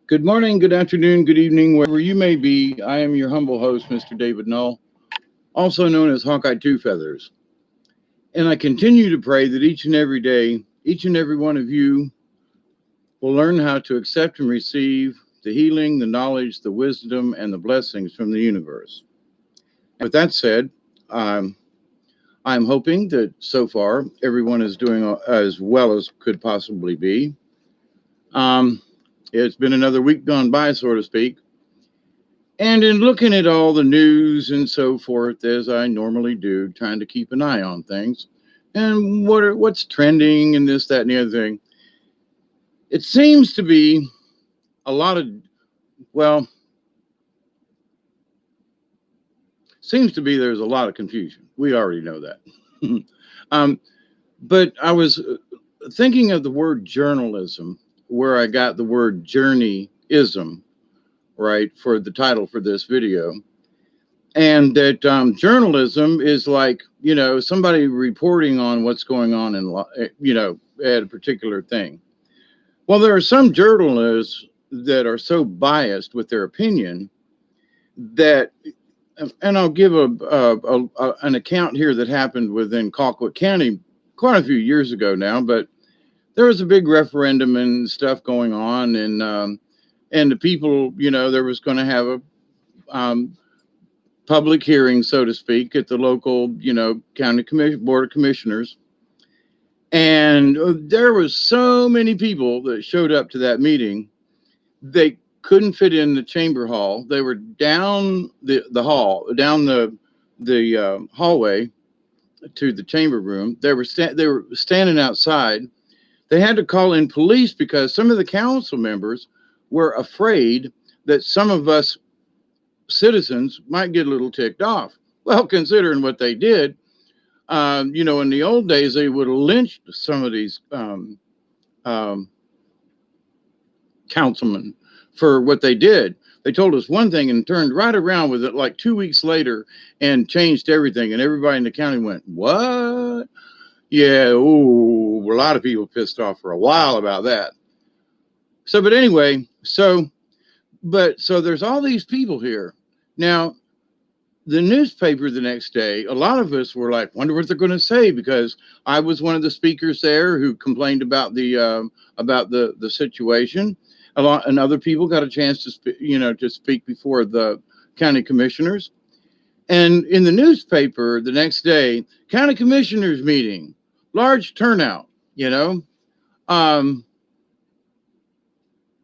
Good morning, good afternoon, good evening, wherever you may be. I am your humble host, Mr. David Null, also known as Hawkeye Two Feathers. And I continue to pray that each and every day, each and every one of you will learn how to accept and receive the healing, the knowledge, the wisdom, and the blessings from the universe. With that said, I'm hoping that so far everyone is doing as well as could possibly be. Um, it's been another week gone by, so to speak. And in looking at all the news and so forth, as I normally do, trying to keep an eye on things and what's trending and this, that, and the other thing, it seems to be a lot of, well, seems to be there's a lot of confusion. We already know that. um, but I was thinking of the word journalism, where I got the word journey-ism, right, for the title for this video. And that journalism is like, somebody reporting on what's going on at a particular thing. Well, there are some journalists that are so biased with their opinion that, and I'll give an account here that happened within Colquitt County quite a few years ago now, but there was a big referendum and stuff going on, and the people, there was going to have a public hearing, so to speak, at the local, county board of commissioners. And there was so many people that showed up to that meeting. They couldn't fit in the chamber hall. They were down the hall, down the hallway to the chamber room. They were standing outside. They had to call in police because some of the council members were afraid that some of us citizens might get a little ticked off. Well, considering what they did, in the old days, they would have lynched some of these councilmen for what they did. They told us one thing and turned right around with it like 2 weeks later and changed everything. And everybody in the county went, "What?" Yeah, ooh, a lot of people pissed off for a while about that. So, but anyway, so there's all these people here. Now, the newspaper the next day, a lot of us were like, wonder what they're going to say, because I was one of the speakers there who complained about the situation. A lot, and other people got a chance to speak before the county commissioners. And in the newspaper the next day, county commissioners meeting, large turnout, and,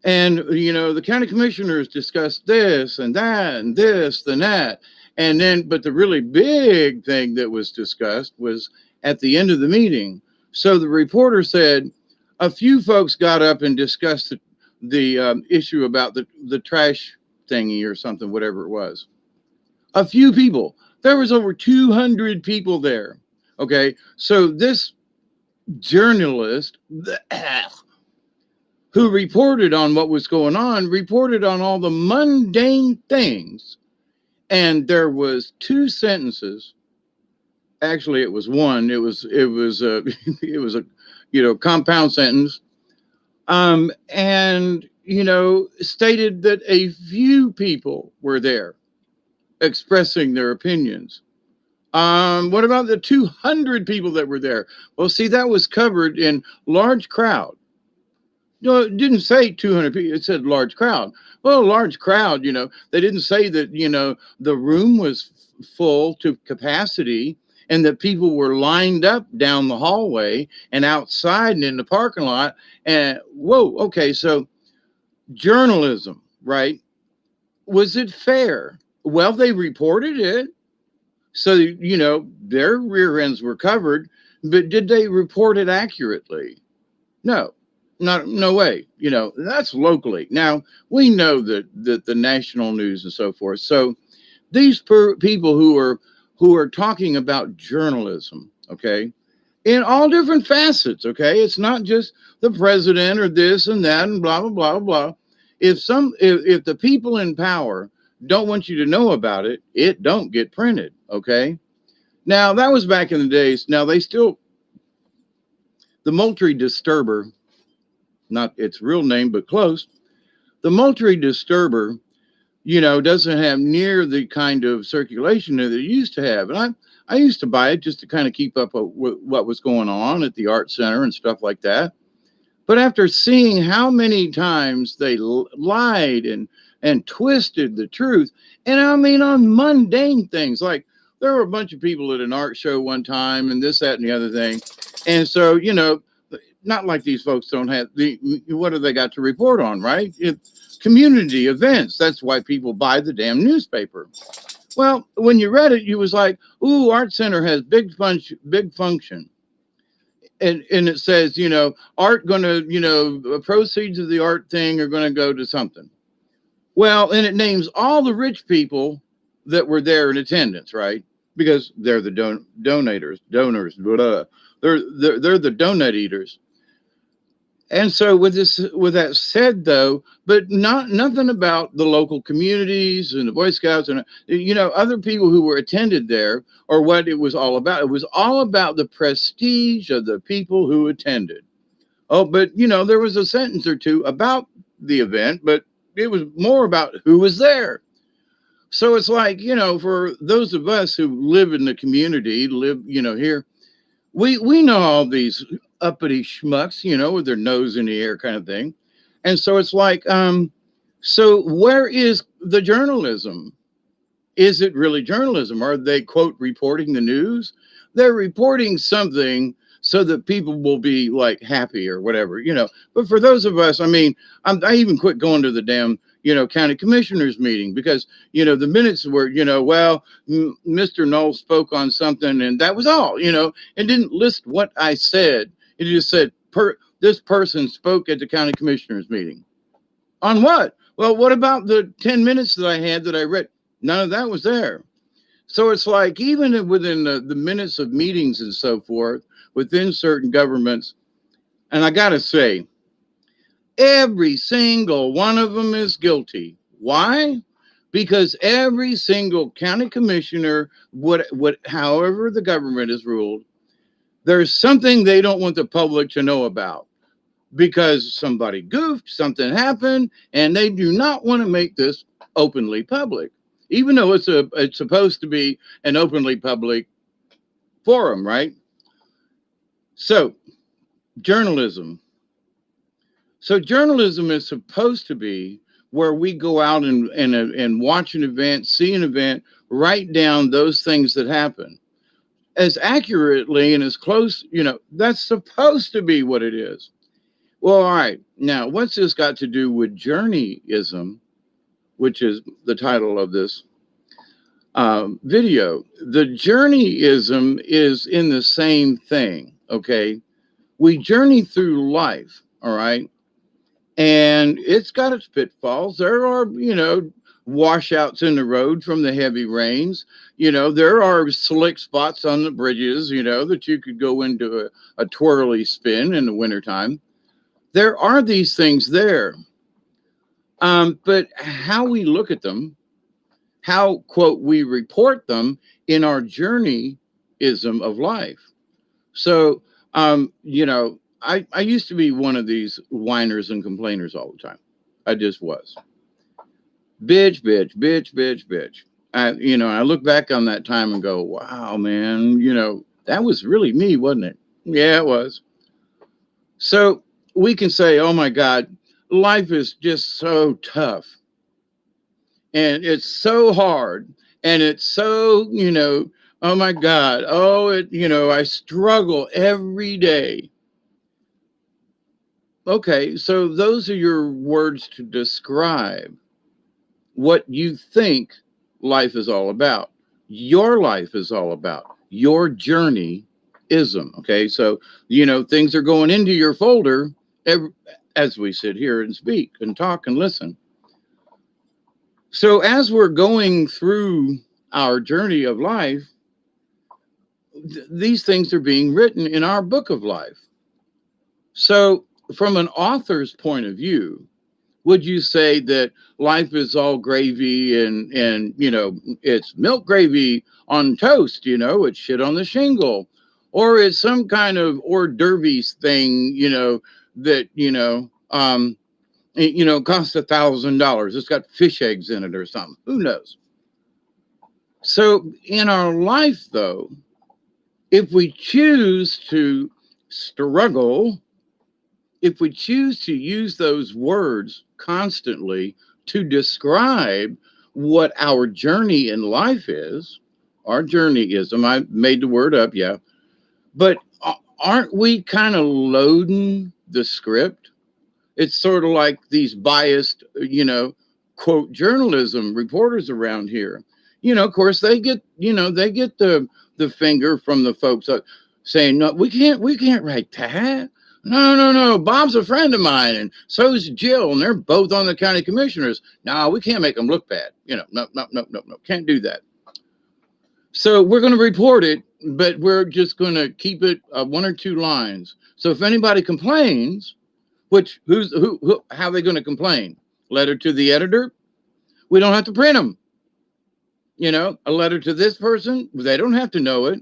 the county commissioners discussed this and that and this and that. And then, but the really big thing that was discussed was at the end of the meeting. So the reporter said a few folks got up and discussed the issue about the trash thingy or something, whatever it was. A few people. There was over 200 people there. Okay. So this journalist, who reported on what was going on, reported on all the mundane things. And there was two sentences. Actually, it was one. It was a compound sentence. And stated that a few people were there expressing their opinions. What about the 200 people that were there? Well, see, that was covered in large crowd. No, it didn't say 200 people. It said large crowd. Well, large crowd, they didn't say that, the room was full to capacity and that people were lined up down the hallway and outside and in the parking lot. And whoa, okay, so journalism, right? Was it fair? Well, they reported it. So, their rear ends were covered, but did they report it accurately? No. No way. That's locally. Now, we know that the national news and so forth. So these people who are talking about journalism, okay, in all different facets, okay, it's not just the president or this and that and blah, blah, blah, blah. If the people in power don't want you to know about it, it don't get printed, okay? Now, that was back in the days. Now, the Moultrie Disturber, not its real name, but close, The multi-disturber, doesn't have near the kind of circulation that it used to have. And I used to buy it just to kind of keep up with what was going on at the art center and stuff like that. But after seeing how many times they lied and twisted the truth, and I mean on mundane things, like there were a bunch of people at an art show one time and this, that, and the other thing. And so, not like these folks don't have what do they got to report on, right? Community events. That's why people buy the damn newspaper. Well, when you read it, you was like, ooh, art center has big function. And it says, art gonna, proceeds of the art thing are gonna go to something. Well, and it names all the rich people that were there in attendance, right? Because they're the donors, blah. They're the donut eaters. And so with that said, though, but nothing about the local communities and the Boy Scouts and other people who were attended there, or what it was all about. It was all about the prestige of the people who attended. Oh, but there was a sentence or two about the event, but it was more about who was there. So it's like, for those of us who live in the community, here, we know all these uppity schmucks, with their nose in the air kind of thing. And so it's like, so where is the journalism? Is it really journalism? Are they, quote, reporting the news? They're reporting something so that people will be like happy or whatever, But for those of us, I mean, I even quit going to the damn, county commissioners meeting because, the minutes were, well, Mr. Knoll spoke on something and that was all, and didn't list what I said. It just said, this person spoke at the county commissioners meeting. On what? Well, what about the 10 minutes that I had that I read? None of that was there. So it's like, even within the minutes of meetings and so forth, within certain governments, and I got to say, every single one of them is guilty. Why? Because every single county commissioner, however the government is ruled, there's something they don't want the public to know about because somebody goofed, something happened, and they do not want to make this openly public, even though it's supposed to be an openly public forum, right? So, journalism. So journalism is supposed to be where we go out and watch an event, see an event, write down those things that happen as accurately and as close, that's supposed to be what it is. Well, all right. Now, what's this got to do with Journey-ism, which is the title of this video? The Journey-ism is in the same thing, okay? We journey through life, all right? And it's got its pitfalls. There are, washouts in the road from the heavy rains. There are slick spots on the bridges, that you could go into a twirly spin in the wintertime. There are these things there. But how we look at them, how, quote, we report them in our journey-ism of life. So, I used to be one of these whiners and complainers all the time. I just was. Bitch. I look back on that time and go, wow, man, that was really me, wasn't it? Yeah, it was. So we can say, oh my God, life is just so tough. And it's so hard. And it's so, oh my God, I struggle every day. Okay, so those are your words to describe what you think life is all about. Your life is all about your journey-ism. Okay, so things are going into your folder as we sit here and speak and talk and listen. So as we're going through our journey of life, these things are being written in our book of life. So from an author's point of view, would you say that life is all gravy and it's milk gravy on toast, it's shit on the shingle, or it's some kind of hors d'oeuvre thing, that You know, it costs $1,000. It's got fish eggs in it or something. Who knows? So in our life, though, if we choose to struggle, if we choose to use those words constantly to describe what our journey in life is, our journey-ism, I made the word up, yeah, but aren't we kind of loading the script? It's sort of like these biased, quote, journalism reporters around here. Of course, they get the finger from the folks saying, no, we can't write that. No, no, no. Bob's a friend of mine, and so is Jill, and they're both on the county commissioners. No, we can't make them look bad. No, no, no, no, no. Can't do that. So we're going to report it, but we're just going to keep it one or two lines. So if anybody complains, which who how are they going to complain? Letter to the editor? We don't have to print them. A letter to this person, they don't have to know it.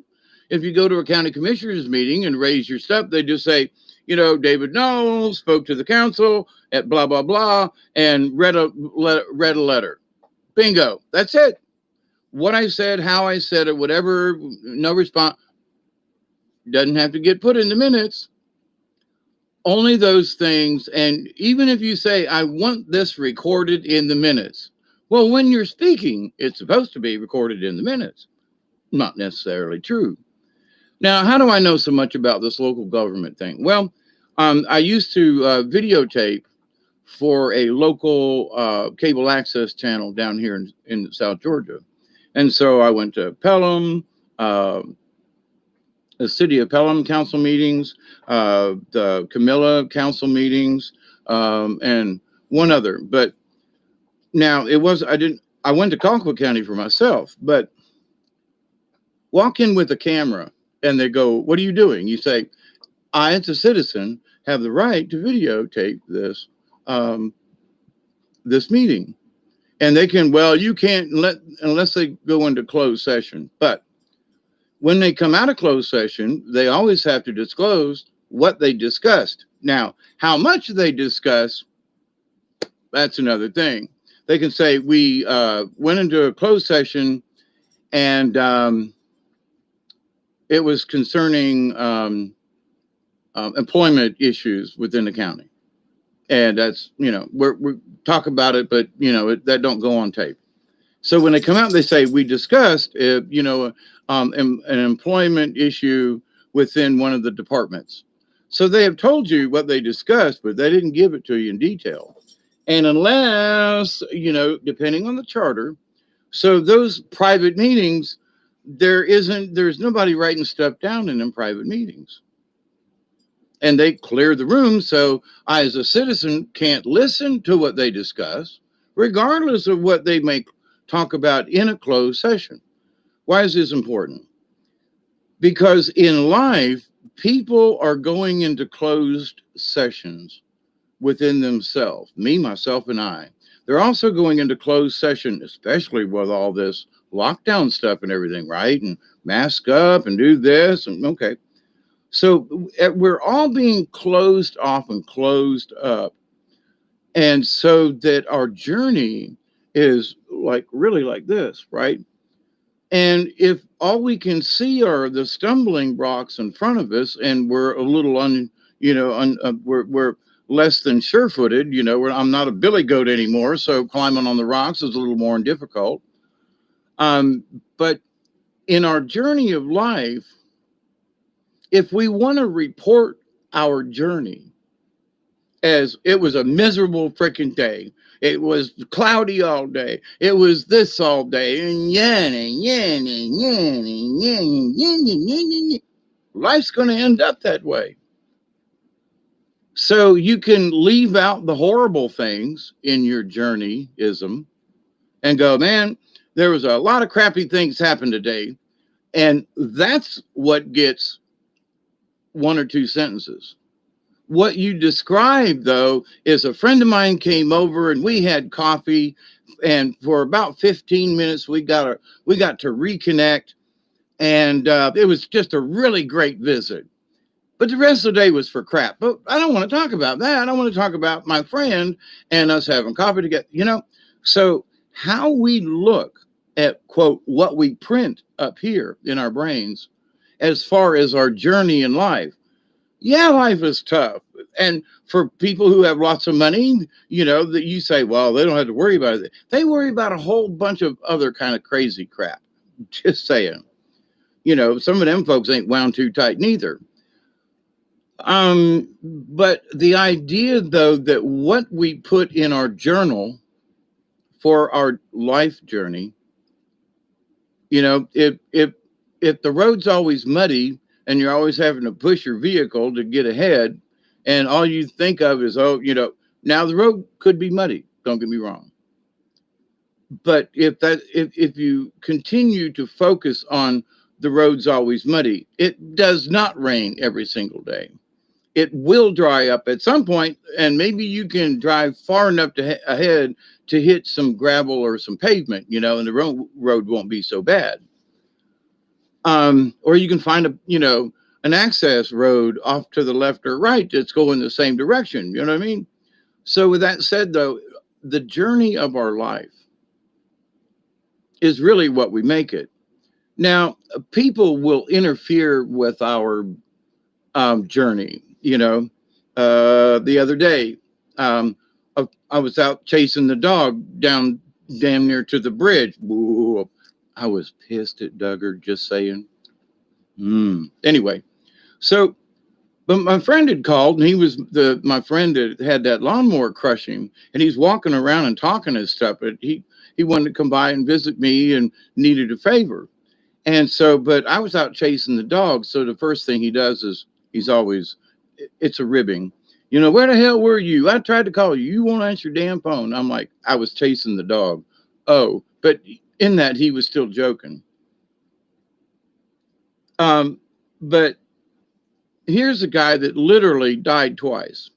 If you go to a county commissioners meeting and raise your stuff, they just say, David Knowles spoke to the council at blah, blah, blah, and read a letter. Bingo. That's it. What I said, how I said it, whatever, no response. Doesn't have to get put in the minutes. Only those things. And even if you say, I want this recorded in the minutes. Well, when you're speaking, it's supposed to be recorded in the minutes. Not necessarily true. Now, how do I know so much about this local government thing? Well, I used to videotape for a local cable access channel down here in South Georgia. And so I went to Pelham, the city of Pelham council meetings, the Camilla council meetings, and one other. But now I went to Colquitt County for myself, but walk in with a camera and they go, what are you doing? You say, I, as a citizen, have the right to videotape this, this meeting. And they can, well, you can't unless they go into closed session. But when they come out of closed session, they always have to disclose what they discussed. Now, how much they discuss, that's another thing. They can say, we went into a closed session and it was concerning employment issues within the county. And that's, we're talk about it, but, that don't go on tape. So when they come out, they say, we discussed, an employment issue within one of the departments. So they have told you what they discussed, but they didn't give it to you in detail. And unless, depending on the charter, so those private meetings, there's nobody writing stuff down in them private meetings. And they clear the room, so I, as a citizen, can't listen to what they discuss, regardless of what they may talk about in a closed session. Why is this important? Because in life, people are going into closed sessions within themselves, me, myself, and I. They're also going into closed session, especially with all this lockdown stuff and everything, right? And mask up and do this, and okay. So we're all being closed off and closed up. And so that our journey is really like this, right? And if all we can see are the stumbling blocks in front of us, and we're a little we're less than sure-footed, I'm not a billy goat anymore, so climbing on the rocks is a little more difficult. But in our journey of life, if we want to report our journey as it was a miserable freaking day, it was cloudy all day, it was this all day, and life's going to end up that way. So you can leave out the horrible things in your journey-ism and go, man, there was a lot of crappy things happen today. And that's what gets one or two sentences. What you described, though, is a friend of mine came over and we had coffee, and for about 15 minutes we got to reconnect, and it was just a really great visit. But the rest of the day was for crap. But I don't want to talk about that. I want to talk about my friend and us having coffee together, you know? So, how we look at, quote, what we print up here in our brains as far as our journey in life. Yeah, life is tough. And for people who have lots of money, you know, that you say, well, they don't have to worry about it. They worry about a whole bunch of other kind of crazy crap. Just saying. You know, some of them folks ain't wound too tight neither. But the idea though that what we put in our journal for our life journey, you know, if the road's always muddy and you're always having to push your vehicle to get ahead, and all you think of is, oh, you know, now the road could be muddy, don't get me wrong. But if you continue to focus on the road's always muddy, it does not rain every single day. It will dry up at some point, and maybe you can drive far enough ahead to hit some gravel or some pavement, you know, and the road won't be so bad. Or you can find an access road off to the left or right that's going the same direction. You know what I mean? So with that said, though, the journey of our life is really what we make it. Now, people will interfere with our journey. You know, the other day, I was out chasing the dog down damn near to the bridge. Whoa, I was pissed at Duggar, just saying. Anyway, so, but my friend had called, and he was my friend that had that lawnmower crushing, and he's walking around and talking and stuff. But he wanted to come by and visit me and needed a favor. And so, but I was out chasing the dog. So the first thing he does is it's a ribbing. You know, where the hell were you? I tried to call you. You won't answer your damn phone. I'm like, I was chasing the dog. Oh, but in that, he was still joking. But here's a guy that literally died twice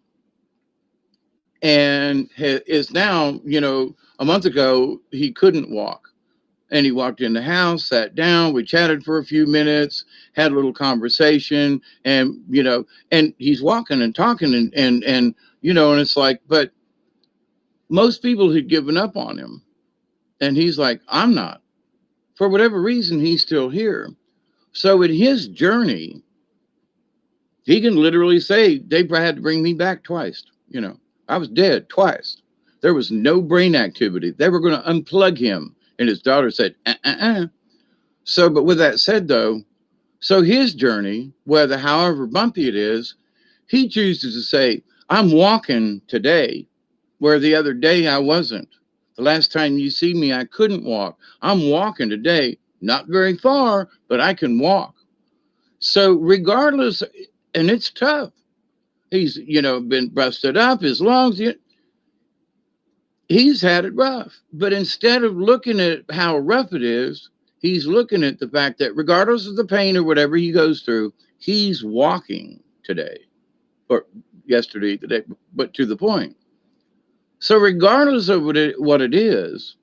and is now, you know, a month ago, he couldn't walk. And he walked in the house, sat down, we chatted for a few minutes, had a little conversation, and, you know, and he's walking and talking and you know, and it's like, but most people had given up on him. And he's like, I'm not. For whatever reason, he's still here. So in his journey, he can literally say, they had to bring me back twice. You know, I was dead twice. There was no brain activity. They were going to unplug him. And his daughter said, So, but with that said, though, so his journey, whether however bumpy it is, he chooses to say, I'm walking today, where the other day I wasn't. The last time you see me, I couldn't walk. I'm walking today, not very far, but I can walk. So regardless, and it's tough. He's, you know, been busted up, his lungs, he's had it rough. But instead of looking at how rough it is, he's looking at the fact that regardless of the pain or whatever he goes through, he's walking today or yesterday, today, but to the point. So regardless of what it is,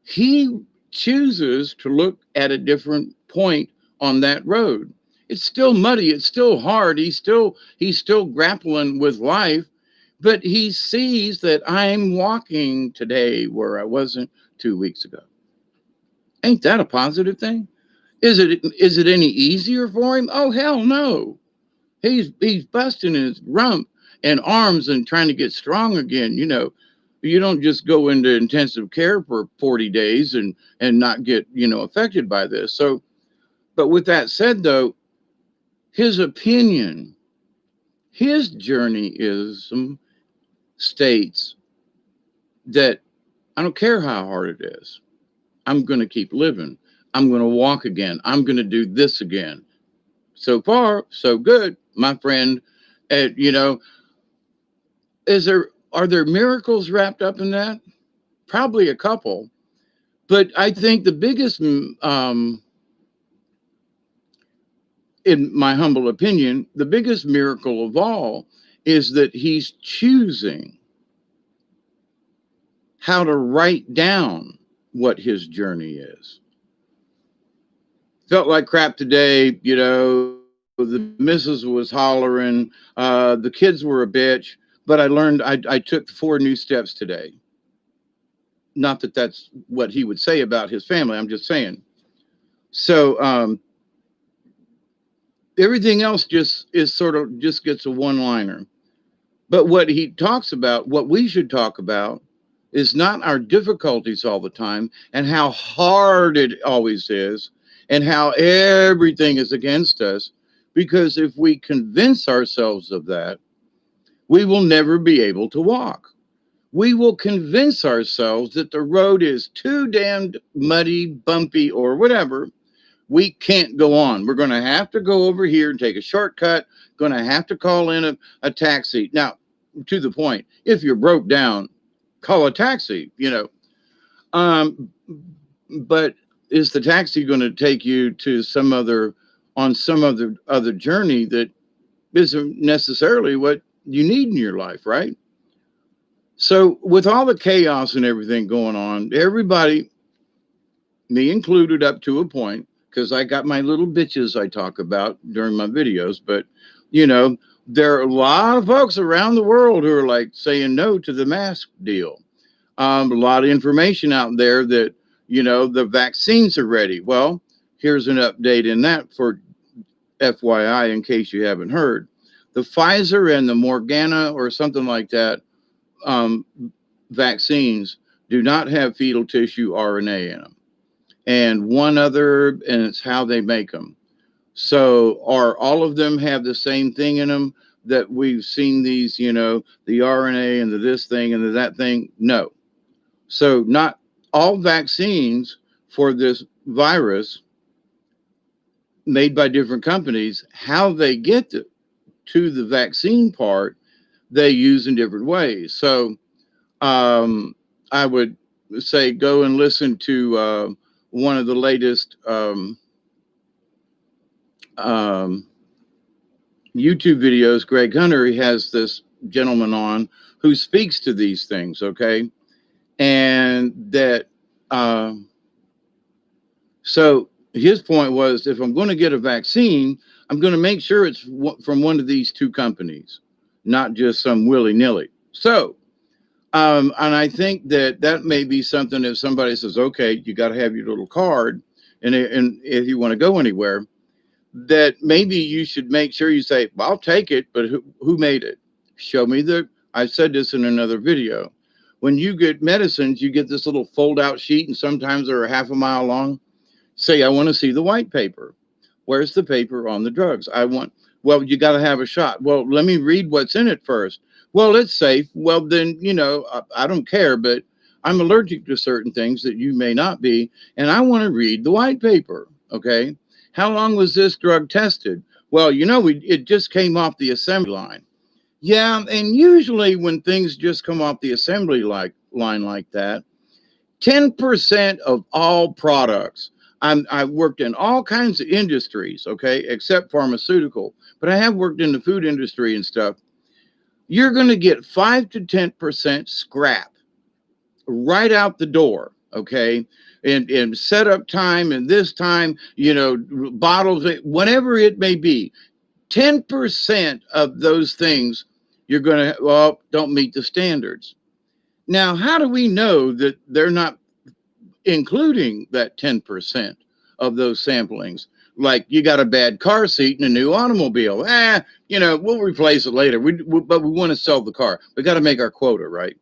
he chooses to look at a different point on that road. It's still muddy. It's still hard. He's still grappling with life, but he sees that I'm walking today where I wasn't 2 weeks ago. Ain't that a positive thing? Is it any easier for him? Oh, hell no. He's busting his rump and arms and trying to get strong again. You know, you don't just go into intensive care for 40 days and not get, you know, affected by this. So, but with that said, though, his opinion, his journey-ism states that I don't care how hard it is. I'm going to keep living. I'm going to walk again. I'm going to do this again. So far, so good, my friend. You know, are there miracles wrapped up in that? Probably a couple. But I think the biggest, in my humble opinion, the biggest miracle of all is that he's choosing how to write down what his journey is. Felt like crap today, you know, the missus was hollering, the kids were a bitch, but I learned I took 4 new steps today. Not that that's what he would say about his family. I'm just saying. So everything else just is sort of just gets a one-liner. But what he talks about, what we should talk about, is not our difficulties all the time and how hard it always is and how everything is against us. Because if we convince ourselves of that, we will never be able to walk. We will convince ourselves that the road is too damned muddy, bumpy, or whatever. We can't go on. We're going to have to go over here and take a shortcut, going to have to call in a taxi. Now, to the point, if you're broke down, call a taxi, you know. But is the taxi going to take you to some other journey that isn't necessarily what you need in your life, right? So with all the chaos and everything going on, everybody, me included up to a point, because I got my little bitches I talk about during my videos, but you know, there are a lot of folks around the world who are like saying no to the mask deal. A lot of information out there that, you know, the vaccines are ready. Well, here's an update in that for FYI, in case you haven't heard. The Pfizer and the Morgana or something like that vaccines do not have fetal tissue RNA in them. And one other, and it's how they make them. So are all of them have the same thing in them that we've seen these, you know, the RNA and the this thing and the that thing? No. So not all vaccines for this virus made by different companies, how they get to the vaccine part, they use in different ways. So I would say go and listen to one of the latest YouTube videos. Greg Hunter, he has this gentleman on who speaks to these things, okay? And that, so his point was, if I'm going to get a vaccine, I'm going to make sure it's from one of these 2 companies, not just some willy-nilly. So, and I think that may be something if somebody says, okay, you got to have your little card, and if you want to go anywhere, that maybe you should make sure you say, well, I'll take it, but who made it? Show me I said this in another video. When you get medicines, you get this little fold-out sheet, and sometimes they're a half a mile long. Say, I want to see the white paper. Where's the paper on the drugs? Well, you got to have a shot. Well, let me read what's in it first. Well, it's safe. Well, then, you know, I don't care, but I'm allergic to certain things that you may not be, and I want to read the white paper, okay? How long was this drug tested? Well, you know, it just came off the assembly line. Yeah, and usually when things just come off the assembly line like that, 10% of all products, I've worked in all kinds of industries, okay, except pharmaceutical, but I have worked in the food industry and stuff. You're going to get 5 to 10% scrap right out the door, okay? And setup time and this time, you know, bottles, whatever it may be, 10% of those things you're going to, well, don't meet the standards. Now, how do we know that they're not including that 10% of those samplings? Like, you got a bad car seat in a new automobile. You know, we'll replace it later. But we want to sell the car. We got to make our quota, right?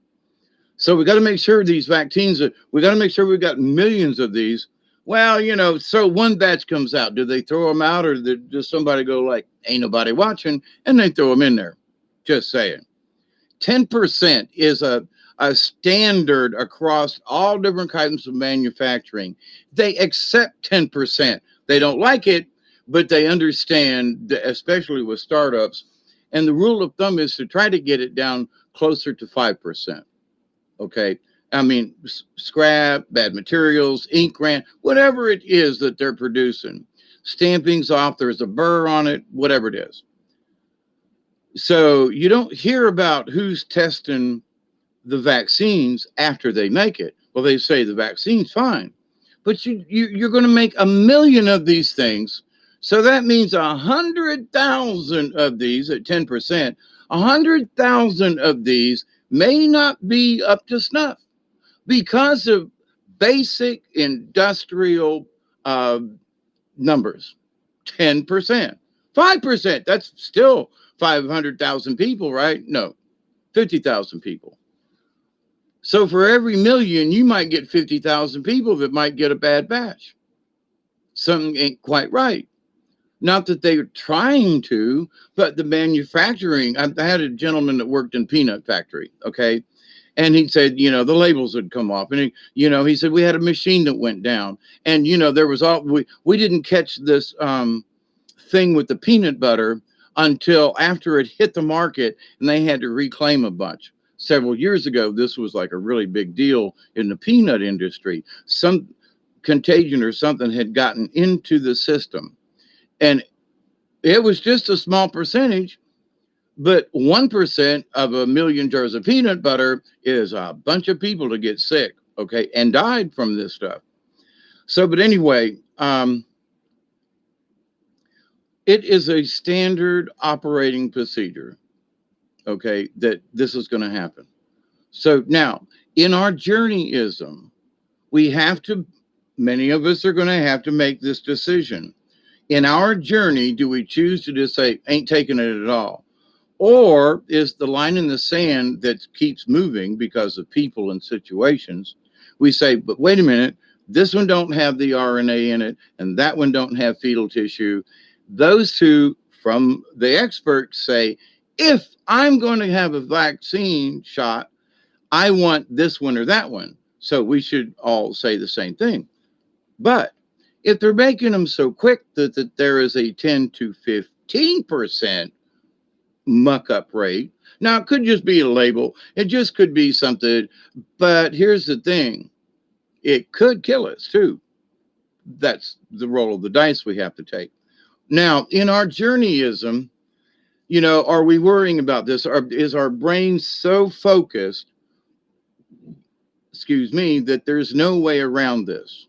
So we got to make sure these vaccines, we got to make sure we've got millions of these. Well, you know, so one batch comes out. Do they throw them out, or does somebody go like, ain't nobody watching, and they throw them in there? Just saying. 10% is a standard across all different kinds of manufacturing. They accept 10%. They don't like it, but they understand, that, especially with startups. And the rule of thumb is to try to get it down closer to 5%. Okay. I mean, scrap, bad materials, ink grant, whatever it is that they're producing. Stampings off, there's a burr on it, whatever it is. So you don't hear about who's testing the vaccines after they make it. Well, they say the vaccine's fine, but you're going to make 1 million of these things. So that means 100,000 of these at 10%, 100,000 of these may not be up to snuff because of basic industrial uh, numbers. 10%, 5%, that's still 500,000 people, right? No, 50,000 people. So for every million, you might get 50,000 people that might get a bad batch. Something ain't quite right. Not that they're trying to, but the manufacturing. I had a gentleman that worked in peanut factory, okay? And he said, the labels would come off. And, he said, we had a machine that went down. And, there was we didn't catch this thing with the peanut butter until after it hit the market and they had to reclaim a bunch. Several years ago, this was like a really big deal in the peanut industry. Some contagion or something had gotten into the system. And it was just a small percentage, but 1% of a million jars of peanut butter is a bunch of people to get sick, okay, and died from this stuff. So, but anyway, it is a standard operating procedure, okay, that this is going to happen. So now, in our journey-ism, many of us are going to have to make this decision. In our journey, do we choose to just say, ain't taking it at all? Or is the line in the sand that keeps moving because of people and situations? We say, but wait a minute, this one don't have the RNA in it, and that one don't have fetal tissue. Those two, from the experts, say, if I'm going to have a vaccine shot, I want this one or that one. So we should all say the same thing. But if they're making them so quick that there is a 10 to 15% muck up rate, now it could just be a label, it just could be something, but here's the thing, it could kill us too. That's the roll of the dice we have to take. Now, in our journey-ism, are we worrying about this? Is our brain so focused, that there's no way around this?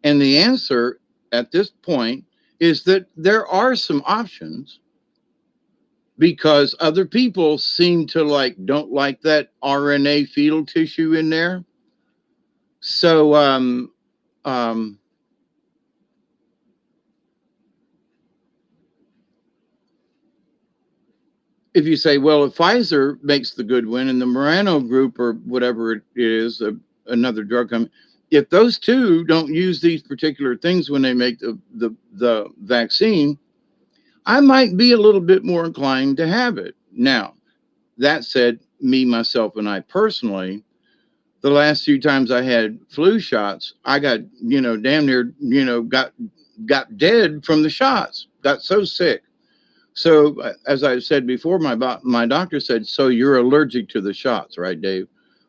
And the answer at this point is that there are some options, because other people seem to don't like that RNA fetal tissue in there. So if you say, well, if Pfizer makes the good one and the Marano group or whatever it is, another drug company, if those two don't use these particular things when they make the vaccine, I might be a little bit more inclined to have it. Now, that said, me, myself, and I personally, the last few times I had flu shots, I got, damn near, got dead from the shots, got so sick. So as I said before, my doctor said, so you're allergic to the shots, right, Dave?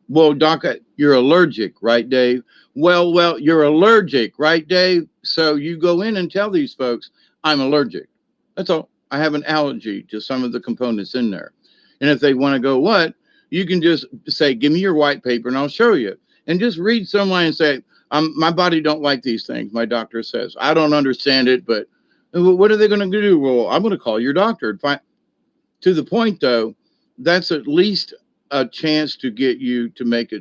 Well, doc, you're allergic, right, Dave? Well, you're allergic, right, Dave? So you go in and tell these folks, I'm allergic. That's all. I have an allergy to some of the components in there. And if they want to go, what? You can just say, give me your white paper and I'll show you. And just read some line and say, my body don't like these things. My doctor says, I don't understand it, but what are they going to do? Well, I'm going to call your doctor. To the point, though, that's at least a chance to get you to make a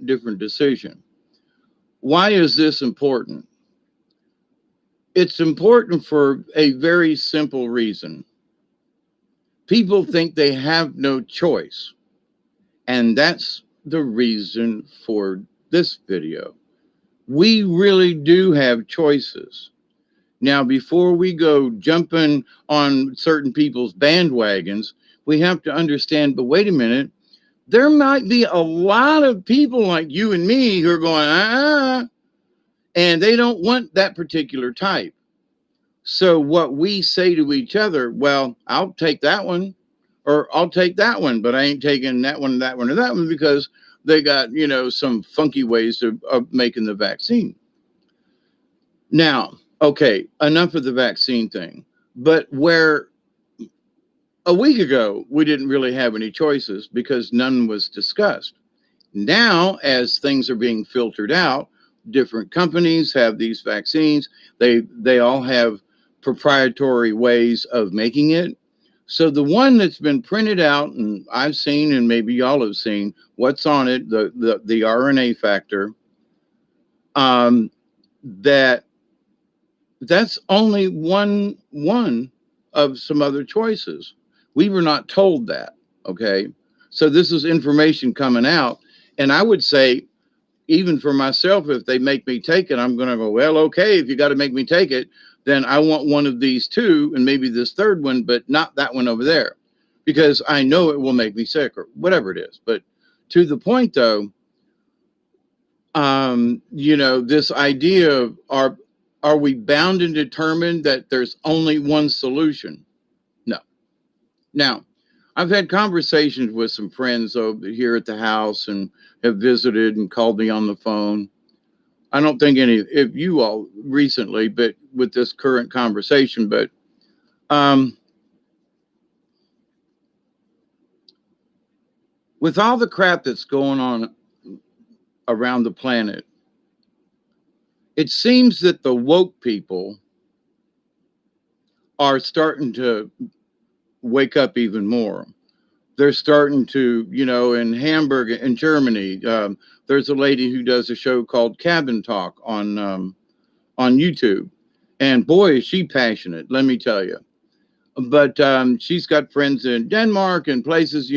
different decision. Why is this important? It's important for a very simple reason. People think they have no choice. And that's the reason for this video. We really do have choices. Now, before we go jumping on certain people's bandwagons, we have to understand, but wait a minute, there might be a lot of people like you and me who are going, and they don't want that particular type. So what we say to each other, well, I'll take that one, or I'll take that one, but I ain't taking that one, or that one, because they got, some funky ways of making the vaccine. Now, okay, enough of the vaccine thing. But where a week ago, we didn't really have any choices because none was discussed. Now, as things are being filtered out, different companies have these vaccines. They all have proprietary ways of making it. So the one that's been printed out, and I've seen, and maybe y'all have seen what's on it, the RNA factor, that that's only one of some other choices. We were not told that. Okay. So this is information coming out. And I would say, even for myself, if they make me take it, I'm going to go, well, okay, if you got to make me take it, then I want one of these two and maybe this third one, but not that one over there, because I know it will make me sick or whatever it is. But to the point, though, this idea of are we bound and determined that there's only one solution? No. Now, I've had conversations with some friends over here at the house and have visited and called me on the phone. I don't think any of you all recently, but with this current conversation, but with all the crap that's going on around the planet, it seems that the woke people are starting to wake up even more. They're starting to, in Hamburg, in Germany, there's a lady who does a show called Cabin Talk on YouTube. And boy, is she passionate, let me tell you. But she's got friends in Denmark and places,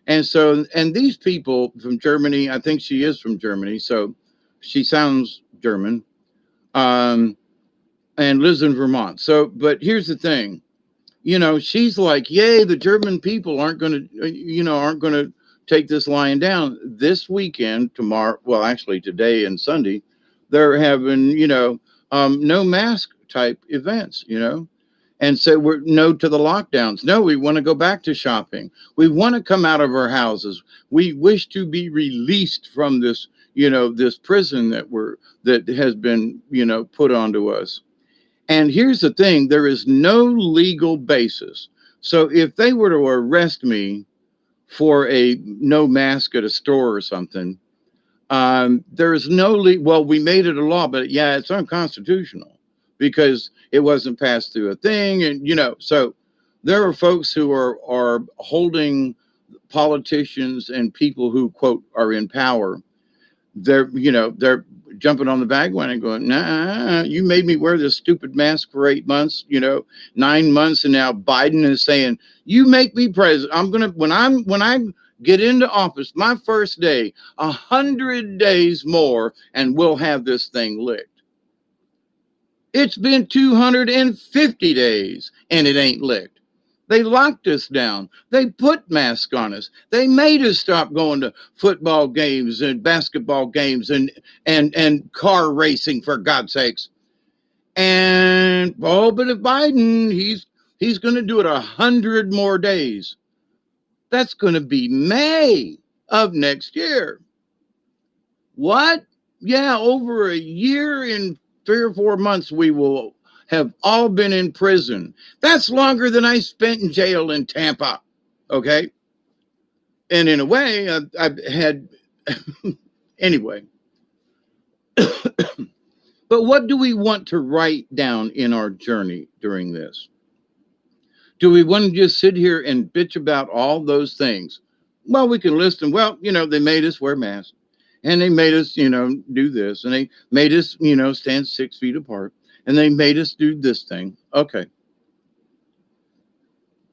And so, and these people from Germany, I think she is from Germany, so she sounds German, and lives in Vermont. So, but here's the thing, she's like, yay, the German people aren't going to take this lying down. This weekend, tomorrow, well, actually today and Sunday, they're having, no mask type events, and so we're no to the lockdowns. No, we want to go back to shopping. We want to come out of our houses. We wish to be released from this, this prison that has been, put onto us. And here's the thing, there is no legal basis. So if they were to arrest me for a no mask at a store or something, there's no well, we made it a law, but yeah, it's unconstitutional because it wasn't passed through a thing. And, so there are folks who are holding politicians and people who, quote, are in power. They're jumping on the bandwagon going, nah, you made me wear this stupid mask for 8 months, 9 months. And now Biden is saying, you make me president. I'm going to, when I get into office, my first day, 100 days more, and we'll have this thing licked. It's been 250 days and it ain't licked. They locked us down. They put masks on us. They made us stop going to football games and basketball games and car racing, for God's sakes. And but if Biden, he's going to do it 100 more days. That's going to be May of next year. What? Yeah, over a year and 3 or 4 months, we will have all been in prison. That's longer than I spent in jail in Tampa. Okay. And in a way, I've had, anyway. But what do we want to write down in our journey during this? Do we want to just sit here and bitch about all those things? Well, we can list them. Well, they made us wear masks. And they made us, do this. And they made us, stand 6 feet apart. And they made us do this thing. Okay.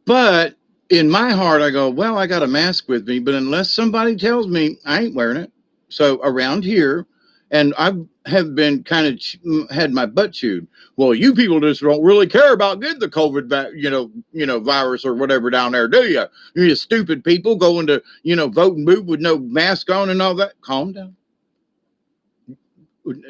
But in my heart, I go, well, I got a mask with me. But unless somebody tells me, I ain't wearing it. So around here, and I have been kind of had my butt chewed. Well, you people just don't really care about getting the COVID, virus or whatever down there, do you? You stupid people going to, vote and boot with no mask on and all that. Calm down.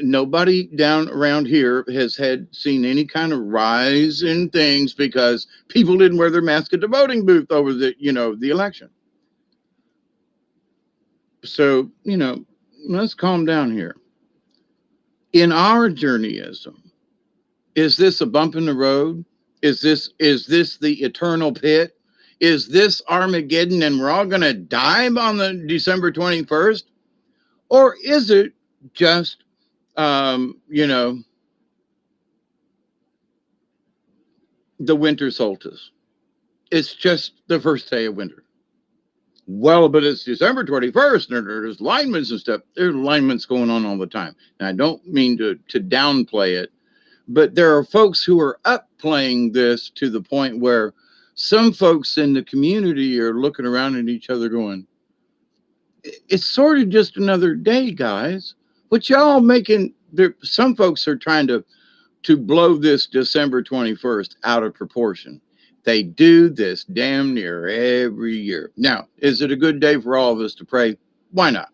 Nobody down around here has seen any kind of rise in things because people didn't wear their mask at the voting booth over the election. So, let's calm down here. In our journey-ism, is this a bump in the road? Is this the eternal pit? Is this Armageddon and we're all going to die on the December 21st? Or is it just, the winter solstice. It's just the first day of winter. Well, but it's December 21st, and there's alignments and stuff. There's alignments going on all the time. And I don't mean to downplay it, but there are folks who are upplaying this to the point where some folks in the community are looking around at each other going, it's sort of just another day, guys. What y'all making there? Some folks are trying to blow this December 21st out of proportion. They do this damn near every year. Now, is it a good day for all of us to pray? Why not?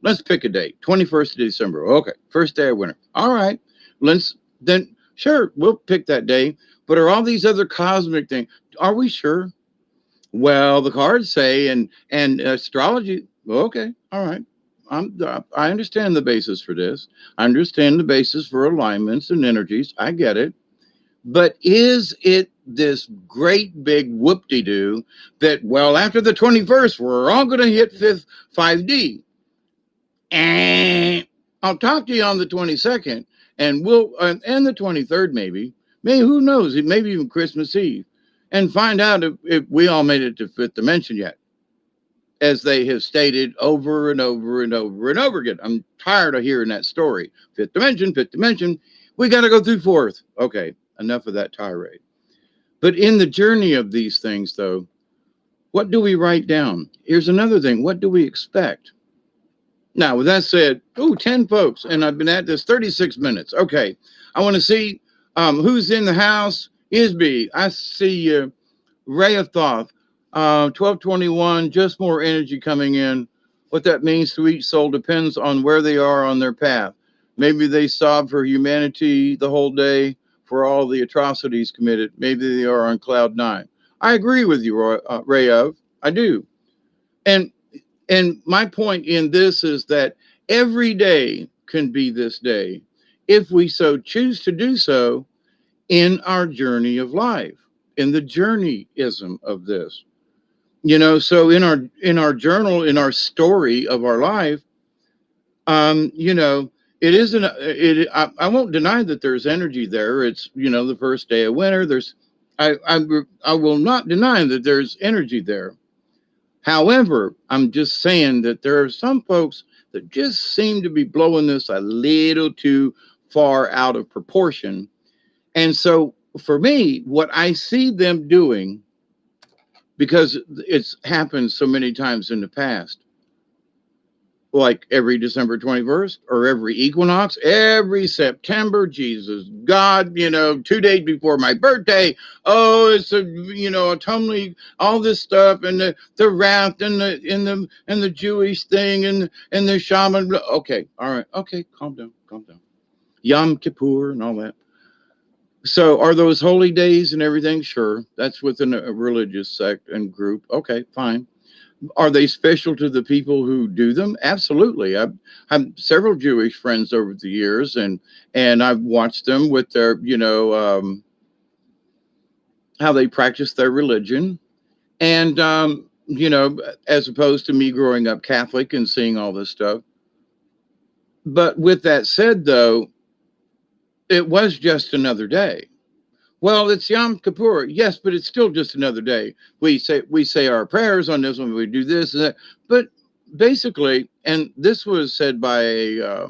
Let's pick a date. 21st of December. Okay, first day of winter. All right. Let's then sure, we'll pick that day. But are all these other cosmic things? Are we sure? Well, the cards say and astrology. Okay, all right. I understand the basis for this. I understand the basis for alignments and energies. I get it. But is it this great big whoop-de-doo that, well, after the 21st, we're all going to hit 5D? And I'll talk to you on the 22nd, and and the 23rd maybe. Maybe, who knows, maybe even Christmas Eve, and find out if we all made it to fifth dimension yet, as they have stated over and over and over and over again. I'm tired of hearing that story. Fifth dimension, we got to go through fourth. Okay, enough of that tirade. But in the journey of these things, though, what do we write down? Here's another thing. What do we expect? Now, with that said, 10 folks, and I've been at this 36 minutes. Okay, I want to see who's in the house. Isby, I see Ray of Thoth, 1221, just more energy coming in. What that means to each soul depends on where they are on their path. Maybe they sob for humanity the whole day for all the atrocities committed. Maybe they are on cloud 9. I agree with you, Ray of. I do. And my point in this is that every day can be this day if we so choose to do so in our journey of life, in the journey-ism of this. So in our journal, in our story of our life, it isn't. I won't deny that there's energy there. It's the first day of winter. I will not deny that there's energy there. However, I'm just saying that there are some folks that just seem to be blowing this a little too far out of proportion. And so for me, what I see them doing, because it's happened so many times in the past, like every December 21st or every equinox, every September, Jesus, God, 2 days before my birthday. Oh, it's a totally all this stuff and the wrath and the Jewish thing and the shaman. Okay, all right, okay, calm down. Yom Kippur and all that. So are those holy days and everything? Sure, that's within a religious sect and group. Okay, fine. Are they special to the people who do them? Absolutely. I've had several Jewish friends over the years, and I've watched them with their, how they practice their religion. And, as opposed to me growing up Catholic and seeing all this stuff. But with that said, though, it was just another day. Well, it's Yom Kippur. Yes, but it's still just another day. We say our prayers on this one. We do this and that. But basically, and this was said by a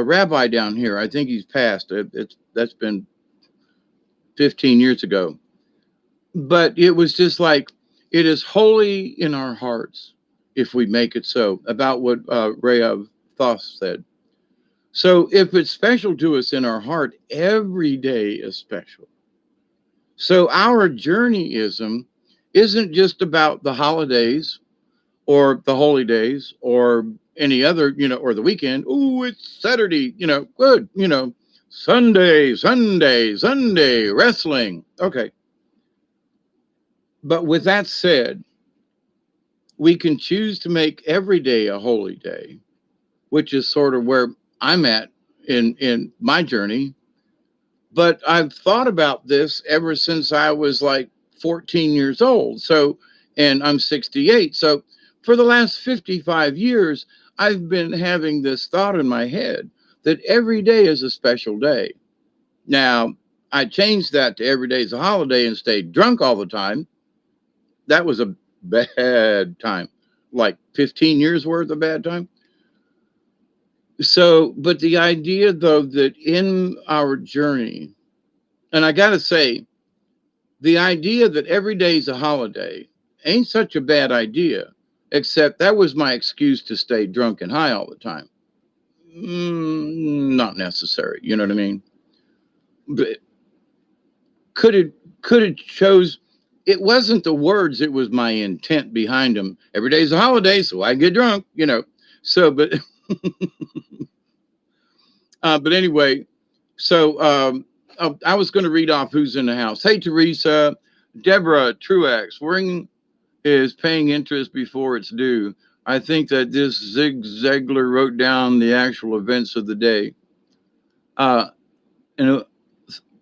rabbi down here. I think he's passed. That's been 15 years ago. But it was just like, it is holy in our hearts if we make it so. About what Ray of Thoth said. So if it's special to us in our heart, every day is special. So our journey-ism isn't just about the holidays or the holy days or any other, or the weekend. Oh, it's Saturday, good, Sunday, wrestling. Okay. But with that said, we can choose to make every day a holy day, which is sort of where I'm at in my journey. But I've thought about this ever since I was like 14 years old. So, and I'm 68. So for the last 55 years, I've been having this thought in my head that every day is a special day. Now, I changed that to every day's a holiday and stayed drunk all the time, that was a bad time, like 15 years worth of bad time. So, but the idea though that in our journey, and I got to say, the idea that every day is a holiday ain't such a bad idea, except that was my excuse to stay drunk and high all the time. Not necessary, you know what I mean? But could it chose, it wasn't the words, it was my intent behind them. Every day's a holiday, so I get drunk, you know. So, but anyway, so I was going to read off who's in the house. Hey, Teresa, Deborah Truex, ring is paying interest before it's due. I think that this Zig Ziglar wrote down the actual events of the day. And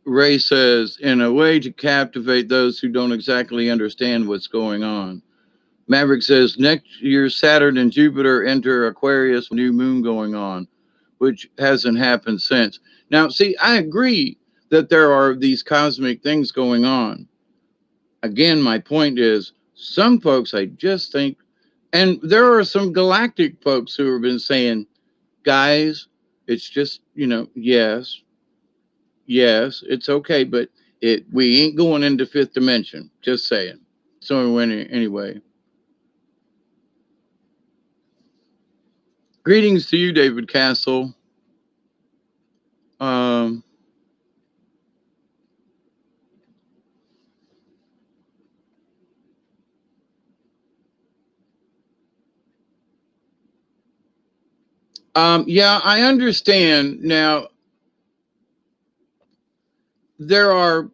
Ray says, in a way to captivate those who don't exactly understand what's going on. Maverick says, next year Saturn and Jupiter enter Aquarius, new moon going on, which hasn't happened since. Now, see, I agree that there are these cosmic things going on. Again, my point is, some folks I just think, and there are some galactic folks who have been saying, guys, it's just, yes, it's okay, but we ain't going into fifth dimension. Just saying. So anyway. Greetings to you, David Castle. Yeah, I understand. Now, there are,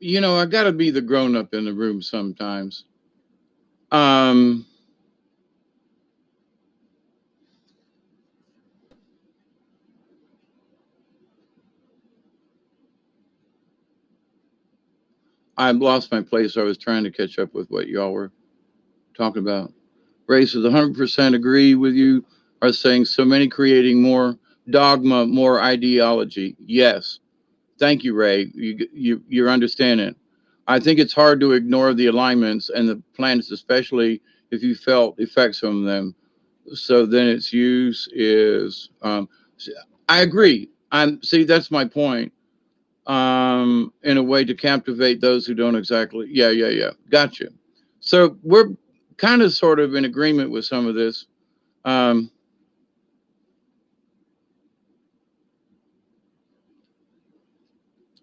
I got to be the grown up in the room sometimes. I've lost my place. I was trying to catch up with what y'all were talking about. Ray says 100% agree with you. Are saying so many creating more dogma, more ideology. Yes. Thank you, Ray. You're understanding. I think it's hard to ignore the alignments and the planets, especially if you felt effects from them. So then its use is, I agree. See, that's my point. In a way to captivate those who don't exactly. Yeah. Gotcha. So we're kind of sort of in agreement with some of this.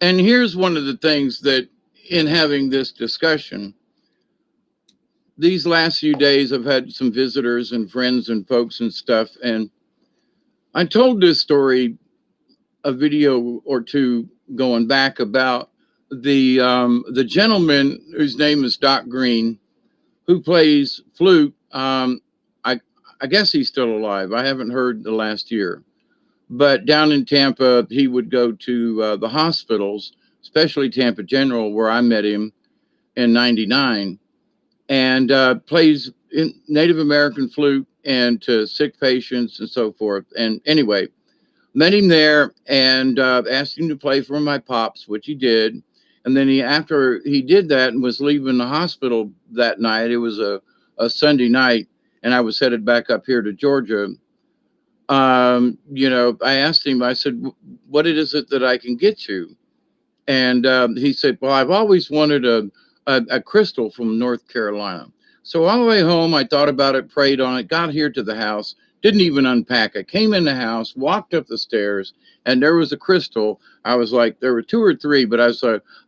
And here's one of the things that in having this discussion, these last few days, I've had some visitors and friends and folks and stuff. And I told this story, a video or two going back, about the gentleman whose name is Doc Green, who plays flute. I guess he's still alive. I haven't heard the last year. But down in Tampa, he would go to the hospitals, especially Tampa General, where I met him in '99, and plays in Native American flute and to sick patients and so forth. And anyway, met him there and asked him to play for my pops, which he did. And then after he did that and was leaving the hospital that night, it was a Sunday night, and I was headed back up here to Georgia. I asked him, I said, what is it that I can get you? And he said, well, I've always wanted a crystal from North Carolina. So on the way home, I thought about it, prayed on it, got here to the house, didn't even unpack it, came in the house, walked up the stairs, and there was a crystal. I was like, there were 2 or 3, but I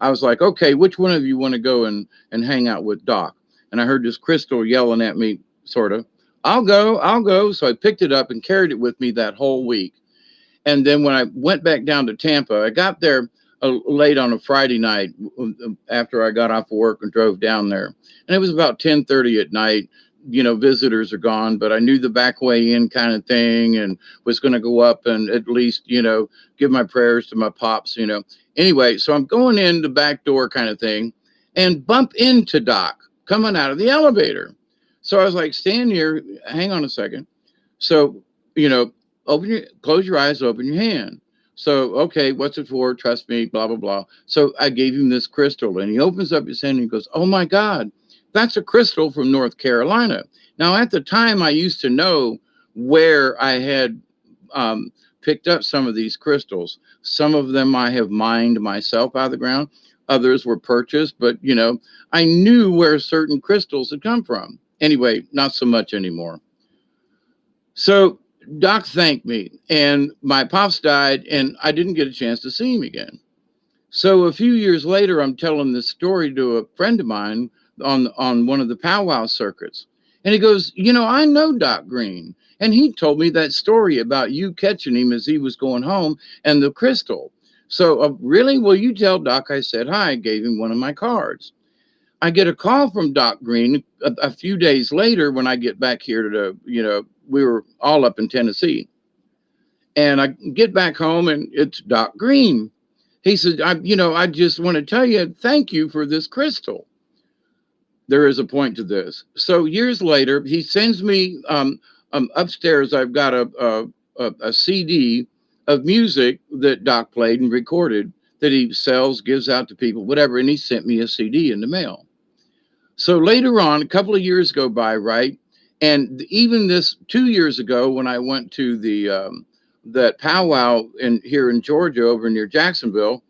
was like, okay, which one of you want to go and hang out with Doc? And I heard this crystal yelling at me, sort of. I'll go. So I picked it up and carried it with me that whole week. And then when I went back down to Tampa, I got there late on a Friday night after I got off of work and drove down there. And it was about 10:30 at night. Visitors are gone, but I knew the back way in kind of thing, and was going to go up and at least, give my prayers to my pops, Anyway, so I'm going in the back door kind of thing and bump into Doc coming out of the elevator. So I was like, stand here, hang on a second. So, close your eyes, open your hand. So, okay, what's it for? Trust me, blah, blah, blah. So I gave him this crystal, and he opens up his hand and he goes, oh my God, that's a crystal from North Carolina. Now, at the time, I used to know where I had um, picked up some of these crystals. Some of them I have mined myself out of the ground, others were purchased, but I knew where certain crystals had come from. Anyway, not so much anymore. So Doc thanked me, and my pops died, and I didn't get a chance to see him again. So a few years later, I'm telling this story to a friend of mine on one of the powwow circuits, and he goes, I know Doc Green, and he told me that story about you catching him as he was going home and the crystal. So really, will you tell Doc I said hi? I gave him one of my cards. I get a call from Doc Green a few days later when I get back here to, we were all up in Tennessee. And I get back home and it's Doc Green. He said, I just want to tell you, thank you for this crystal. There is a point to this. So years later, he sends me upstairs. I've got a CD of music that Doc played and recorded that he sells, gives out to people, whatever. And he sent me a CD in the mail. So later on, a couple of years go by, right? And even this 2 years ago, when I went to that powwow here in Georgia, over near Jacksonville,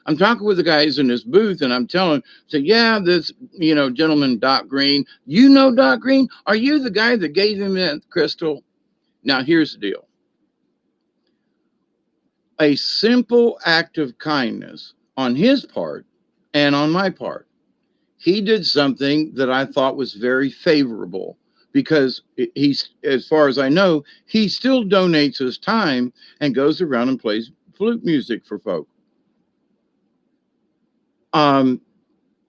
I'm talking with the guys in this booth, and I'm telling, say, yeah, this gentleman, Doc Green. You know Doc Green? Are you the guy that gave him that crystal? Now here's the deal: a simple act of kindness on his part and on my part. He did something that I thought was very favorable, because he's, as far as I know, he still donates his time and goes around and plays flute music for folk.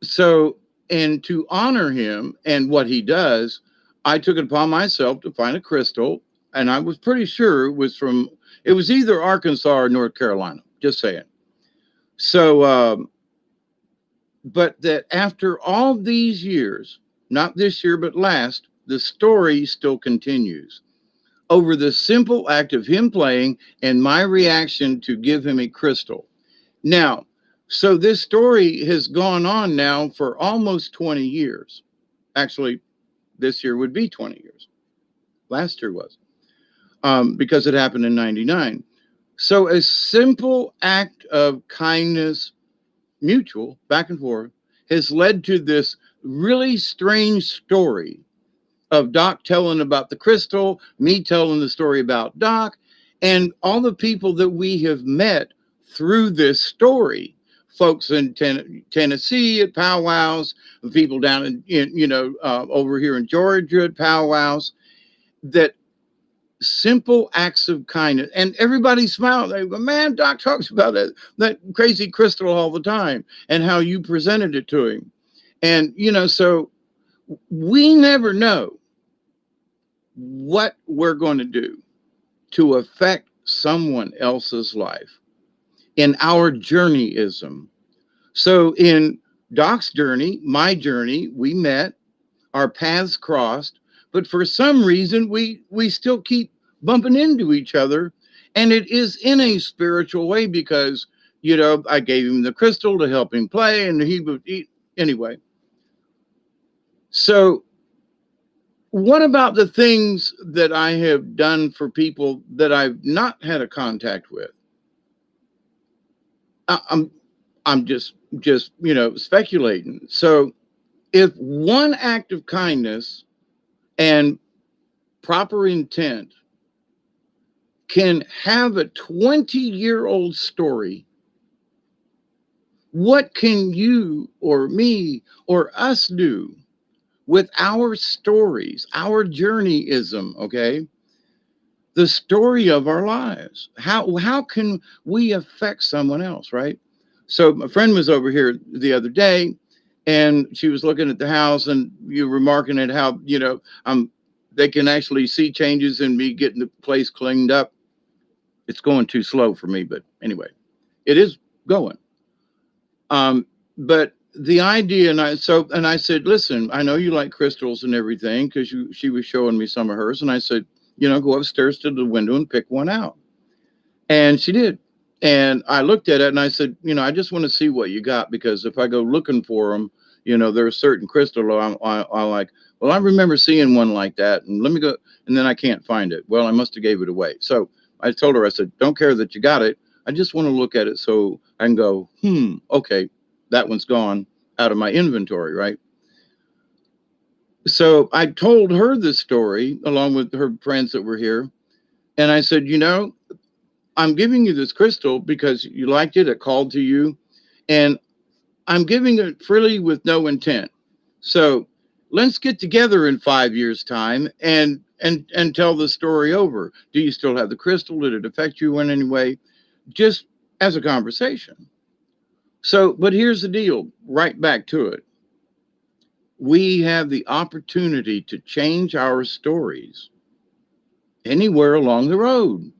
So, and to honor him and what he does, I took it upon myself to find a crystal, and I was pretty sure it was either Arkansas or North Carolina, just saying. So, but that after all these years, not this year, but last, the story still continues over the simple act of him playing and my reaction to give him a crystal. Now, so this story has gone on now for almost 20 years. Actually, this year would be 20 years. Last year was, because it happened in 99. So a simple act of kindness, mutual, back and forth, has led to this really strange story of Doc telling about the crystal, me telling the story about Doc, and all the people that we have met through this story. Folks in Tennessee at powwows, people down in over here in Georgia at powwows, that simple acts of kindness, and everybody smiled. They go, man, Doc talks about that crazy crystal all the time and how you presented it to him. And so we never know what we're going to do to affect someone else's life in our journey-ism. So in Doc's journey, my journey, we met, our paths crossed, but for some reason we still keep bumping into each other, and it is in a spiritual way, because I gave him the crystal to help him play, and he would eat anyway. So what about the things that I have done for people that I've not had a contact with? I'm just speculating. So if one act of kindness and proper intent can have a 20-year-old story, what can you or me or us do with our stories, our journey-ism, okay? The story of our lives. How can we affect someone else, right? So my friend was over here the other day, and she was looking at the house, and you were remarking at how, they can actually see changes in me getting the place cleaned up. It's going too slow for me, but anyway, it is going. But the idea, and I said, listen, I know you like crystals and everything, because she was showing me some of hers, and I said, go upstairs to the window and pick one out. And she did. And I looked at it and I said, I just want to see what you got, because if I go looking for them, there's certain crystal I like. Well, I remember seeing one like that, and let me go, and then I can't find it. Well, I must have gave it away. So I told her, I said, don't care that you got it. I just want to look at it so I can go, okay, that one's gone out of my inventory, right? So I told her this story along with her friends that were here, and I said, I'm giving you this crystal because you liked it, it called to you, and I'm giving it freely with no intent. So let's get together in 5 years' time and tell the story over. Do you still have the crystal? Did it affect you in any way? Just as a conversation. So, but here's the deal, right back to it. We have the opportunity to change our stories anywhere along the road.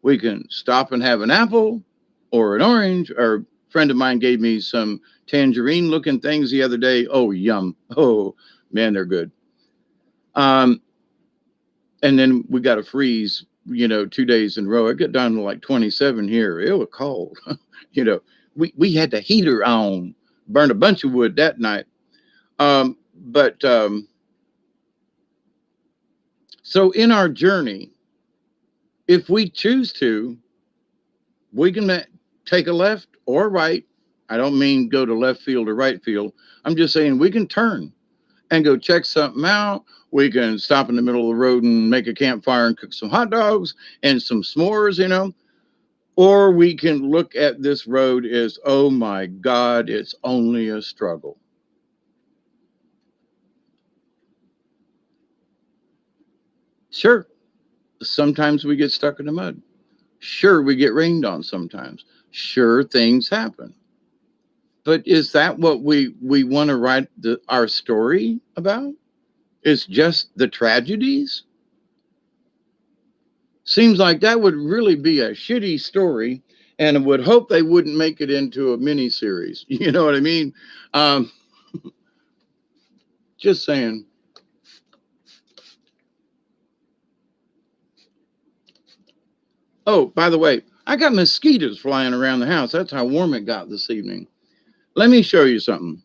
We can stop and have an apple or an orange. Or a friend of mine gave me some tangerine looking things the other day. Oh, yum. Oh, man, they're good. And then we got a freeze, 2 days in a row. It got down to like 27 here. It was cold. We had the heater on, burned a bunch of wood that night. But so in our journey, if we choose to, we can take a left or right. I don't mean go to left field or right field. I'm just saying we can turn and go check something out. We can stop in the middle of the road and make a campfire and cook some hot dogs and some s'mores, Or we can look at this road as, oh my God, it's only a struggle. Sure, sometimes we get stuck in the mud. Sure, we get rained on sometimes. Sure, things happen. But is that what we want to write our story about? Is just the tragedies? Seems like that would really be a shitty story, and I would hope they wouldn't make it into a mini series. You know what I mean? Just saying. Oh, by the way, I got mosquitoes flying around the house. That's how warm it got this evening. Let me show you something.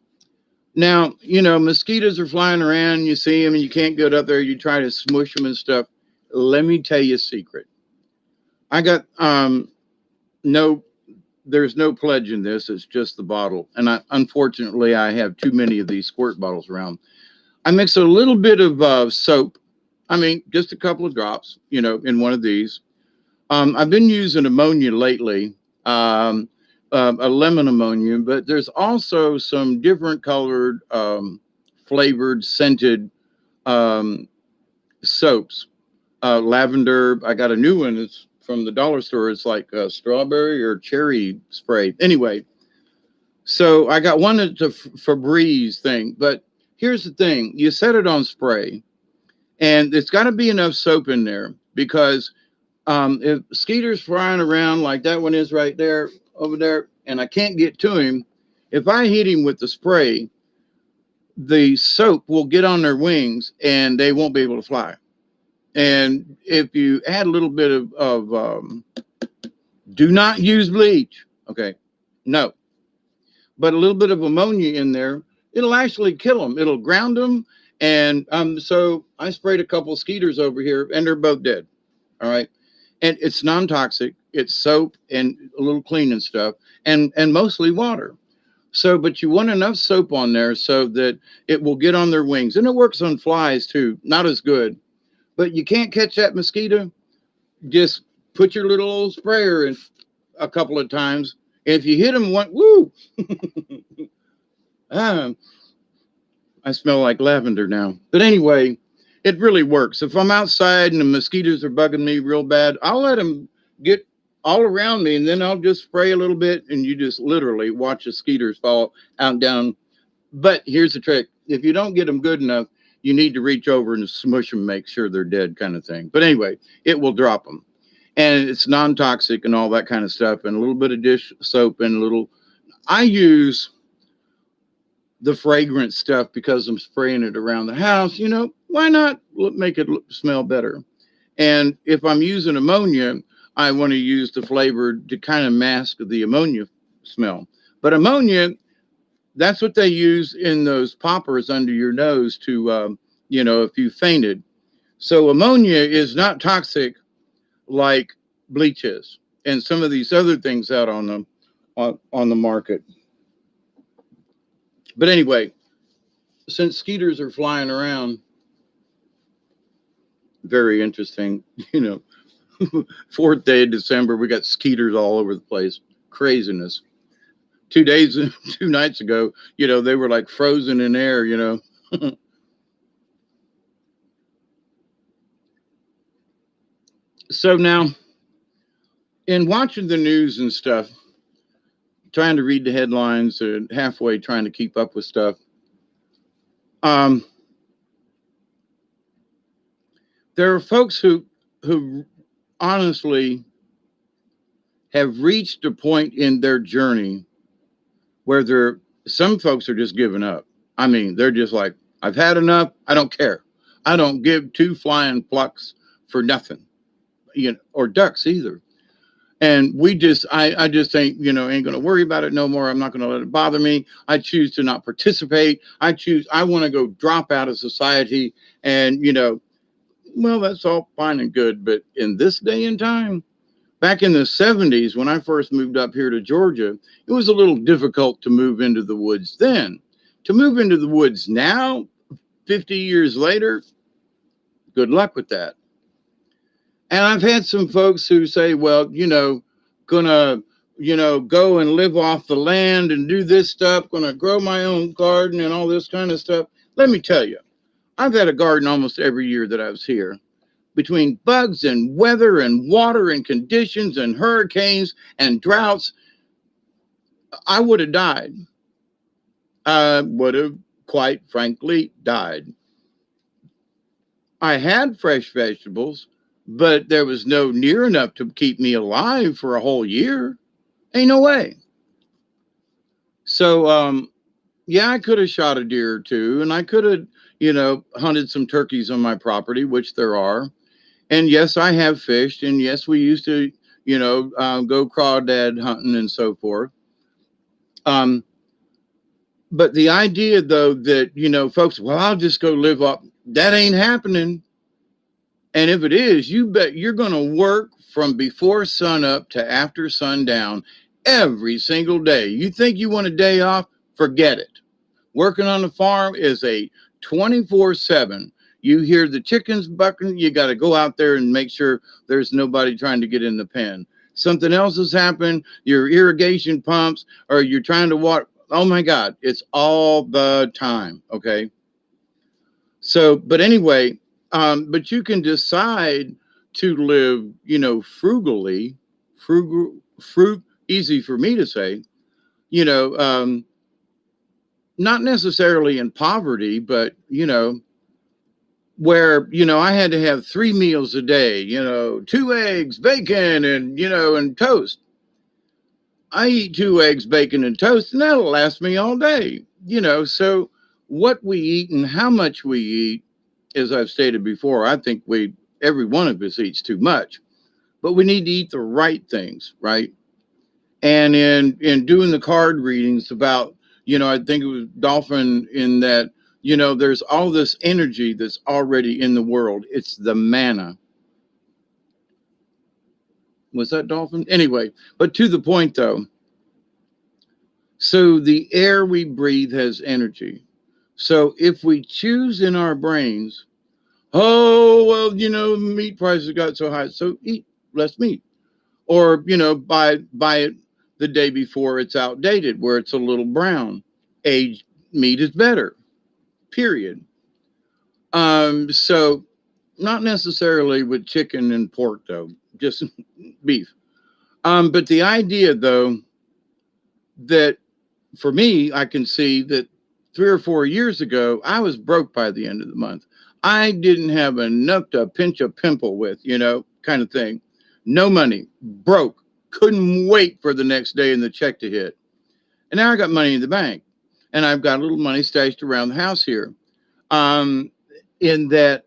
Now, mosquitoes are flying around. You see them and you can't get up there. You try to smush them and stuff. Let me tell you a secret. I got no, there's no pledge in this. It's just the bottle. And unfortunately, I have too many of these squirt bottles around. I mix a little bit of soap. I mean, just a couple of drops, in one of these. I've been using ammonia lately, a lemon ammonia, but there's also some different colored, flavored, scented soaps. Lavender. I got a new one. It's from the dollar store. It's like a strawberry or cherry spray. Anyway, so I got one that's a Febreze thing. But here's the thing. You set it on spray, and it's got to be enough soap in there, because if Skeeter's flying around like that one is right there, over there, and I can't get to him, if I hit him with the spray, the soap will get on their wings and they won't be able to fly. And if you add a little bit of do not use bleach, okay? No. But a little bit of ammonia in there, it'll actually kill them. It'll ground them. And so I sprayed a couple of Skeeters over here, and they're both dead. All right. And it's non-toxic. It's soap and a little cleaning stuff, and mostly water. So, but you want enough soap on there so that it will get on their wings. And it works on flies too. Not as good. But you can't catch that mosquito. Just put your little old sprayer in a couple of times. And if you hit them one, woo! I smell like lavender now. But anyway, it really works. If I'm outside and the mosquitoes are bugging me real bad, I'll let them get all around me, and then I'll just spray a little bit, and you just literally watch the mosquitoes fall out and down. But here's the trick. If you don't get them good enough, you need to reach over and smush them, make sure they're dead, kind of thing. But anyway, it will drop them. And it's non-toxic and all that kind of stuff, and a little bit of dish soap and a little. I use the fragrant stuff because I'm spraying it around the house. Why not make it smell better? And if I'm using ammonia, I want to use the flavor to kind of mask the ammonia smell. But ammonia, that's what they use in those poppers under your nose to, if you fainted. So ammonia is not toxic like bleach is, and some of these other things out on the market. But anyway, since skeeters are flying around, very interesting. Fourth day of December, we got skeeters all over the place. Craziness. 2 days, 2 nights ago, they were like frozen in air. So now, in watching the news and stuff, trying to read the headlines and halfway trying to keep up with stuff, there are folks who honestly have reached a point in their journey where some folks are just giving up. I mean, they're just like, I've had enough. I don't care. I don't give two flying plucks for nothing, or ducks either. And I just ain't going to worry about it no more. I'm not going to let it bother me. I choose to not participate. I want to go drop out of society. And, well, that's all fine and good. But in this day and time, back in the 70s, when I first moved up here to Georgia, it was a little difficult to move into the woods then. To move into the woods now, 50 years later, good luck with that. And I've had some folks who say, well, gonna, go and live off the land and do this stuff, gonna grow my own garden and all this kind of stuff. Let me tell you, I've had a garden almost every year that I was here. Between bugs and weather and water and conditions and hurricanes and droughts, I would have died. I would have, quite frankly, died. I had fresh vegetables, but there was no near enough to keep me alive for a whole year. Ain't no way. So, yeah, I could have shot a deer or two, and I could have, hunted some turkeys on my property, which there are. And yes, I have fished, and yes, we used to, go crawdad hunting and so forth. But the idea, though, that, folks, well, I'll just go live up, that ain't happening. And if it is, you bet you're going to work from before sun up to after sundown every single day. You think you want a day off? Forget it. Working on the farm is a 24/7. You hear the chickens bucking, you got to go out there and make sure there's nobody trying to get in the pen. Something else has happened, your irrigation pumps, or you're trying to water. Oh my God, it's all the time. Okay. So, but anyway, but you can decide to live, frugally, easy for me to say, not necessarily in poverty, but, where, I had to have 3 meals a day, 2 eggs, bacon, and toast. I eat 2 eggs, bacon, and toast, and that'll last me all day, so what we eat and how much we eat, as I've stated before, I think every one of us eats too much, but we need to eat the right things, right? And in doing the card readings about, I think it was Dolphin in that, there's all this energy that's already in the world. It's the manna. Was that Dolphin? Anyway, but to the point though. So the air we breathe has energy. So if we choose in our brains, oh, well, meat prices got so high, so eat less meat. Or, buy it the day before it's outdated, where it's a little brown. Aged meat is better, period. So not necessarily with chicken and pork, though, just beef. But the idea, though, that for me, I can see that 3 or 4 years ago, I was broke by the end of the month. I didn't have enough to pinch a pimple with, kind of thing. No money, broke, couldn't wait for the next day and the check to hit. And now I got money in the bank, and I've got a little money stashed around the house here. In that,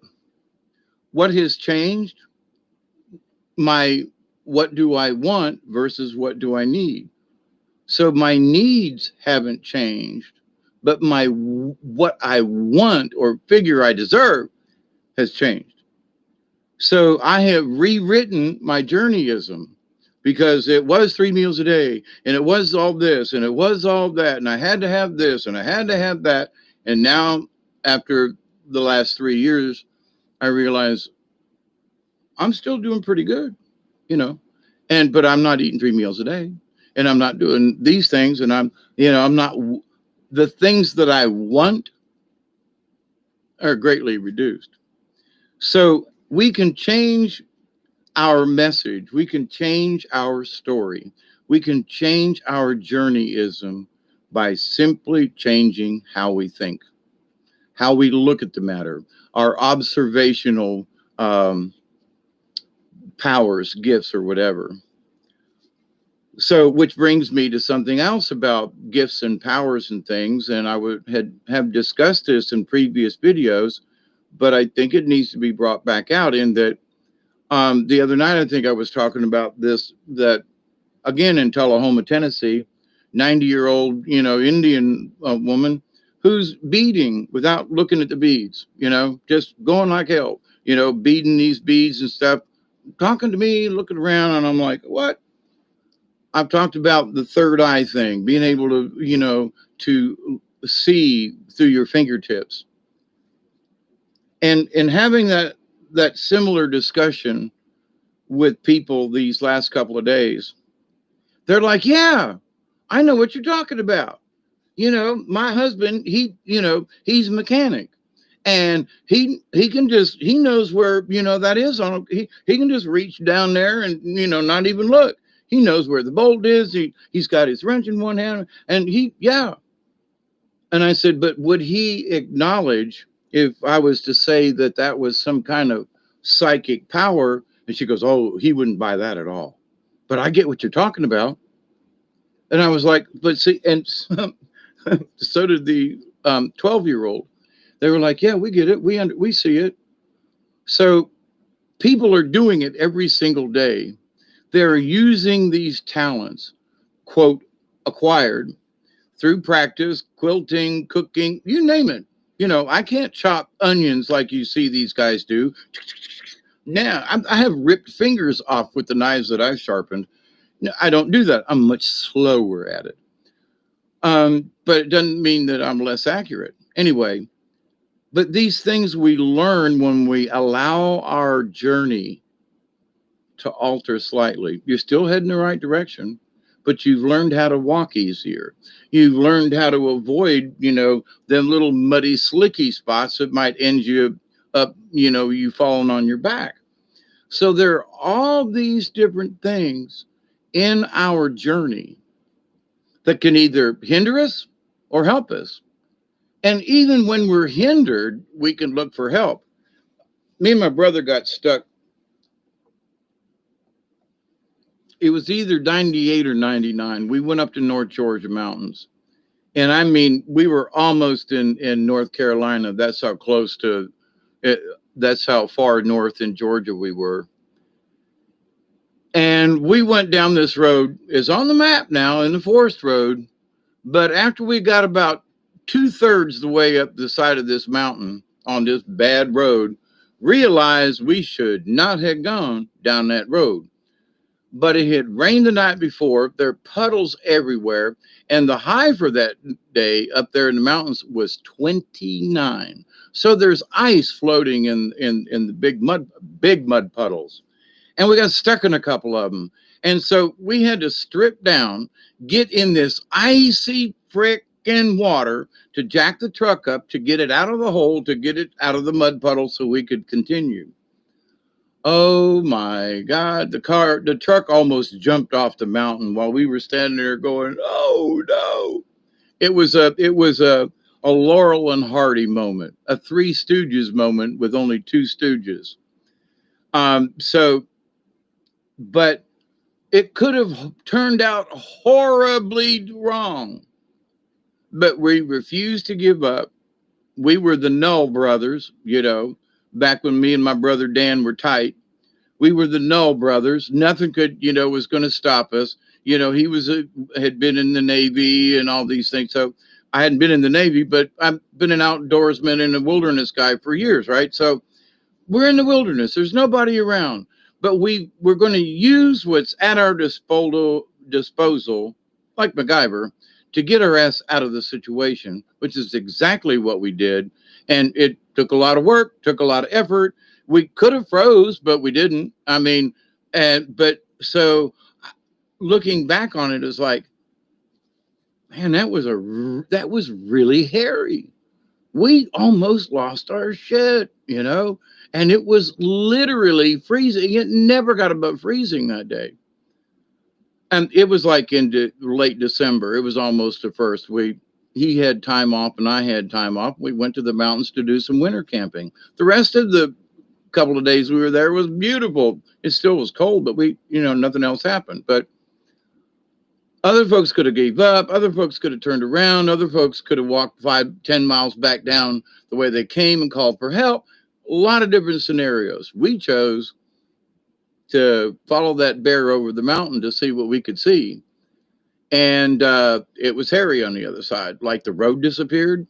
what has changed? My what do I want versus what do I need? So my needs haven't changed, but my what I want or figure I deserve has changed. So I have rewritten my journeyism because it was 3 meals a day and it was all this and it was all that and I had to have this and I had to have that. And now after the last 3 years, I realize I'm still doing pretty good, you know, but I'm not eating 3 meals a day and I'm not doing these things and I'm not, the things that I want are greatly reduced. So we can change our message. We can change our story. We can change our journeyism by simply changing how we think, how we look at the matter, our observational um, powers, gifts, or whatever. So, which brings me to something else about gifts and powers and things. And I would have discussed this in previous videos, but I think it needs to be brought back out in that the other night, I think I was talking about this, that again in Tullahoma, Tennessee, 90-year-old, Indian woman who's beading without looking at the beads, just going like hell, beading these beads and stuff, talking to me, looking around, and I'm like, what? I've talked about the third eye thing, being able to, to see through your fingertips, and having that similar discussion with people these last couple of days. They're like, yeah, I know what you're talking about. My husband, he's a mechanic, and he knows where, that is on, he can just reach down there and, not even look. He knows where the bolt is. He's got his wrench in one hand, and yeah. And I said, but would he acknowledge if I was to say that that was some kind of psychic power? And she goes, oh, he wouldn't buy that at all. But I get what you're talking about. And I was like, but see, and so did the 12-year-old. They were like, yeah, we get it. We see it. So people are doing it every single day. They're using these talents, quote, acquired through practice, quilting, cooking, you name it. I can't chop onions like you see these guys do. Now, I have ripped fingers off with the knives that I've sharpened. No, I don't do that. I'm much slower at it. But it doesn't mean that I'm less accurate. Anyway, but these things we learn when we allow our journey to alter slightly. You're still heading the right direction, but you've learned how to walk easier. You've learned how to avoid, them little muddy, slicky spots that might end you up, you falling on your back. So there are all these different things in our journey that can either hinder us or help us. And even when we're hindered, we can look for help. Me and my brother got stuck. It was either 98 or 99. We went up to North Georgia mountains. And I mean, we were almost in North Carolina. That's how close to it. That's how far north in Georgia we were. And we went down this road. It's on the map now, in the forest road. But after we got about 2/3 the way up the side of this mountain on this bad road, realized we should not have gone down that road. But it had rained the night before. There are puddles everywhere. And the high for that day up there in the mountains was 29. So there's ice floating in the big mud puddles. And we got stuck in a couple of them. And so we had to strip down, get in this icy frickin' water to jack the truck up, to get it out of the hole, to get it out of the mud puddle so we could continue. Oh my God, the truck almost jumped off the mountain while we were standing there going, oh no. It was a Laurel and Hardy moment, a Three Stooges moment with only two Stooges. But it could have turned out horribly wrong. But we refused to give up. We were the Null brothers, back when me and my brother Dan were tight. We were the Null brothers. Nothing could, was going to stop us. He had been in the Navy and all these things. So I hadn't been in the Navy, but I've been an outdoorsman and a wilderness guy for years, right? So we're in the wilderness. There's nobody around, but we're going to use what's at our disposal, like MacGyver, to get our ass out of the situation, which is exactly what we did. And it took a lot of work, took a lot of effort. We could have froze, but we didn't. I mean, so looking back on it is like, man, that was really hairy. We almost lost our shit, and it was literally freezing. It never got above freezing that day. And it was like in late December. It was almost the first. He had time off and I had time off. We went to the mountains to do some winter camping. The rest of the couple of days we were there was beautiful. It still was cold, but nothing else happened. But other folks could have gave up. Other folks could have turned around. Other folks could have walked 5-10 miles back down the way they came and called for help. A lot of different scenarios. We chose to follow that bear over the mountain to see what we could see. And it was hairy on the other side. Like the road disappeared.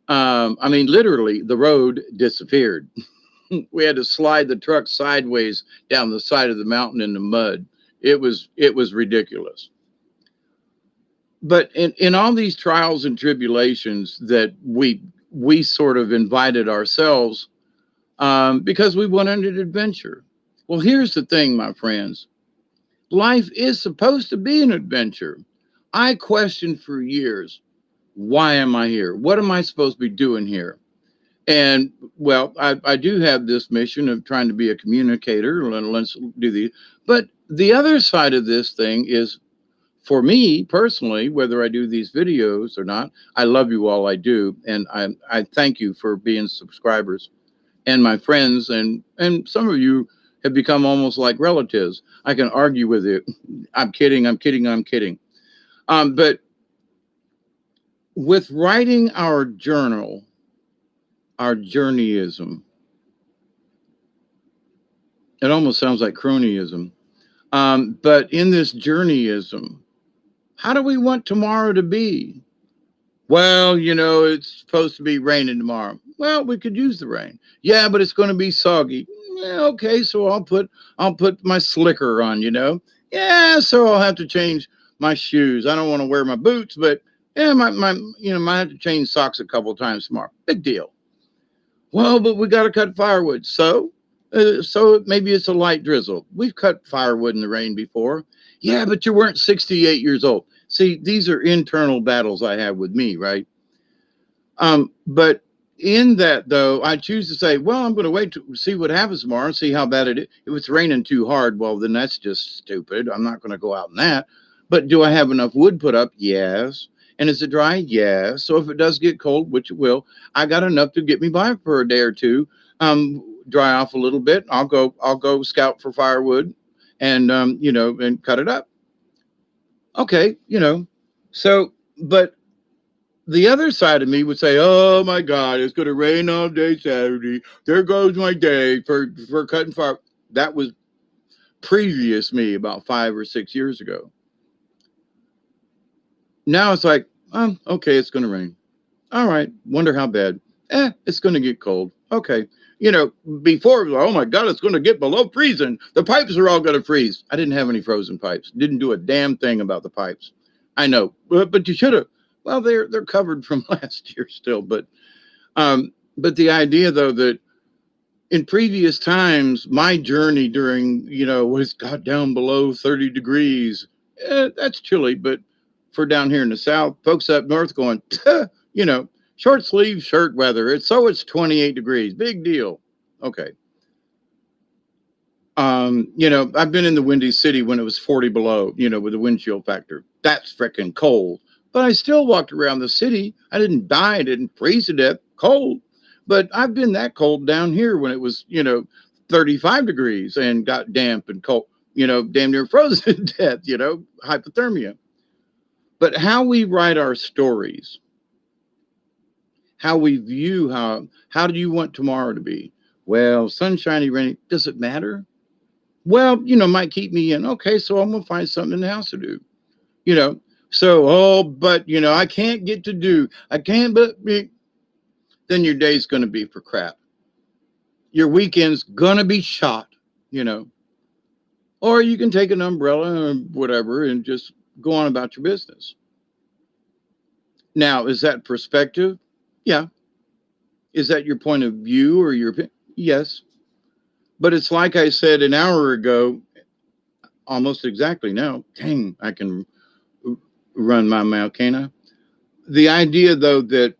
Literally, the road disappeared. We had to slide the truck sideways down the side of the mountain in the mud. It was ridiculous. But in all these trials and tribulations that we sort of invited ourselves because we wanted an adventure. Well, here's the thing, my friends. Life is supposed to be an adventure. I questioned for years, why am I here? What am I supposed to be doing here? And, well, I do have this mission of trying to be a communicator. Let's do the. But the other side of this thing is, for me personally, whether I do these videos or not, I love you all. I do. And I thank you for being subscribers and my friends. And some of you have become almost like relatives. I can argue with you. I'm kidding. But with writing our journal, our Journey-ism, it almost sounds like cronyism. But in this Journey-ism, how do we want tomorrow to be? Well, it's supposed to be raining tomorrow. Well, we could use the rain. Yeah, but it's going to be soggy. Yeah, okay, so I'll put my slicker on, Yeah, so I'll have to change my shoes. I don't want to wear my boots, but yeah, might have to change socks a couple of times tomorrow. Big deal. Well, but we got to cut firewood. So maybe it's a light drizzle. We've cut firewood in the rain before. Yeah, but you weren't 68 years old. See, these are internal battles I have with me, right? But in that, though, I choose to say, well, I'm going to wait to see what happens tomorrow and see how bad it is. If it's raining too hard, well, then that's just stupid. I'm not going to go out in that. But do I have enough wood put up? Yes. And is it dry? Yes. So if it does get cold, which it will, I got enough to get me by for a day or two. Dry off a little bit. I'll go scout for firewood and, and cut it up. Okay. So, but the other side of me would say, oh my God, it's going to rain all day Saturday. There goes my day for cutting fire. That was previous me about 5 or 6 years ago. Now it's like, okay, it's going to rain. All right. Wonder how bad. It's going to get cold. Okay. Before it was like, oh my God, it's going to get below freezing. The pipes are all going to freeze. I didn't have any frozen pipes. Didn't do a damn thing about the pipes. I know, but you should have. Well, they're covered from last year still, but the idea though that in previous times, my journey during when it's got down below 30 degrees, that's chilly, but for down here in the South, folks up north going, short sleeve shirt weather. It's 28 degrees, big deal. Okay. I've been in the Windy City when it was 40 below, with the wind chill factor. That's freaking cold. But I still walked around the city. I didn't die. I didn't freeze to death. Cold. But I've been that cold down here when it was, 35 degrees and got damp and cold, damn near frozen to death, hypothermia. But how we write our stories, how we view how do you want tomorrow to be? Well, sunshiny, rainy, does it matter? Well, might keep me in. Okay, so I'm gonna find something in the house to do. You know, so but I can't get to do. I can't, but then your day's gonna be for crap. Your weekend's gonna be shot. You know, or you can take an umbrella or whatever and just go on about your business. Now, is that perspective? Yeah. Is that your point of view or your opinion? Yes. But it's like I said an hour ago, almost exactly now. Dang, I can run my mouth, can I? The idea, though, that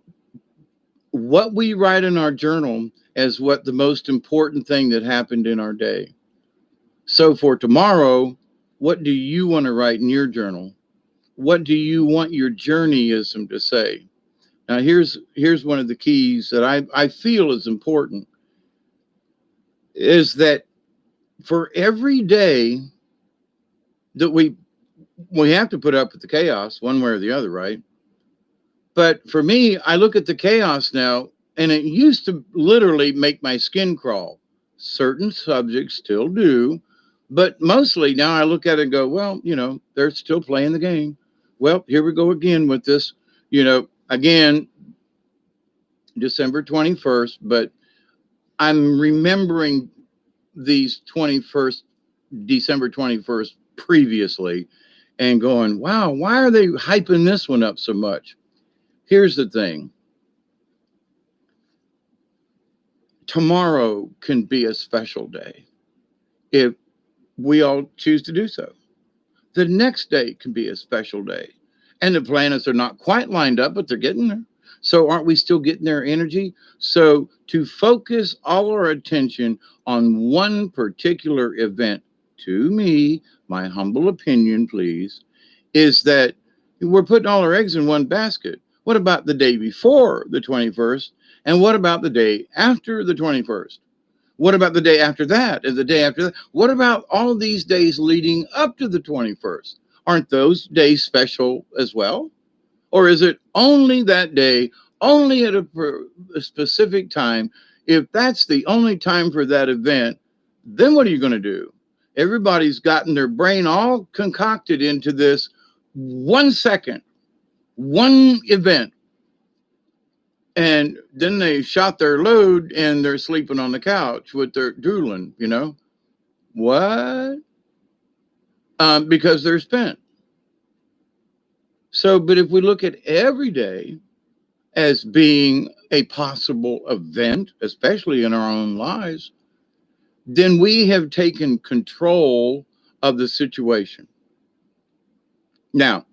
what we write in our journal is what the most important thing that happened in our day. So for tomorrow, what do you want to write in your journal? What do you want your journey-ism to say? Now, here's one of the keys that I feel is important is that for every day that we have to put up with the chaos one way or the other, right? But for me, I look at the chaos now, and it used to literally make my skin crawl. Certain subjects still do, but mostly now I look at it and go, well, they're still playing the game. Well, here we go again with this, again, December 21st, but I'm remembering these 21st, December 21st previously and going, wow, why are they hyping this one up so much? Here's the thing. Tomorrow can be a special day if we all choose to do so. The next day can be a special day. And the planets are not quite lined up, but they're getting there. So aren't we still getting their energy? So to focus all our attention on one particular event, to me, my humble opinion, please, is that we're putting all our eggs in one basket. What about the day before the 21st? And what about the day after the 21st? What about the day after that and the day after that? What about all these days leading up to the 21st? Aren't those days special as well? Or is it only that day, only at a specific time? If that's the only time for that event, then what are you going to do? Everybody's gotten their brain all concocted into this 1 second, one event. And then they shot their load and they're sleeping on the couch with their drooling. What? Because they're spent. So, but if we look at every day as being a possible event, especially in our own lives, then we have taken control of the situation. Now,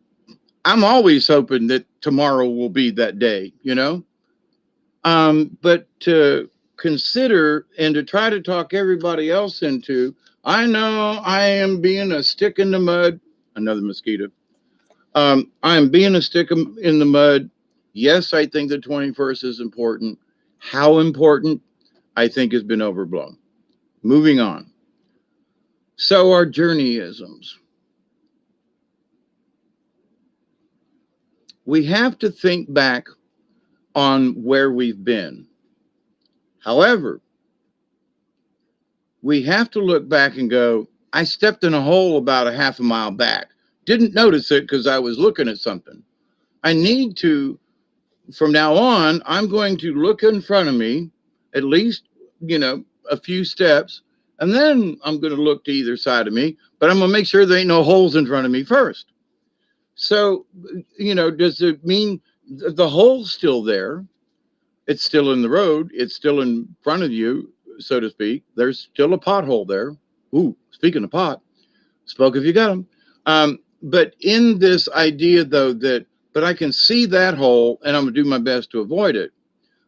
I'm always hoping that tomorrow will be that day. But to consider and to try to talk everybody else into, I know I am being a stick in the mud, another mosquito. I am being a stick in the mud. Yes, I think the 21st is important. How important, I think, has been overblown. Moving on. So, our journey-isms. We have to think back on where we've been. However, we have to look back and go, I stepped in a hole about a half a mile back. Didn't notice it because I was looking at something. I need to, from now on, I'm going to look in front of me, at least, a few steps, and then I'm going to look to either side of me, but I'm going to make sure there ain't no holes in front of me first. So, does it mean the hole's still there? It's still in the road. It's still in front of you, so to speak. There's still a pothole there. Ooh, speaking of pot, spoke if you got them. But in this idea, though, but I can see that hole and I'm going to do my best to avoid it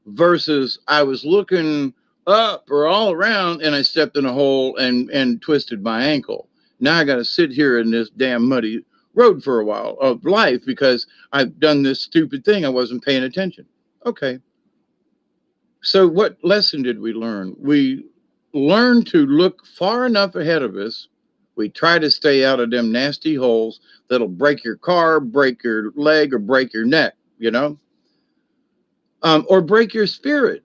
versus I was looking up or all around and I stepped in a hole and twisted my ankle. Now I got to sit here in this damn muddy road for a while of life because I've done this stupid thing. I wasn't paying attention. Okay. So what lesson did we learn? We learned to look far enough ahead of us. We try to stay out of them nasty holes that'll break your car, break your leg, or break your neck, or break your spirit,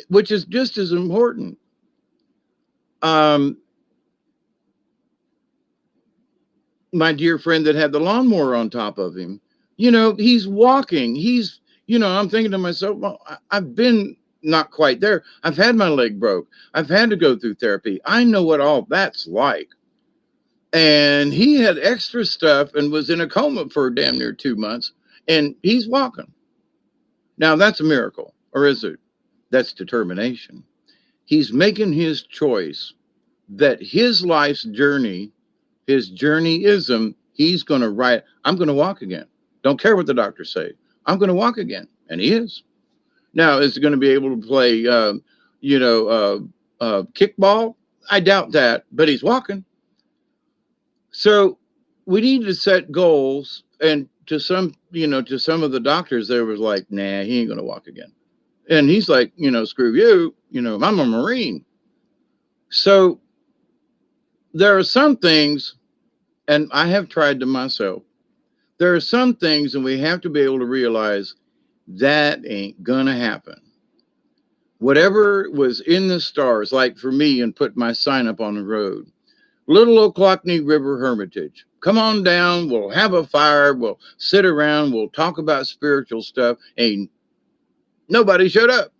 which is just as important. Um, my dear friend that had the lawnmower on top of him, he's walking. I'm thinking to myself, well, I've been not quite there. I've had my leg broke. I've had to go through therapy. I know what all that's like. And he had extra stuff and was in a coma for damn near 2 months, and he's walking. Now, that's a miracle, or is it? That's determination. He's making his choice that his life's journey, his journey-ism, he's going to write, I'm going to walk again. Don't care what the doctors say. I'm going to walk again. And he is. Now, is he going to be able to play, kickball? I doubt that, but he's walking. So we need to set goals. And to some of the doctors, they was like, nah, he ain't going to walk again. And he's like, screw you, I'm a Marine. So there are some things, and I have tried them myself. There are some things, and we have to be able to realize that ain't gonna happen. Whatever was in the stars, like for me, and put my sign up on the road, Little Ocklawackney River Hermitage. Come on down. We'll have a fire. We'll sit around. We'll talk about spiritual stuff. And nobody showed up.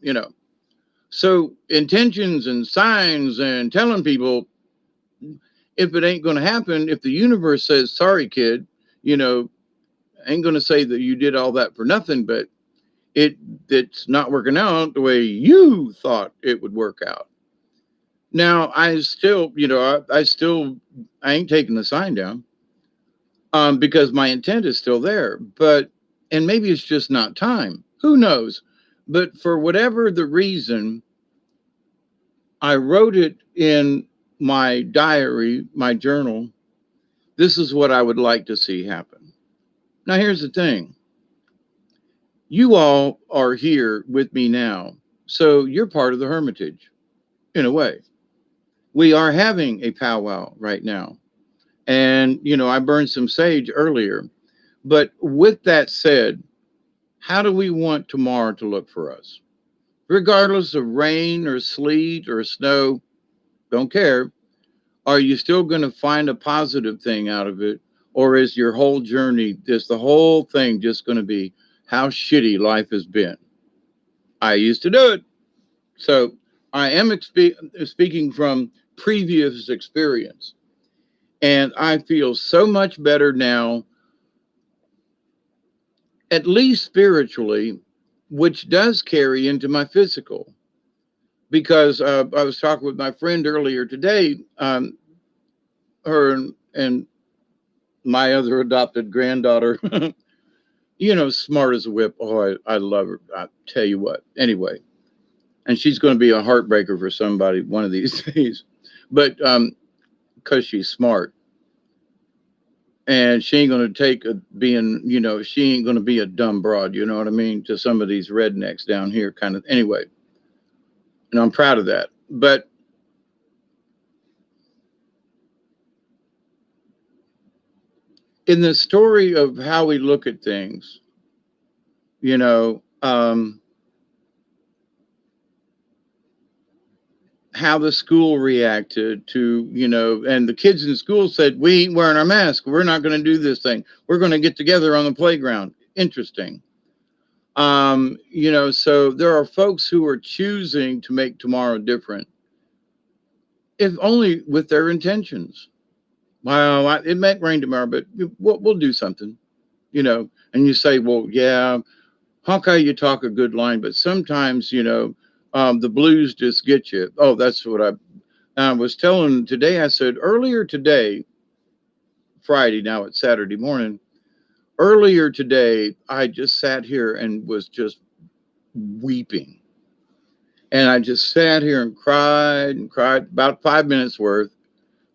So intentions and signs and telling people, if it ain't going to happen, if the universe says, sorry, kid, ain't going to say that you did all that for nothing, but it's not working out the way you thought it would work out. Now, I still, I ain't taking the sign down, because my intent is still there. And maybe it's just not time. Who knows? But for whatever the reason, I wrote it in my diary, my journal. This is what I would like to see happen. Now, here's the thing. You all are here with me now. So you're part of the Hermitage, in a way. We are having a powwow right now. And, I burned some sage earlier. But with that said, how do we want tomorrow to look for us? Regardless of rain or sleet or snow, don't care. Are you still going to find a positive thing out of it? Or is your whole journey, is the whole thing just going to be how shitty life has been? I used to do it. So I am speaking from previous experience. And I feel so much better now, at least spiritually, which does carry into my physical. Because I was talking with my friend earlier today, her and my other adopted granddaughter, smart as a whip. Oh, I love her. I tell you what. Anyway, and she's going to be a heartbreaker for somebody one of these days. But because she's smart. And she ain't going to take she ain't going to be a dumb broad, you know what I mean, to some of these rednecks down here kind of. Anyway, and I'm proud of that. But in the story of how we look at things, how the school reacted to, and the kids in school said, we ain't wearing our mask. We're not going to do this thing. We're going to get together on the playground. Interesting. So there are folks who are choosing to make tomorrow different, if only with their intentions. Well, it might rain tomorrow, but we'll do something, and you say, well, yeah, Hawkeye, you talk a good line, but sometimes, the blues just get you. Oh, that's what I was telling today. I said earlier today, Friday, now it's Saturday morning. Earlier today, I just sat here and was just weeping. And I just sat here and cried about 5 minutes worth.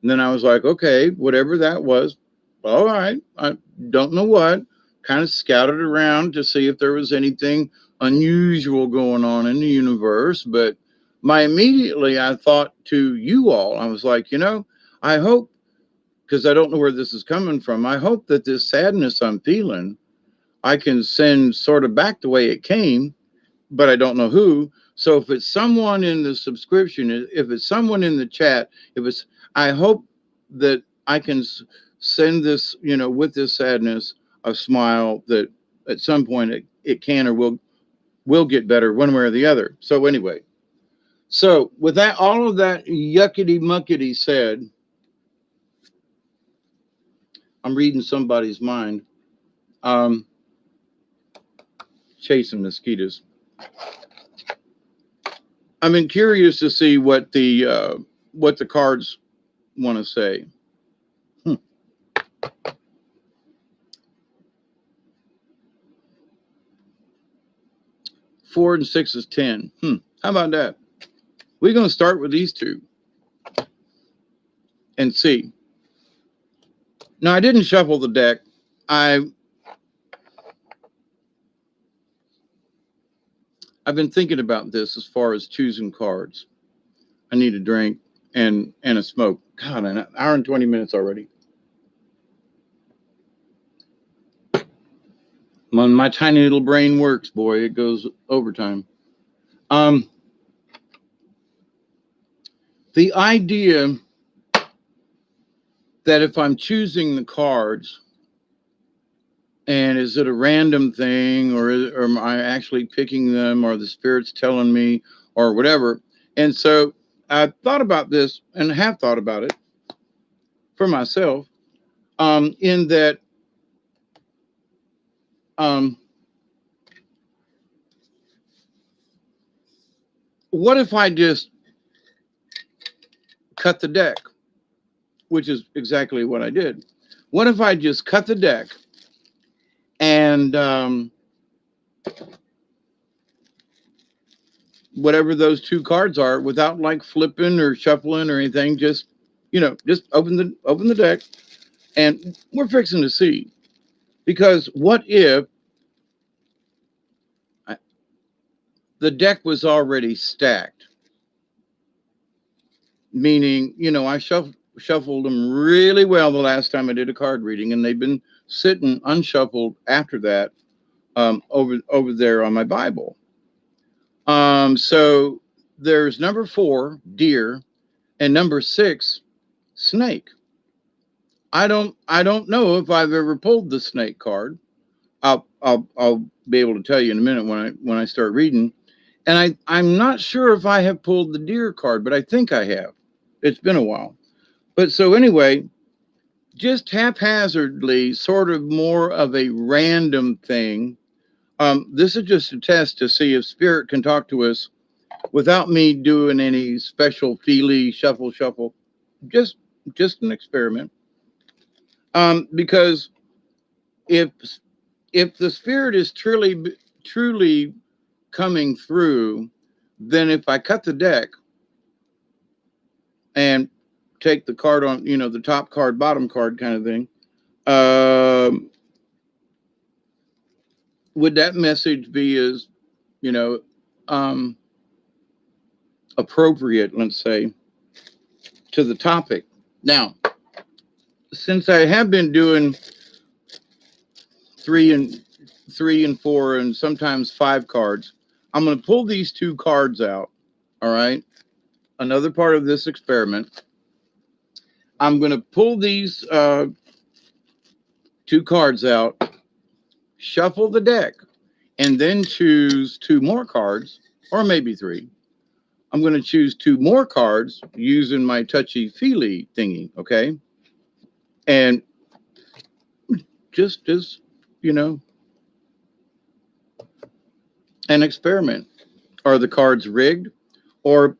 And then I was like, okay, whatever that was, all right. I don't know what. Kind of scouted around to see if there was anything unusual going on in the universe. But immediately I thought to you all, I was like, I hope, because I don't know where this is coming from, I hope that this sadness I'm feeling, I can send sort of back the way it came, but I don't know who. So if it's someone in the subscription, if it's someone in the chat, I hope that I can send this, with this sadness, a smile that at some point it can or will get better one way or the other. So anyway, so with that, all of that yuckety muckety said, I'm reading somebody's mind. Chasing mosquitoes. I've been curious to see what the cards want to say. 4 and 6 is 10. How about that? We're going to start with these two and see. Now, I didn't shuffle the deck. I've been thinking about this as far as choosing cards. I need a drink and a smoke. God, an hour and 20 minutes already. When my tiny little brain works, boy, it goes overtime. The idea that if I'm choosing the cards, and is it a random thing, or am I actually picking them, or the spirit's telling me, or whatever? And so I thought about this and have thought about it for myself, in that what if I just cut the deck, which is exactly what I did. What if I just cut the deck and whatever those two cards are, without like flipping or shuffling or anything, just just open the deck, and we're fixing to see. Because what if the deck was already stacked? Meaning, I shuffled them really well the last time I did a card reading, and they've been sitting unshuffled after that, over there on my Bible. So there's number 4, deer, and number 6, snake. I don't know if I've ever pulled the snake card. I'll be able to tell you in a minute when I start reading. And I'm not sure if I have pulled the deer card, but I think I have. It's been a while. But so anyway, just haphazardly, sort of more of a random thing. This is just a test to see if spirit can talk to us without me doing any special feely shuffle. Just an experiment. Because if the spirit is truly coming through, then if I cut the deck and take the card on, the top card, bottom card kind of thing, would that message be as, appropriate, let's say, to the topic? Now, since I have been doing 3 and 4 and sometimes 5 cards, I'm going to pull these 2 cards out. All right. Another part of this experiment. I'm going to pull these 2 cards out, shuffle the deck, and then choose 2 more cards, or maybe 3. I'm going to choose 2 more cards using my touchy-feely thingy, okay? And just as, an experiment. Are the cards rigged? Or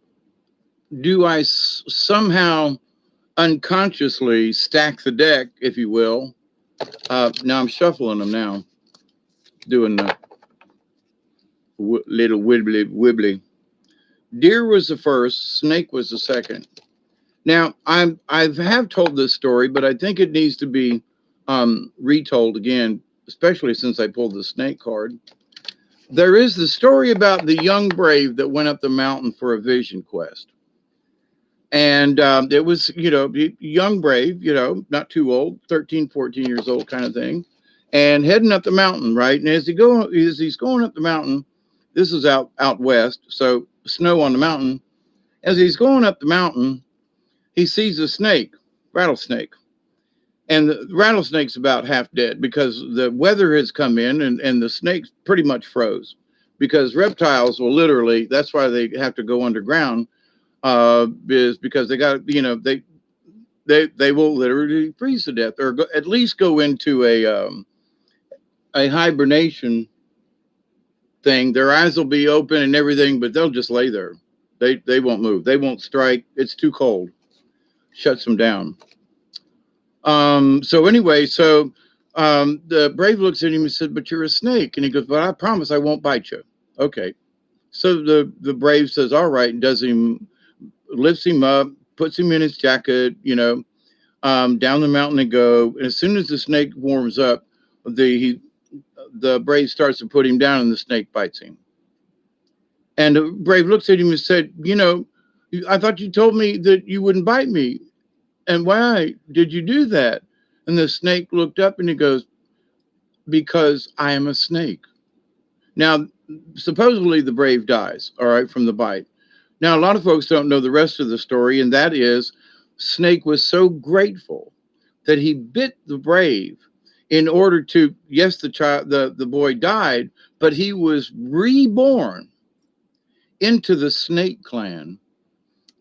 do I somehow unconsciously stack the deck, if you will? Now I'm shuffling them now, doing the little wibbly. Deer was the first, snake was the second. Now, I have told this story, but I think it needs to be retold again, especially since I pulled the snake card. There is the story about the young brave that went up the mountain for a vision quest. And it was, young brave, not too old, 13, 14 years old kind of thing, and heading up the mountain, right? And as he's going up the mountain, this is out west, so snow on the mountain. As he's going up the mountain, he sees a snake, rattlesnake. And the rattlesnake's about half dead because the weather has come in, and the snakes pretty much froze, because reptiles will literally, that's why they have to go underground, is because they got, they will literally freeze to death, or at least go into a hibernation thing. Their eyes will be open and everything, but they'll just lay there. They won't move. They won't strike. It's too cold. Shuts them down. So anyway, the brave looks at him and said, "But you're a snake." And he goes, "But I promise I won't bite you." Okay. So the brave says, "All right," and lifts him up, puts him in his jacket, down the mountain they go. And as soon as the snake warms up, the brave starts to put him down, and the snake bites him. And the brave looks at him and said, "I thought you told me that you wouldn't bite me. And why did you do that?" And the snake looked up and he goes, "Because I am a snake." Now, supposedly the brave dies, all right, from the bite. Now, a lot of folks don't know the rest of the story, and that is Snake was so grateful that he bit the brave in order to, yes, the boy died, but he was reborn into the Snake clan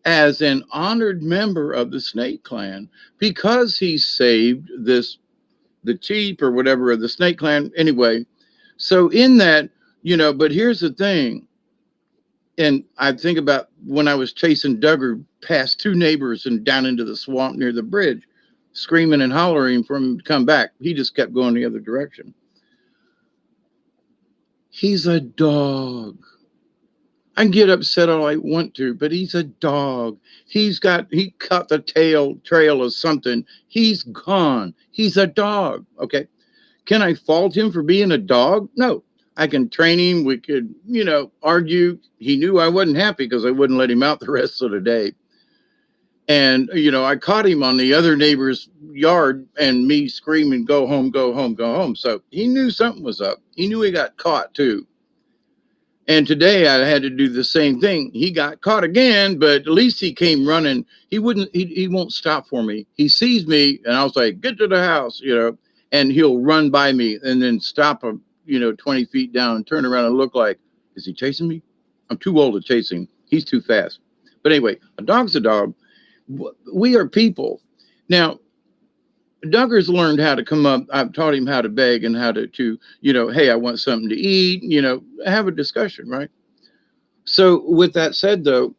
as an honored member of the Snake clan because he saved the chief or whatever of the Snake clan. Anyway, so in that, but here's the thing. And I think about when I was chasing Duggar past two neighbors and down into the swamp near the bridge, screaming and hollering for him to come back. He just kept going the other direction. He's a dog. I can get upset all I want to, but he's a dog. He cut the trail of something. He's gone. He's a dog. Okay. Can I fault him for being a dog? No. I can train him. We could, argue. He knew I wasn't happy because I wouldn't let him out the rest of the day. And, I caught him on the other neighbor's yard and me screaming, "Go home, go home, go home." So he knew something was up. He knew he got caught too. And today I had to do the same thing. He got caught again, but at least he came running. He won't stop for me. He sees me and I'll say, "Get to the house," and he'll run by me and then stop 20 feet down and turn around and look like, is he chasing me? I'm too old to chase him. He's too fast. But anyway, a dog's a dog. We are people. Now, Duggar's learned how to come up. I've taught him how to beg and how to hey, I want something to eat, have a discussion, right? So with that said, though,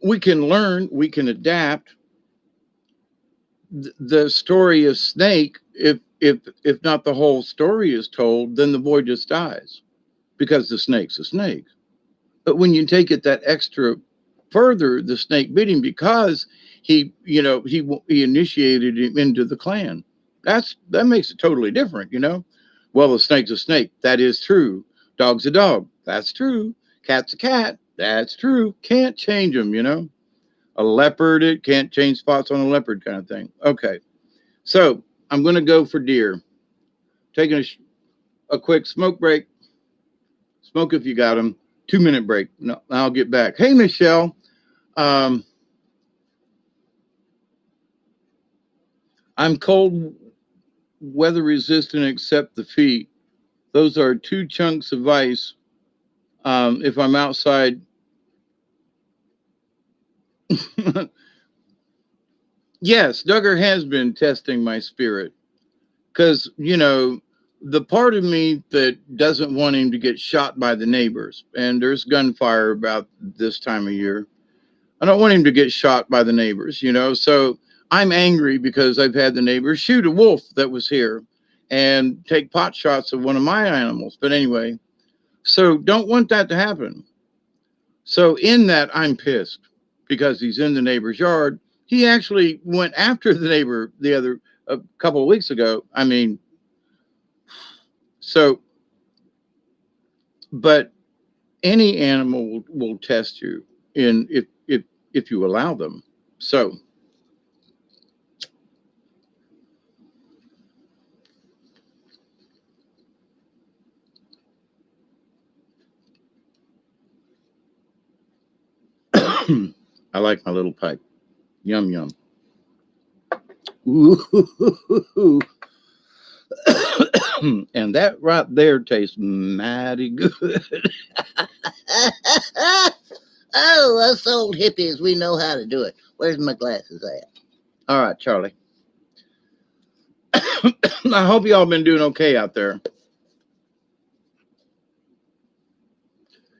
we can learn, we can adapt. The story of Snake, if not the whole story is told, then the boy just dies because the snake's a snake. But when you take it that extra further, the snake bit him because he initiated him into the clan. That makes it totally different, Well, the snake's a snake. That is true. Dog's a dog. That's true. Cat's a cat. That's true. Can't change them, A leopard, it can't change spots on a leopard kind of thing. Okay. So I'm going to go for deer. Taking a quick smoke break. Smoke if you got them. 2-minute break. No, I'll get back. Hey, Michelle. I'm cold weather resistant except the feet. Those are 2 chunks of ice. If I'm outside. Yes, Duggar has been testing my spirit because, the part of me that doesn't want him to get shot by the neighbors, and there's gunfire about this time of year. I don't want him to get shot by the neighbors, so I'm angry because I've had the neighbors shoot a wolf that was here and take pot shots of one of my animals. But anyway, so don't want that to happen. So in that, I'm pissed because he's in the neighbor's yard. He actually went after the neighbor a couple of weeks ago. I mean, but any animal will test you if you allow them. So I like my little pipe. Yum, yum. Ooh. And that right there tastes mighty good. Oh, us old hippies, we know how to do it. Where's my glasses at? All right, Charlie. I hope y'all been doing okay out there.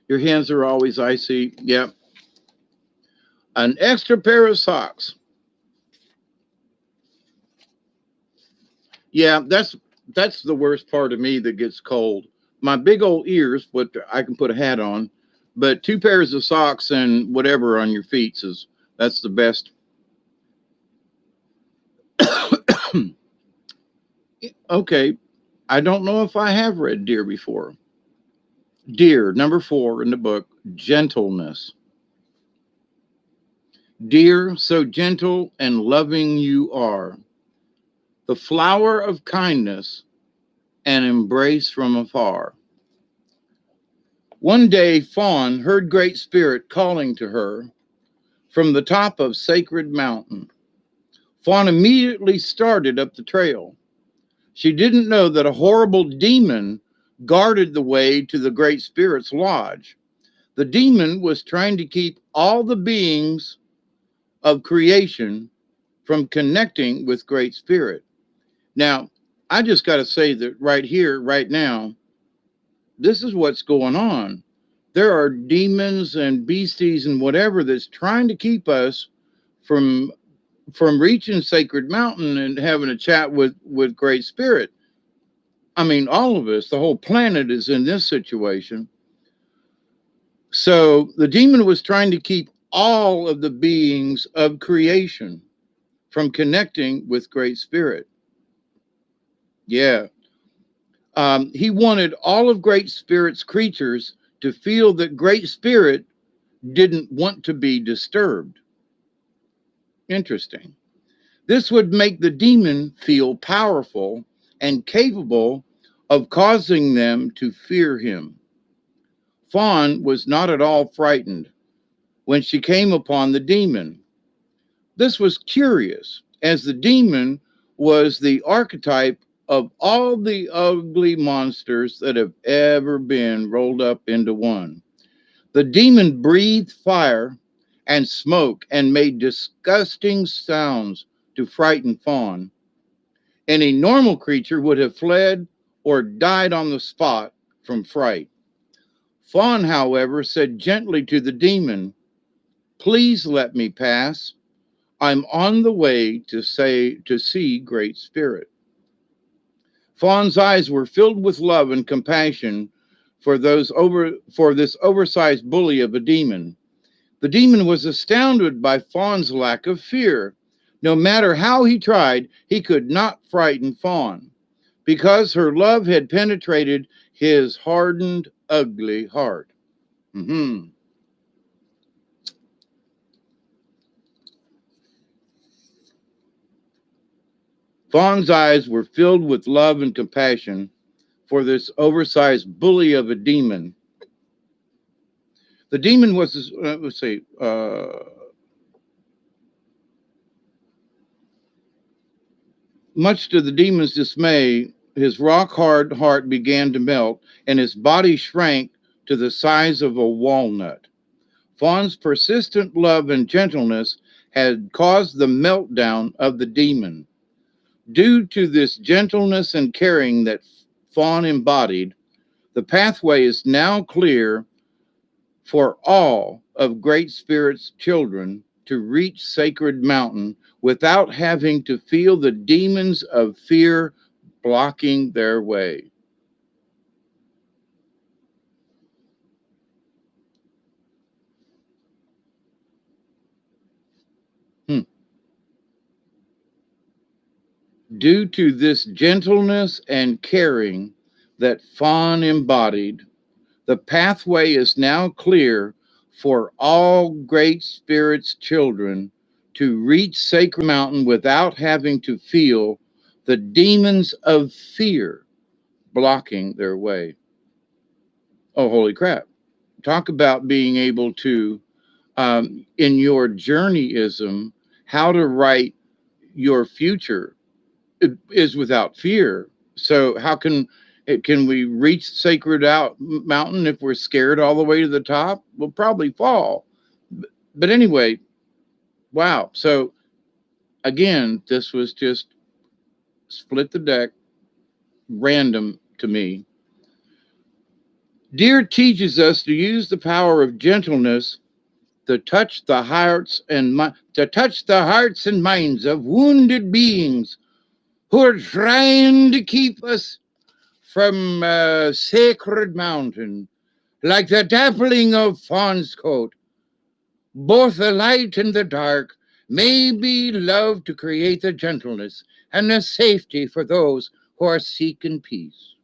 Your hands are always icy. Yep. An extra pair of socks. Yeah, that's the worst part of me that gets cold. My big old ears, but I can put a hat on, but two pairs of socks and whatever on your feet is that's the best. Okay, I don't know if I have read Deer before. Deer, number 4 in the book, gentleness. Dear, so gentle and loving you are, the flower of kindness and embrace from afar. One day, Fawn heard Great Spirit calling to her from the top of Sacred Mountain. Fawn immediately started up the trail. She didn't know that a horrible demon guarded the way to the Great Spirit's lodge. The demon was trying to keep all the beings of creation from connecting with Great Spirit. Now, I just got to say that right here, right now, this is what's going on. There are demons and beasties and whatever that's trying to keep us from reaching Sacred Mountain and having a chat with Great Spirit. I mean, all of us, the whole planet is in this situation. So the demon was trying to keep all of the beings of creation from connecting with Great Spirit. Yeah. He wanted all of Great Spirit's creatures to feel that Great Spirit didn't want to be disturbed. Interesting. This would make the demon feel powerful and capable of causing them to fear him. Fawn was not at all frightened when she came upon the demon. This was curious, as the demon was the archetype of all the ugly monsters that have ever been rolled up into one. The demon breathed fire and smoke and made disgusting sounds to frighten Fawn. Any normal creature would have fled or died on the spot from fright. Fawn, however, said gently to the demon, "Please let me pass. I'm on the way to see Great Spirit." Fawn's eyes were filled with love and compassion for this oversized bully of a demon. The demon was astounded by Fawn's lack of fear. No matter how he tried, he could not frighten Fawn because her love had penetrated his hardened, ugly heart. Mm-hmm. Fawn's eyes were filled with love and compassion for this oversized bully of a demon. The demon was, let's see, much to the demon's dismay, his rock hard heart began to melt and his body shrank to the size of a walnut. Fawn's persistent love and gentleness had caused the meltdown of the demon. Due to this gentleness and caring that Fawn embodied, the pathway is now clear for all of Great Spirit's children to reach Sacred Mountain without having to feel the demons of fear blocking their way. Hmm. Due to this gentleness and caring that Fawn embodied, the pathway is now clear for all Great Spirit's children to reach Sacred Mountain without having to feel the demons of fear blocking their way. Oh, holy crap. Talk about being able to, in your journey-ism, how to write your future is without fear. So how can we reach sacred out mountain if we're scared all the way to the top? We'll probably fall. But anyway, wow. So again, this was just split the deck, random to me. Deer teaches us to use the power of gentleness to touch the hearts and minds of wounded beings who are trying to keep us from a sacred mountain, like the dappling of fawn's coat. Both the light and the dark may be loved to create the gentleness and the safety for those who are seeking peace.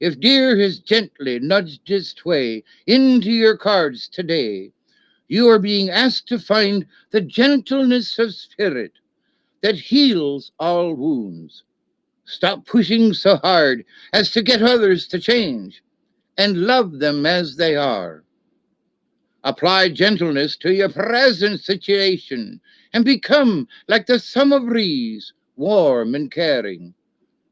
If deer has gently nudged his way into your cards today, you are being asked to find the gentleness of spirit that heals all wounds. Stop pushing so hard as to get others to change and love them as they are. Apply gentleness to your present situation and become like the summer breeze, warm and caring.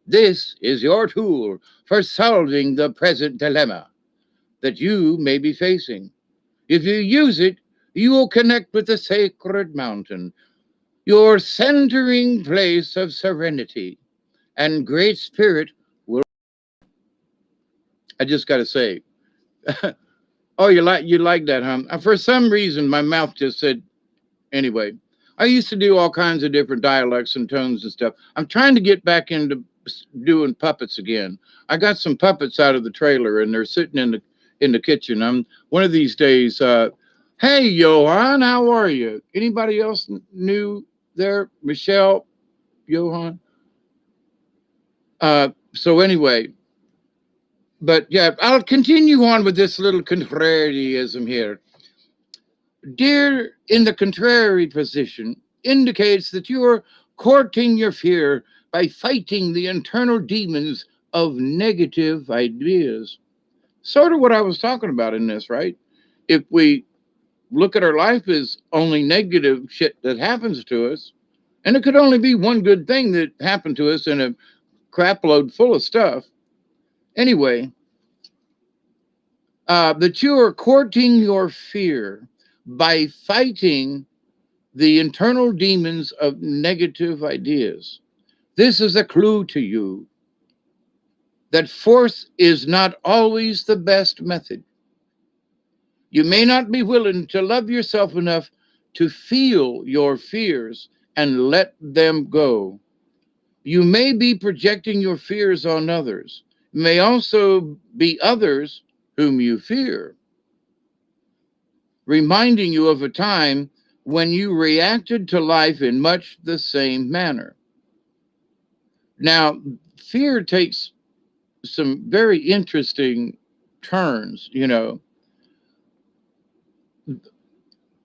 This is your tool for solving the present dilemma that you may be facing. If you use it, you will connect with the sacred mountain, your centering place of serenity, and Great Spirit will. I just got to say, oh, you like that, huh? For some reason, my mouth just said anyway. I used to do all kinds of different dialects and tones and stuff. I'm trying to get back into doing puppets again. I got some puppets out of the trailer, and they're sitting in the kitchen. I'm one of these days. Hey, Johan, how are you? Anybody else new there? Michelle, Johan. So anyway, but yeah, I'll continue on with this little contrarianism here. Deer in the contrary position indicates that you are courting your fear by fighting the internal demons of negative ideas. Sort of what I was talking about in this, right? If we look at our life as only negative shit that happens to us, and it could only be one good thing that happened to us in a crap load full of stuff. Anyway, that you are courting your fear by fighting the internal demons of negative ideas. This is a clue to you that force is not always the best method. You may not be willing to love yourself enough to feel your fears and let them go. You may be projecting your fears on others. It may also be others whom you fear, reminding you of a time when you reacted to life in much the same manner. Now, fear takes some very interesting turns.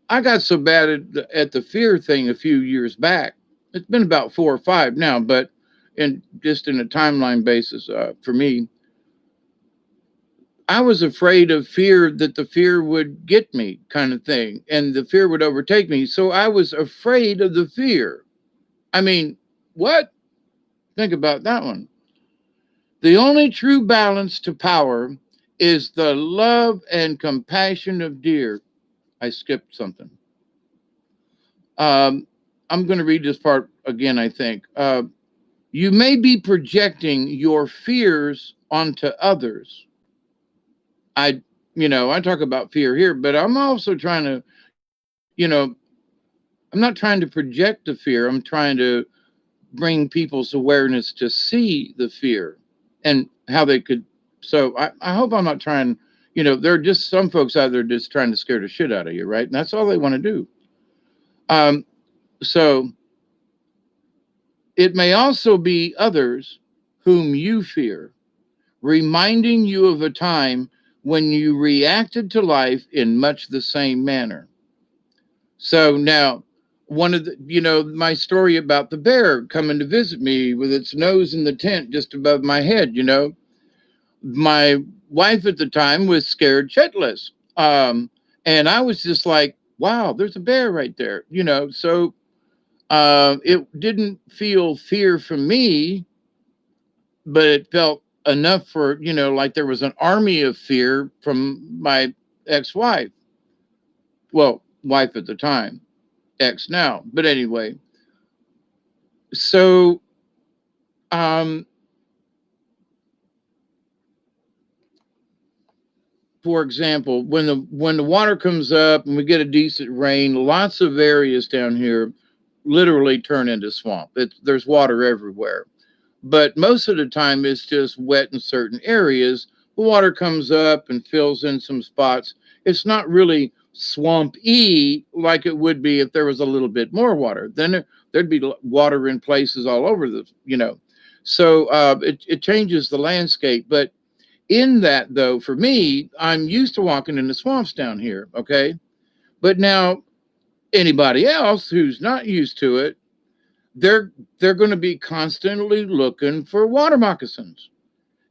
I got so bad at the fear thing a few years back. It's been about 4 or 5 now, but just in a timeline basis, for me, I was afraid of fear that the fear would get me, kind of thing, and the fear would overtake me. So I was afraid of the fear. I mean, what? Think about that one. The only true balance to power is the love and compassion of deer. I skipped something. I'm going to read this part again, I think. You may be projecting your fears onto others. I talk about fear here, but I'm also trying to, I'm not trying to project the fear. I'm trying to bring people's awareness to see the fear and how they could. So I hope I'm not trying, there are just some folks out there just trying to scare the shit out of you, right? And that's all they want to do. So it may also be others whom you fear, reminding you of a time when you reacted to life in much the same manner. So now, one of my story about the bear coming to visit me with its nose in the tent just above my head, my wife at the time was scared shitless. And I was just like, wow, there's a bear right there, so It didn't feel fear for me, but it felt enough for, like there was an army of fear from my ex-wife. Well, wife at the time, ex now. But anyway, so um, for example, when the water comes up and we get a decent rain, lots of areas down here literally turn into swamp. There's water everywhere, but most of the time it's just wet in certain areas. The water comes up and fills in some spots. It's not really swampy like it would be if there was a little bit more water. Then there'd be water in places all over the. So it changes the landscape. But in that, though, for me, I'm used to walking in the swamps down here. Okay. But now anybody else who's not used to it, they're going to be constantly looking for water moccasins.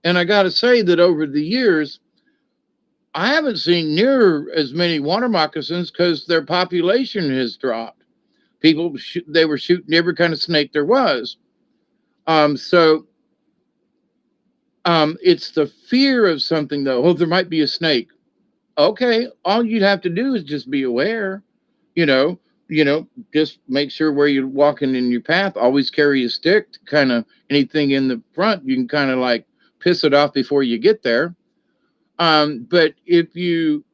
And I got to say that over the years, I haven't seen near as many water moccasins because their population has dropped. People, they were shooting every kind of snake there was. So it's the fear of something, though. Oh, there might be a snake. Okay, all you'd have to do is just be aware. You know, just make sure where you're walking in your path. Always carry a stick to kind of anything in the front. You can kind of like piss it off before you get there. But if you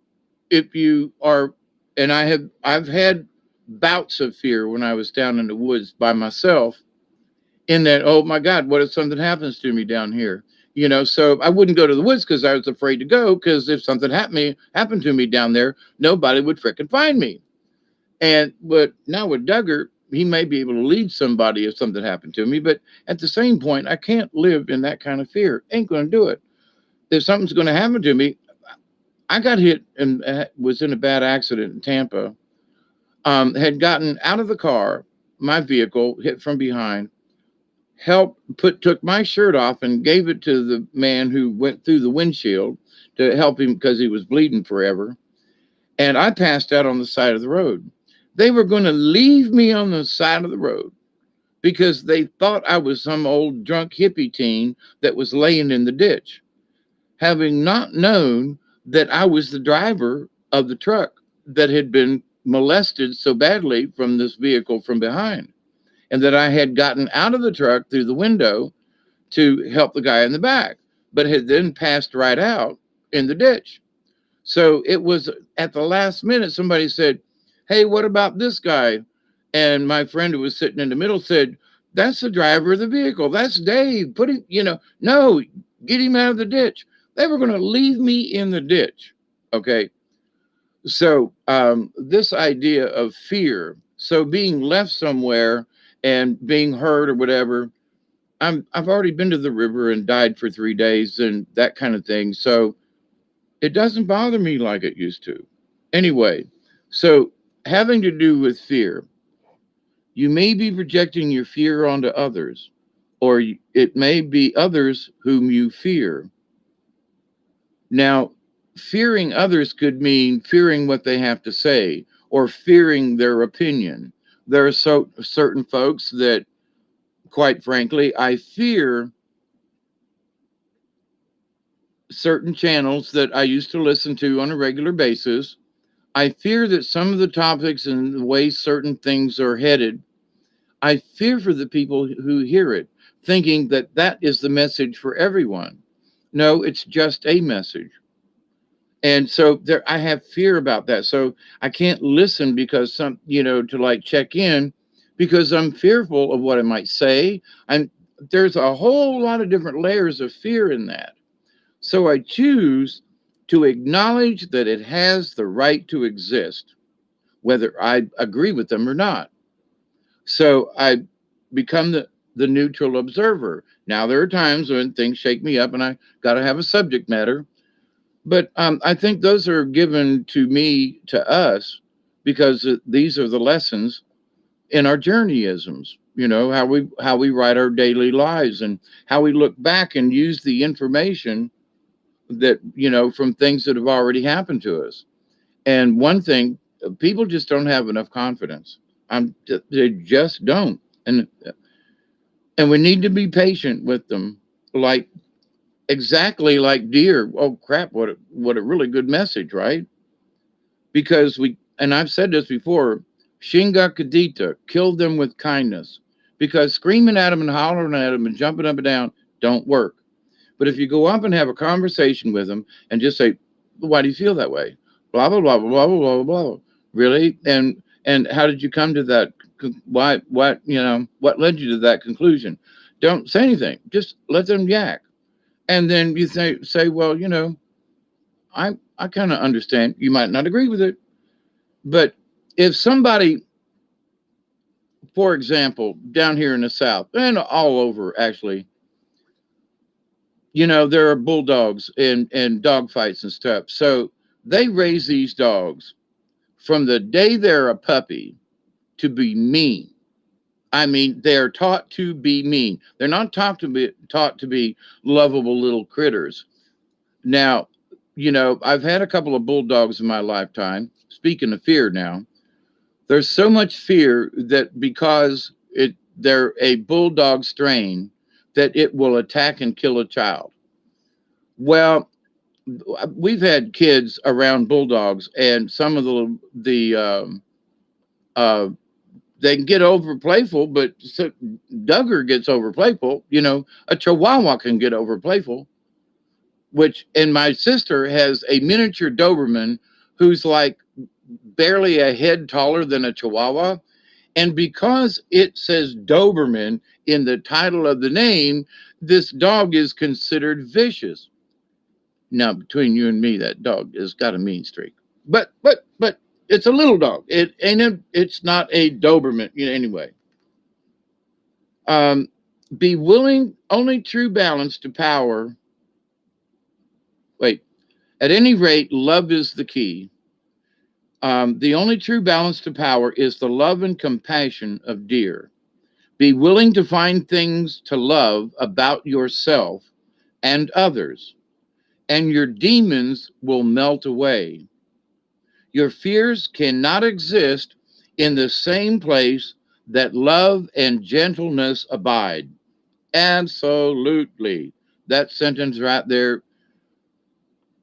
are, and I've had bouts of fear when I was down in the woods by myself. In that, oh my God, what if something happens to me down here? So I wouldn't go to the woods because I was afraid to go, because if something happened to me down there, nobody would fricking find me. But now with Duggar, he may be able to lead somebody if something happened to me. But at the same point, I can't live in that kind of fear. Ain't going to do it. If something's going to happen to me, I got hit and was in a bad accident in Tampa. Had gotten out of the car, my vehicle hit from behind. Took my shirt off and gave it to the man who went through the windshield to help him because he was bleeding forever. And I passed out on the side of the road. They were going to leave me on the side of the road because they thought I was some old drunk hippie teen that was laying in the ditch, having not known that I was the driver of the truck that had been molested so badly from this vehicle from behind, and that I had gotten out of the truck through the window to help the guy in the back, but had then passed right out in the ditch. So it was at the last minute, somebody said, "Hey, what about this guy?" And my friend who was sitting in the middle said, "That's the driver of the vehicle. That's Dave. Put him, no, get him out of the ditch." They were going to leave me in the ditch. Okay. So this idea of fear, so being left somewhere and being hurt or whatever, I've already been to the river and died for 3 days and that kind of thing. So it doesn't bother me like it used to. Anyway, so having to do with fear, you may be projecting your fear onto others, or it may be others whom you fear. Now, fearing others could mean fearing what they have to say or fearing their opinion. There are certain folks that, quite frankly, I fear certain channels that I used to listen to on a regular basis. I fear that some of the topics and the way certain things are headed, I fear for the people who hear it, thinking that that is the message for everyone. No, it's just a message. And so there, I have fear about that. So I can't listen because to like check in, because I'm fearful of what I might say. There's a whole lot of different layers of fear in that. So I choose to acknowledge that it has the right to exist, whether I agree with them or not. So I become the neutral observer. Now, there are times when things shake me up and I got to have a subject matter. But I think those are given to me, to us, because these are the lessons in our journey-isms. How we write our daily lives and how we look back and use the information that, from things that have already happened to us. And one thing, people just don't have enough confidence. They just don't. And we need to be patient with them, like exactly like deer. Oh crap! What a really good message, right? Because and I've said this before, Shinga Kadita, kill them with kindness. Because screaming at them and hollering at them and jumping up and down don't work. But if you go up and have a conversation with them and just say, why do you feel that way? Blah, blah, blah, blah, blah, blah, blah, blah. Really? And how did you come to that? What led you to that conclusion? Don't say anything. Just let them yak. And then you say, well, I kind of understand. You might not agree with it. But if somebody, for example, down here in the South and all over, actually, there are bulldogs and dog fights and stuff. So they raise these dogs from the day they're a puppy to be mean. I mean, they're taught to be mean. They're not taught to be lovable little critters. Now, I've had a couple of bulldogs in my lifetime. Speaking of fear now, there's so much fear that because they're a bulldog strain, that it will attack and kill a child. Well, we've had kids around bulldogs, and some of they can get over playful, but Duggar gets over playful. A Chihuahua can get over playful. And my sister has a miniature Doberman who's like barely a head taller than a Chihuahua. And because it says Doberman in the title of the name, this dog is considered vicious. Now, between you and me, that dog has got a mean streak. But it's a little dog. It's not a Doberman anyway. Be willing. Only true balance to power. Wait. At any rate, love is the key. The only true balance to power is the love and compassion of deer. Be willing to find things to love about yourself and others, and your demons will melt away. Your fears cannot exist in the same place that love and gentleness abide. Absolutely. That sentence right there.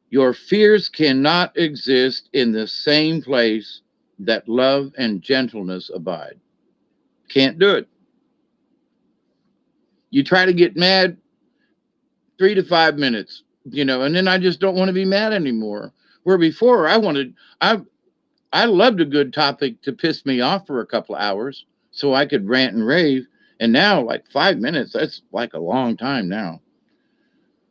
Your fears cannot exist in the same place that love and gentleness abide. Can't do it. You try to get mad 3 to 5 minutes, and then I just don't want to be mad anymore. Where before I loved a good topic to piss me off for a couple of hours so I could rant and rave. And now, like 5 minutes, that's like a long time now.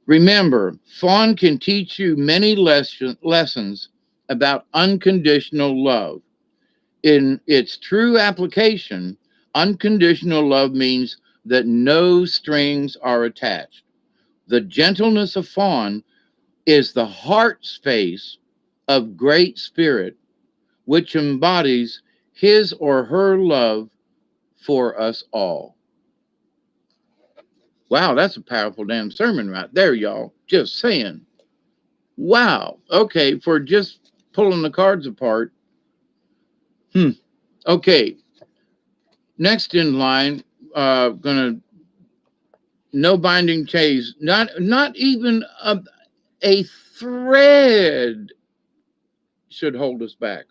Remember, Fawn can teach you many lessons about unconditional love. In its true application, unconditional love means that no strings are attached. The gentleness of Fawn is the heart space of Great Spirit, which embodies his or her love for us all. Wow, that's a powerful damn sermon right there, y'all. Just saying. Wow. Okay, for just pulling the cards apart. Okay. Next in line, gonna no binding chains. Not even a thread should hold us back.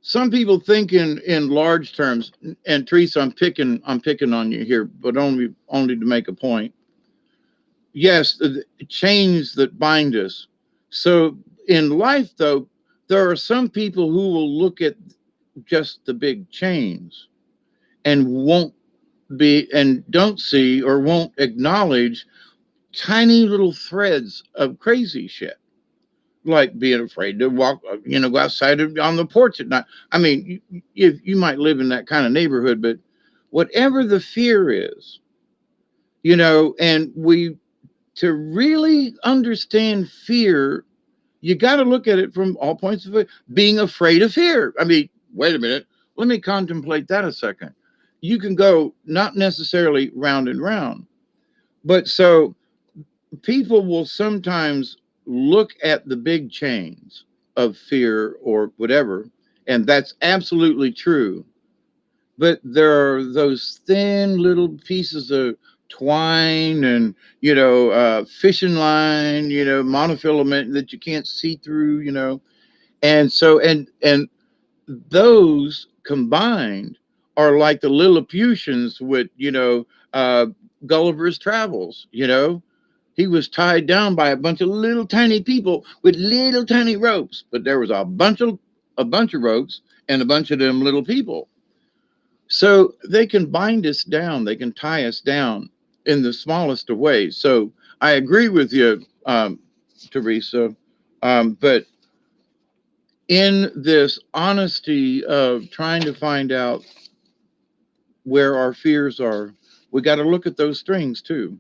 Some people think in large terms, and Teresa, I'm picking on you here, but only to make a point. Yes, the chains that bind us. So in life, though, there are some people who will look at just the big chains and don't see or won't acknowledge tiny little threads of crazy shit. Like being afraid to walk, go outside on the porch at night. I mean, you might live in that kind of neighborhood, but whatever the fear is, and to really understand fear, you got to look at it from all points of view. Being afraid of fear. I mean, wait a minute. Let me contemplate that a second. You can go not necessarily round and round, but so people will sometimes look at the big chains of fear or whatever And that's absolutely true. But there are those thin little pieces of twine and, fishing line, monofilament that you can't see through, and so and those combined are like the Lilliputians with, Gulliver's Travels. He was tied down by a bunch of little tiny people with little tiny ropes, but there was a bunch of ropes and a bunch of them little people. So they can bind us down, they can tie us down in the smallest of ways. So I agree with you, Teresa. But in this honesty of trying to find out where our fears are, we got to look at those strings too.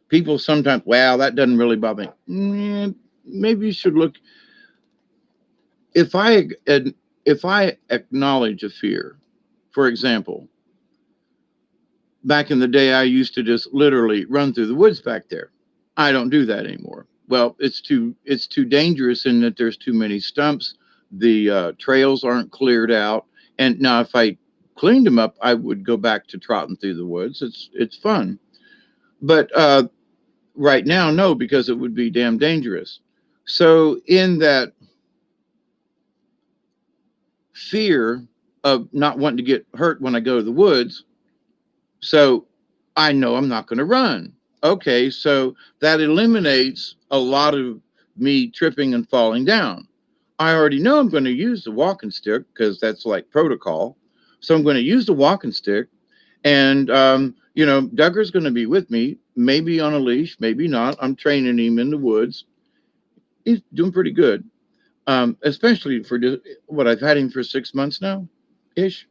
People sometimes, wow, that doesn't really bother me. Maybe you should look. If I acknowledge a fear, for example, back in the day, I used to just literally run through the woods back there. I don't do that anymore. Well, it's too dangerous in that there's too many stumps. The trails aren't cleared out. And now, if I cleaned them up, I would go back to trotting through the woods. It's fun, but right now, no, because it would be damn dangerous. So, in that fear of not wanting to get hurt when I go to the woods, so I know I'm not going to run. Okay, so that eliminates a lot of me tripping and falling down. I already know I'm going to use the walking stick because that's like protocol. So I'm going to use the walking stick, and Duggar's going to be with me, maybe on a leash, maybe not. I'm training him in the woods. He's doing pretty good, especially for what I've had him for 6 months now, ish,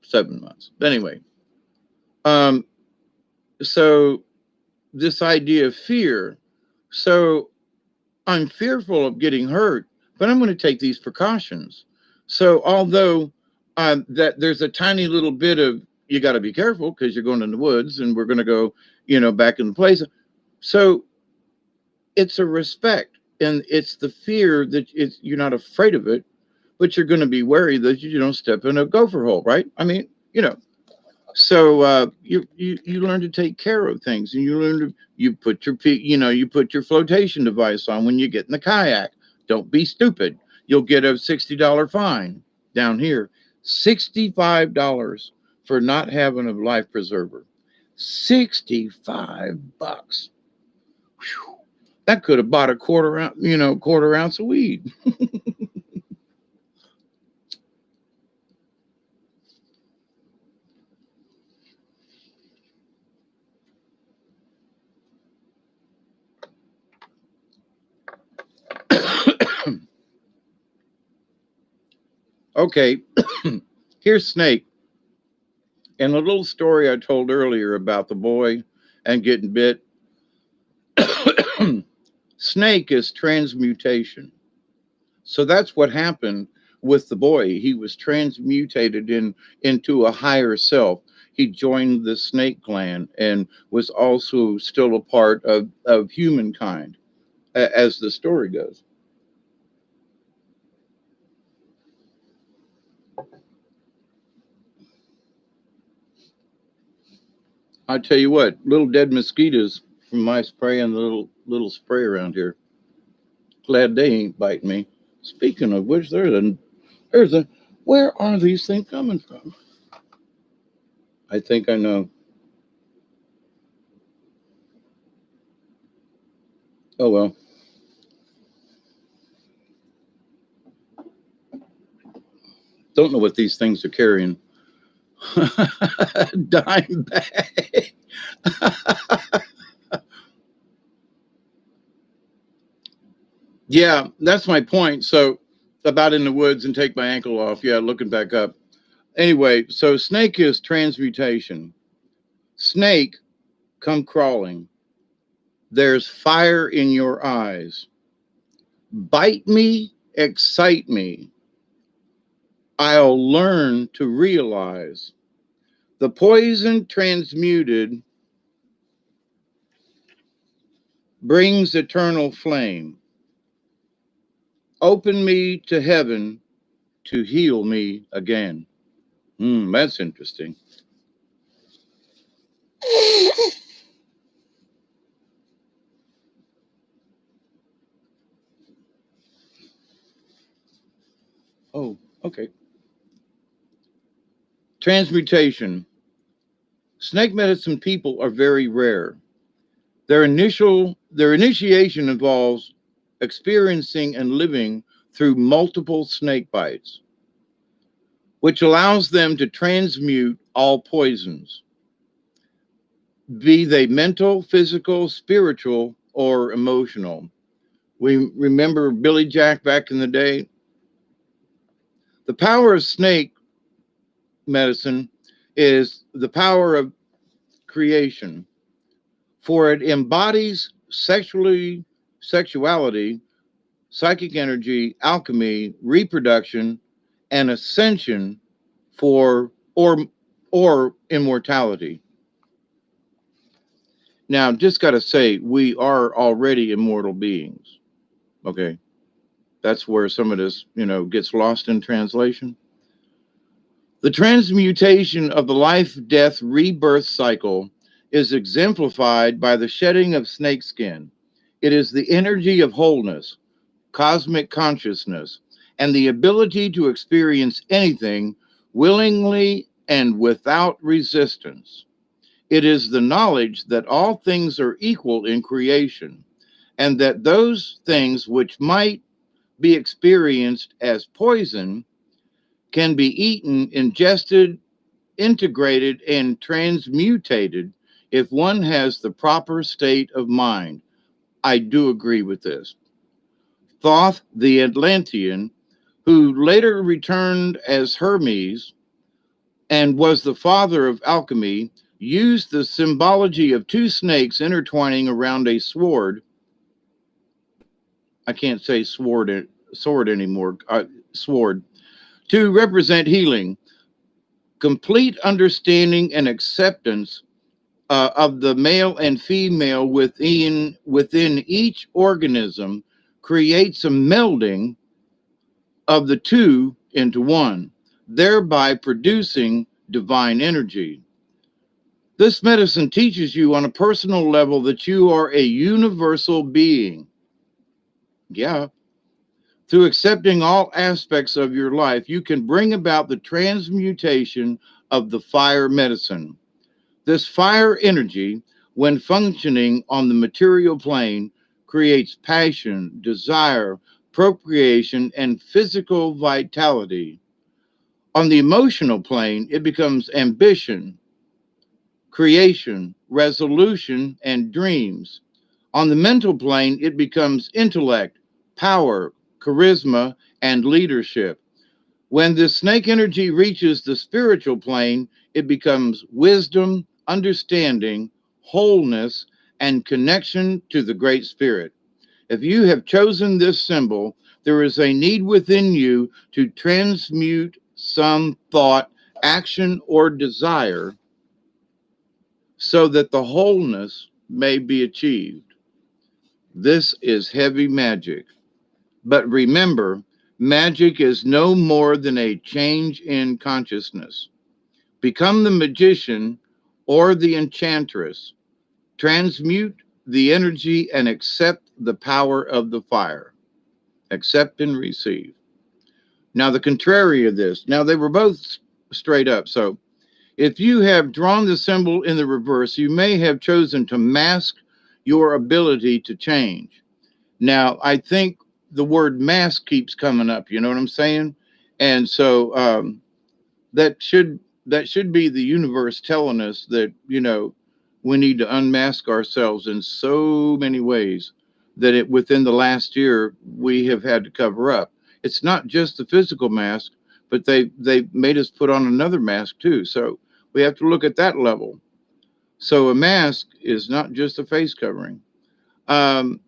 7 months. Anyway, um, so this idea of fear. So I'm fearful of getting hurt, but I'm going to take these precautions. So although that there's a tiny little bit of you got to be careful because you're going in the woods and we're going to go, back in the place. So it's a respect and it's the fear that you're not afraid of it, but you're going to be wary that you don't step in a gopher hole, right? I mean, so you learn to take care of things, and you learn to you put your flotation device on when you get in the kayak. Don't be stupid. You'll get a $60 fine down here. $65 for not having a life preserver. $65. Whew. That could have bought a quarter ounce of weed. Okay, here's Snake. And a little story I told earlier about the boy and getting bit. Snake is transmutation. So that's what happened with the boy. He was transmutated into a higher self. He joined the snake clan and was also still a part of humankind, as the story goes. I tell you what, little dead mosquitoes from my spraying the little spray around here. Glad they ain't biting me. Speaking of which, there's a where are these things coming from? I think I know. Oh well. Don't know what these things are carrying. Dime bag. Yeah, that's my point. So about in the woods and take my ankle off. Yeah, looking back up. Anyway, so snake is transmutation. Snake, come crawling. There's fire in your eyes. Bite me, excite me. I'll learn to realize the poison transmuted brings eternal flame. Open me to heaven to heal me again. That's interesting. Oh, okay. Transmutation. Snake medicine people are very rare. Their initiation involves experiencing and living through multiple snake bites, which allows them to transmute all poisons, be they mental, physical, spiritual, or emotional. We remember Billy Jack back in the day. The power of snake medicine is the power of creation, for it embodies sexuality, psychic energy, alchemy, reproduction, and ascension for or immortality. Now, just got to say, we are already immortal beings. Okay, that's where some of this, gets lost in translation. The transmutation of the life, death, rebirth cycle is exemplified by the shedding of snakeskin. It is the energy of wholeness, cosmic consciousness, and the ability to experience anything willingly and without resistance. It is the knowledge that all things are equal in creation, and that those things which might be experienced as poison can be eaten, ingested, integrated, and transmutated if one has the proper state of mind. I do agree with this. Thoth the Atlantean, who later returned as Hermes and was the father of alchemy, used the symbology of two snakes intertwining around a sword. I can't say sword anymore. Sword to represent healing, complete understanding, and acceptance of the male and female within each organism creates a melding of the two into one, thereby producing divine energy. This medicine teaches you on a personal level that you are a universal being. Yeah. Through accepting all aspects of your life, you can bring about the transmutation of the fire medicine. This fire energy, when functioning on the material plane, creates passion, desire, procreation, and physical vitality. On the emotional plane, it becomes ambition, creation, resolution, and dreams. On the mental plane, it becomes intellect, power, charisma, and leadership. When the snake energy reaches the spiritual plane, it becomes wisdom, understanding, wholeness, and connection to the Great Spirit. If you have chosen this symbol, there is a need within you to transmute some thought, action, or desire so that the wholeness may be achieved. This is heavy magic. But remember, magic is no more than a change in consciousness. Become the magician or the enchantress. Transmute the energy and accept the power of the fire. Accept and receive. Now, the contrary of this. Now, they were both straight up. So, if you have drawn the symbol in the reverse, you may have chosen to mask your ability to change. Now, I think the word mask keeps coming up. You know what I'm saying? And so that should be the universe telling us that we need to unmask ourselves in so many ways that within the last year we have had to cover up. It's not just the physical mask, but they made us put on another mask too. So we have to look at that level. So a mask is not just a face covering. Um,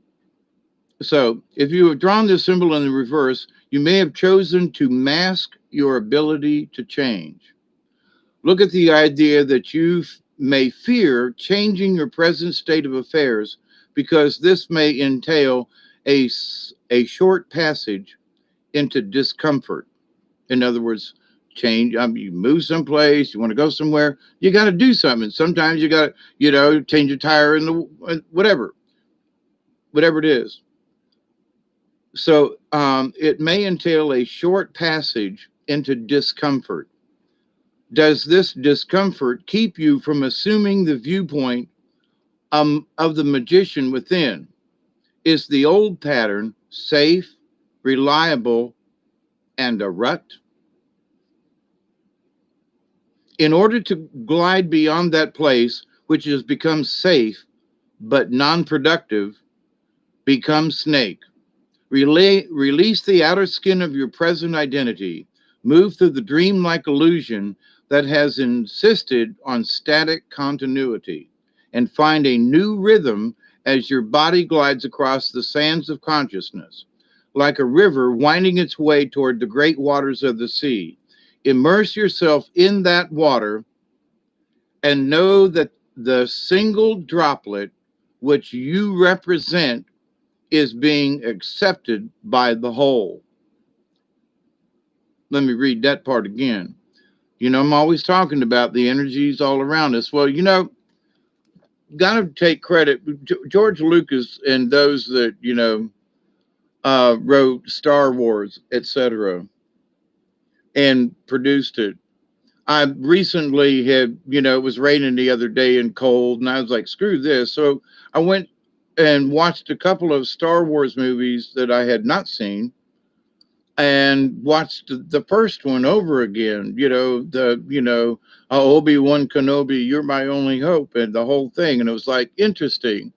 So, if you have drawn this symbol in the reverse, you may have chosen to mask your ability to change. Look at the idea that you may fear changing your present state of affairs because this may entail a short passage into discomfort. In other words, change. You move someplace, you want to go somewhere, you got to do something. Sometimes you got to, change a tire in the whatever it is. So it may entail a short passage into discomfort. Does this discomfort keep you from assuming the viewpoint of the magician within? Is the old pattern safe, reliable, and a rut? In order to glide beyond that place, which has become safe but non productive, become snake. Release the outer skin of your present identity. Move through the dreamlike illusion that has insisted on static continuity and find a new rhythm as your body glides across the sands of consciousness, like a river winding its way toward the great waters of the sea. Immerse yourself in that water and know that the single droplet which you represent is being accepted by the whole. Let me read that part again. I'm always talking about the energies all around us. Well, got to take credit. George Lucas and those that, wrote Star Wars, etc., and produced it. I recently had, it was raining the other day and cold, and I was like, screw this. So I went and watched a couple of Star Wars movies that I had not seen and watched the first one over again, Obi-Wan Kenobi, you're my only hope, and the whole thing. And it was like interesting.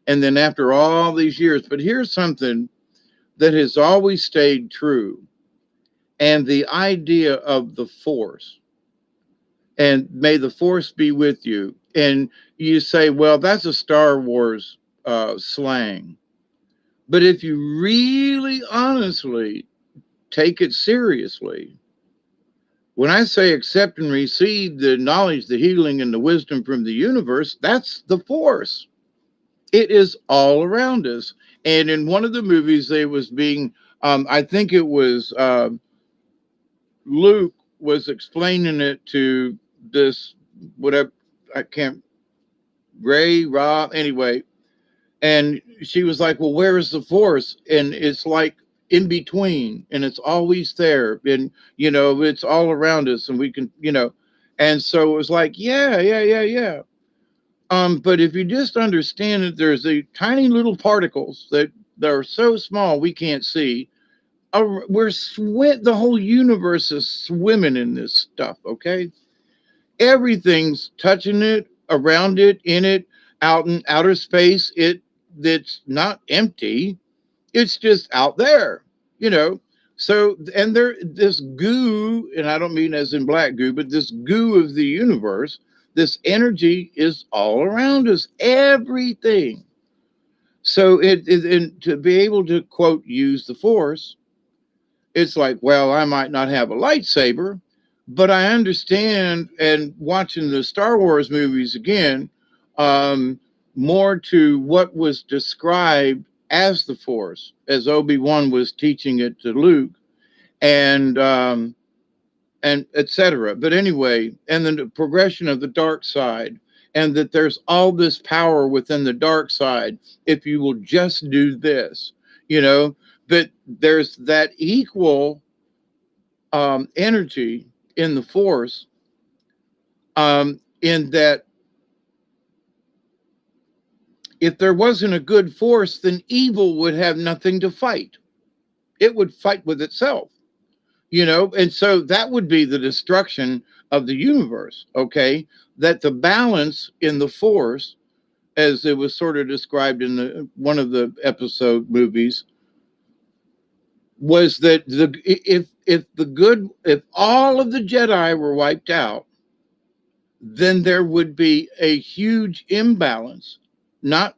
And then after all these years, but here's something that has always stayed true. And the idea of the force, and may the force be with you. And you say, well, that's a Star Wars slang. But if you really honestly take it seriously, when I say accept and receive the knowledge, the healing, and the wisdom from the universe, that's the force. It is all around us. And in one of the movies, they was being, I think it was Luke was explaining it to this, whatever, I can't, Ray, Rob, anyway. And she was like, well, where is the force? And it's like in between, and it's always there. And, it's all around us, and we can, and so it was like, yeah. But if you just understand that there's a tiny little particles that are so small we can't see, the whole universe is swimming in this stuff, okay? Everything's touching it, around it, in it, out in outer space. It's not empty. It's just out there, So, and this goo, and I don't mean as in black goo, but this goo of the universe, this energy is all around us, everything. So and to be able to quote use the force, it's like, well, I might not have a lightsaber, but I understand, and watching the Star Wars movies again, more to what was described as the Force, as Obi-Wan was teaching it to Luke, and etc. But anyway, and then the progression of the dark side, and that there's all this power within the dark side if you will just do this, but there's that equal energy in the force, in that if there wasn't a good force, then evil would have nothing to fight. It would fight with itself, and so that would be the destruction of the universe, okay? That the balance in the force, as it was sort of described in one of the episode movies, was that if all of the Jedi were wiped out, then there would be a huge imbalance, not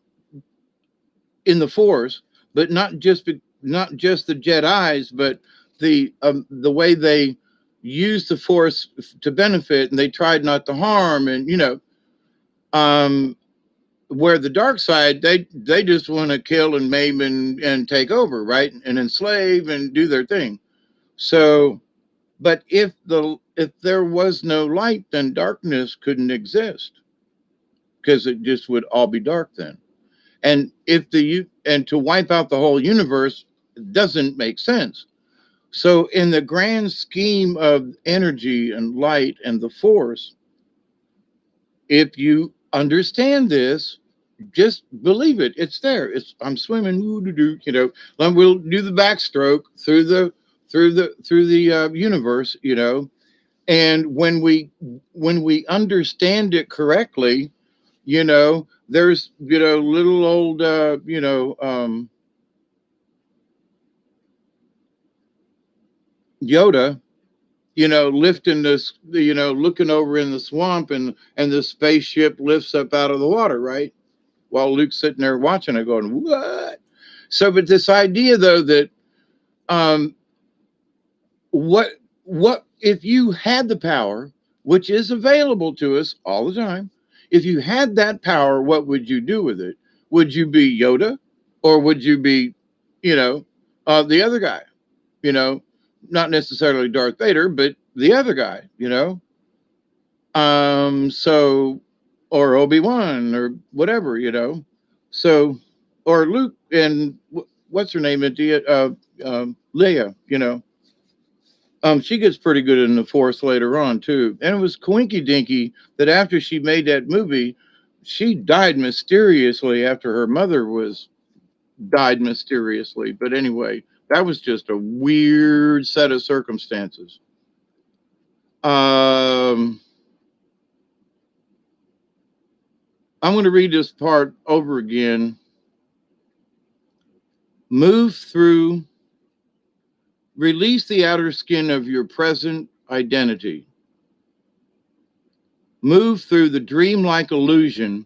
in the Force, but not just the Jedi's, but the way they used the Force to benefit, and they tried not to harm, and where the dark side, they just want to kill and maim and take over, right, and enslave and do their thing. So, but if there was no light, then darkness couldn't exist because it just would all be dark then. And and to wipe out the whole universe doesn't make sense. So, in the grand scheme of energy and light and the force, if you understand this, just believe it. It's there. It's I'm swimming. Then we'll do the backstroke through the universe. And when we understand it correctly, there's little old Yoda, lifting this, looking over in the swamp, and the spaceship lifts up out of the water, right? While Luke's sitting there watching it, going, "What?" So, but this idea though that um, what what if you had the power, which is available to us all the time? If you had that power, what would you do with it? Would you be Yoda, or would you be, the other guy? You know, Not necessarily Darth Vader, but the other guy. So, or Obi-Wan or whatever. So, or Luke and what's her name? Leia. She gets pretty good in the Force later on too. And it was Coinky Dinky that after she made that movie, she died mysteriously after her mother was died mysteriously. But anyway, that was just a weird set of circumstances. I'm going to read this part over again. Move through, release the outer skin of your present identity. Move through the dreamlike illusion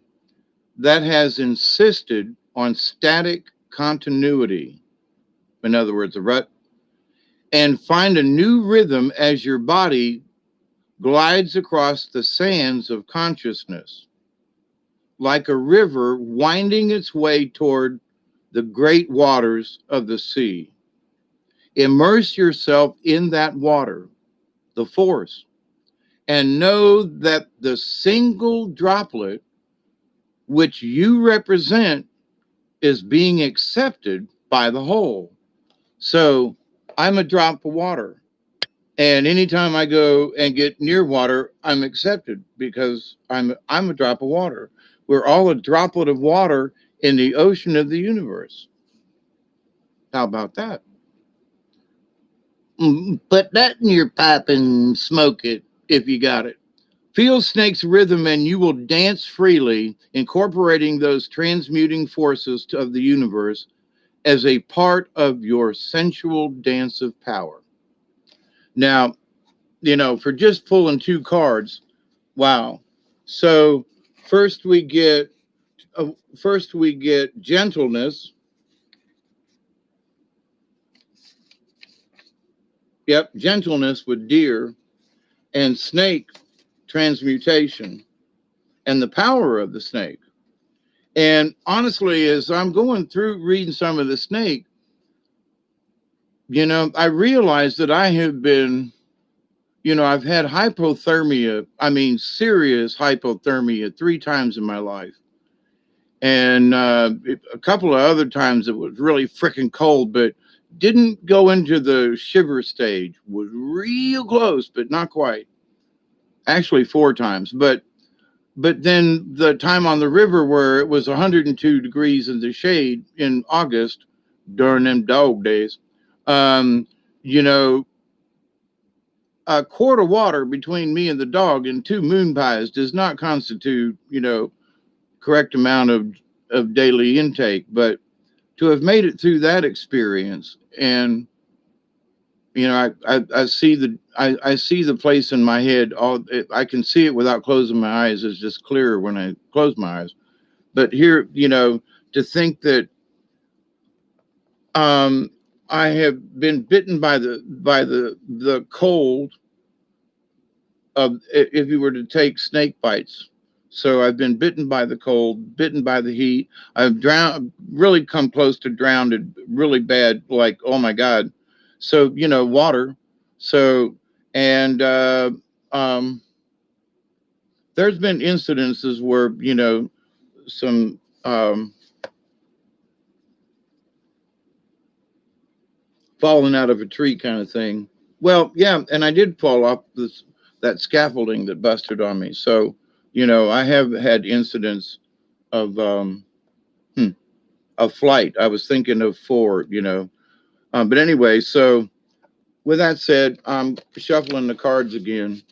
that has insisted on static continuity, in other words, a rut, and find a new rhythm as your body glides across the sands of consciousness, like a river winding its way toward the great waters of the sea. Immerse yourself in that water, the force, and know that the single droplet which you represent is being accepted by the whole. So I'm a drop of water. And anytime I go and get near water, I'm accepted because I'm a drop of water. We're all a droplet of water in the ocean of the universe. How about that? Put that in your pipe and smoke it if you got it. Feel Snake's rhythm and you will dance freely, incorporating those transmuting forces of the universe as a part of your sensual dance of power. Now, for just pulling two cards, wow. So first we get gentleness. Yep, gentleness with deer, and snake transmutation and the power of the snake. And honestly, as I'm going through reading some of the snake, I realized that I have been, I've had hypothermia. I mean, serious hypothermia 3 times in my life. And a couple of other times it was really freaking cold, but didn't go into the shiver stage. Was real close, but not quite. Actually, 4 times. But then the time on the river where it was 102 degrees in the shade in August during them dog days, um, you know, a quart of water between me and the dog and 2 moon pies does not constitute, correct amount of daily intake. But to have made it through that experience, and I see I see the place in my head. I can see it without closing my eyes. It's just clearer when I close my eyes. But here, to think that um, I have been bitten by the cold of, if you were to take snake bites. So I've been bitten by the cold, bitten by the heat. I've drowned, really come close to drowned, really bad. Like, oh my God. So water. So, and um, there's been incidences where, some falling out of a tree kind of thing. Well, yeah, and I did fall off that scaffolding that busted on me. So, I have had incidents of hmm, of flight. I was thinking of four, but anyway. So with that said, I'm shuffling the cards again,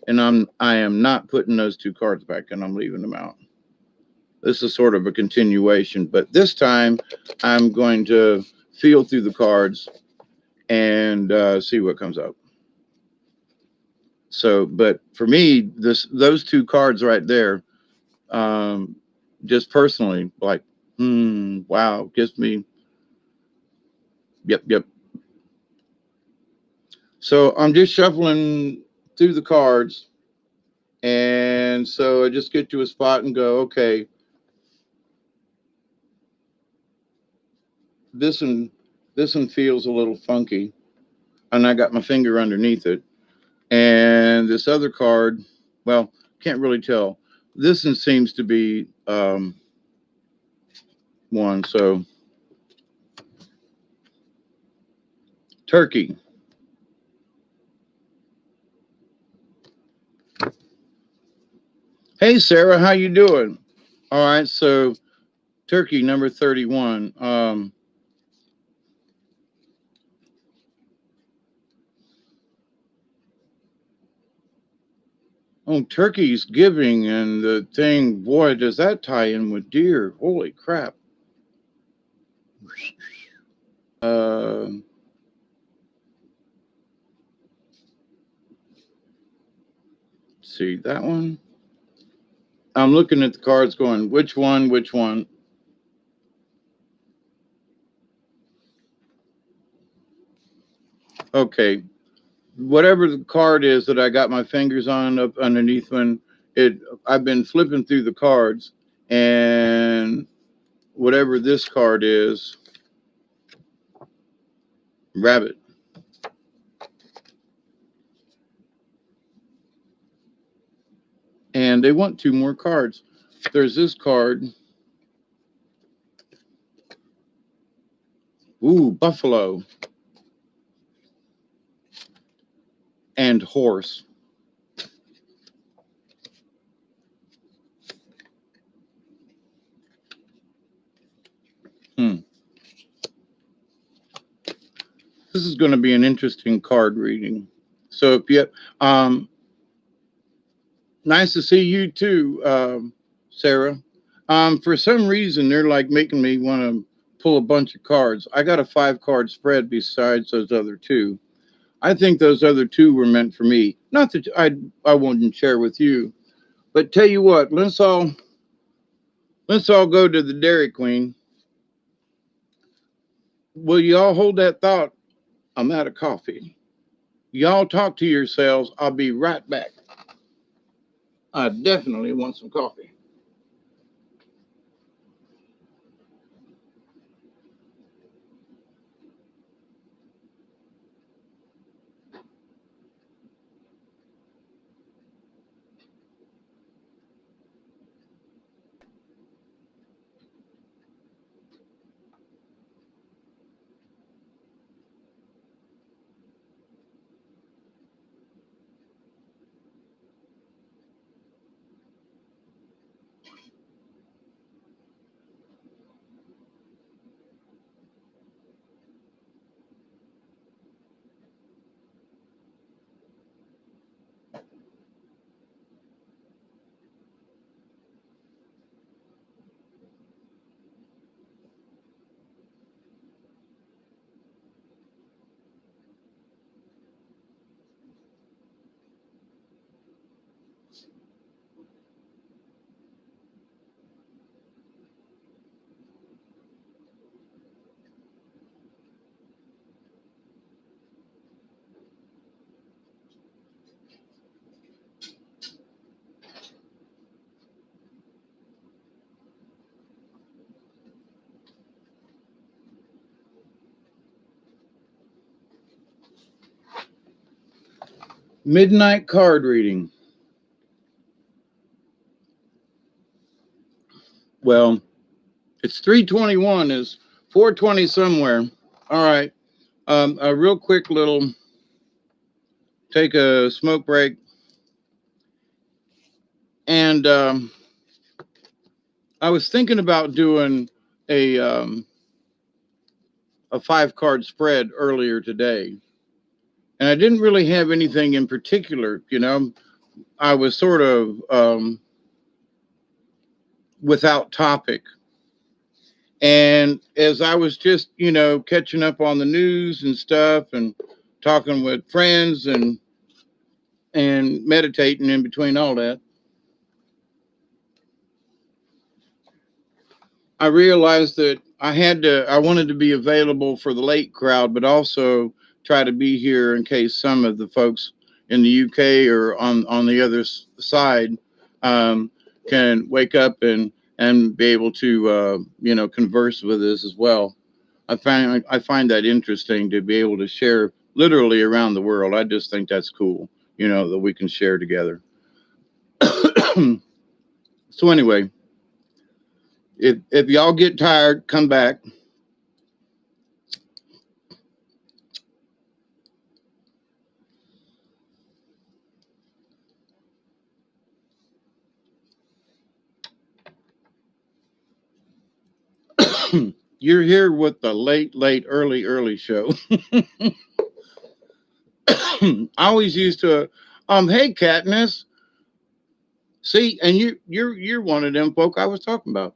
and I am not putting those two cards back, and I'm leaving them out. This is sort of a continuation, but this time I'm going to feel through the cards and see what comes up. So, but for me, those two cards right there, um, just personally, like, wow, gives me, yep, yep. So I'm just shuffling through the cards, and so I just get to a spot and go, okay, this one, this one feels a little funky, and I got my finger underneath it, and this other card, well, can't really tell. This one seems to be one. So turkey. Hey Sarah, how you doing? All right, so turkey number 31. Oh, turkey's giving, and the thing, boy, does that tie in with deer. Holy crap. Uh, see that one? I'm looking at the cards going, which one, which one? Okay, whatever the card is that I got my fingers on up underneath when I've been flipping through the cards, and whatever this card is, rabbit. And they want two more cards. There's this card. Ooh, buffalo and horse. Hmm. This is going to be an interesting card reading. So if you, nice to see you too, Sarah. For some reason, they're like making me want to pull a bunch of cards. I got a 5-card spread besides those other two. I think those other two were meant for me. Not that I wouldn't share with you, but tell you what, let's all go to the Dairy Queen. Will you all hold that thought? I'm out of coffee. Y'all talk to yourselves. I'll be right back. I definitely want some coffee. Midnight card reading. Well, it's 3:21. Is 4:20 somewhere. All right. A real quick little take a smoke break, and I was thinking about doing a um, a 5-card spread earlier today, and I didn't really have anything in particular. I was sort of without topic. And as I was just, catching up on the news and stuff and talking with friends and meditating in between all that, I realized that I wanted to be available for the late crowd, but also try to be here in case some of the folks in the UK or on the other side um, can wake up and be able to, converse with us as well. I find that interesting to be able to share literally around the world. I just think that's cool, that we can share together. So anyway, if y'all get tired, come back. You're here with the late, early show. I always used to, hey, Katniss. See, and you're one of them folk I was talking about.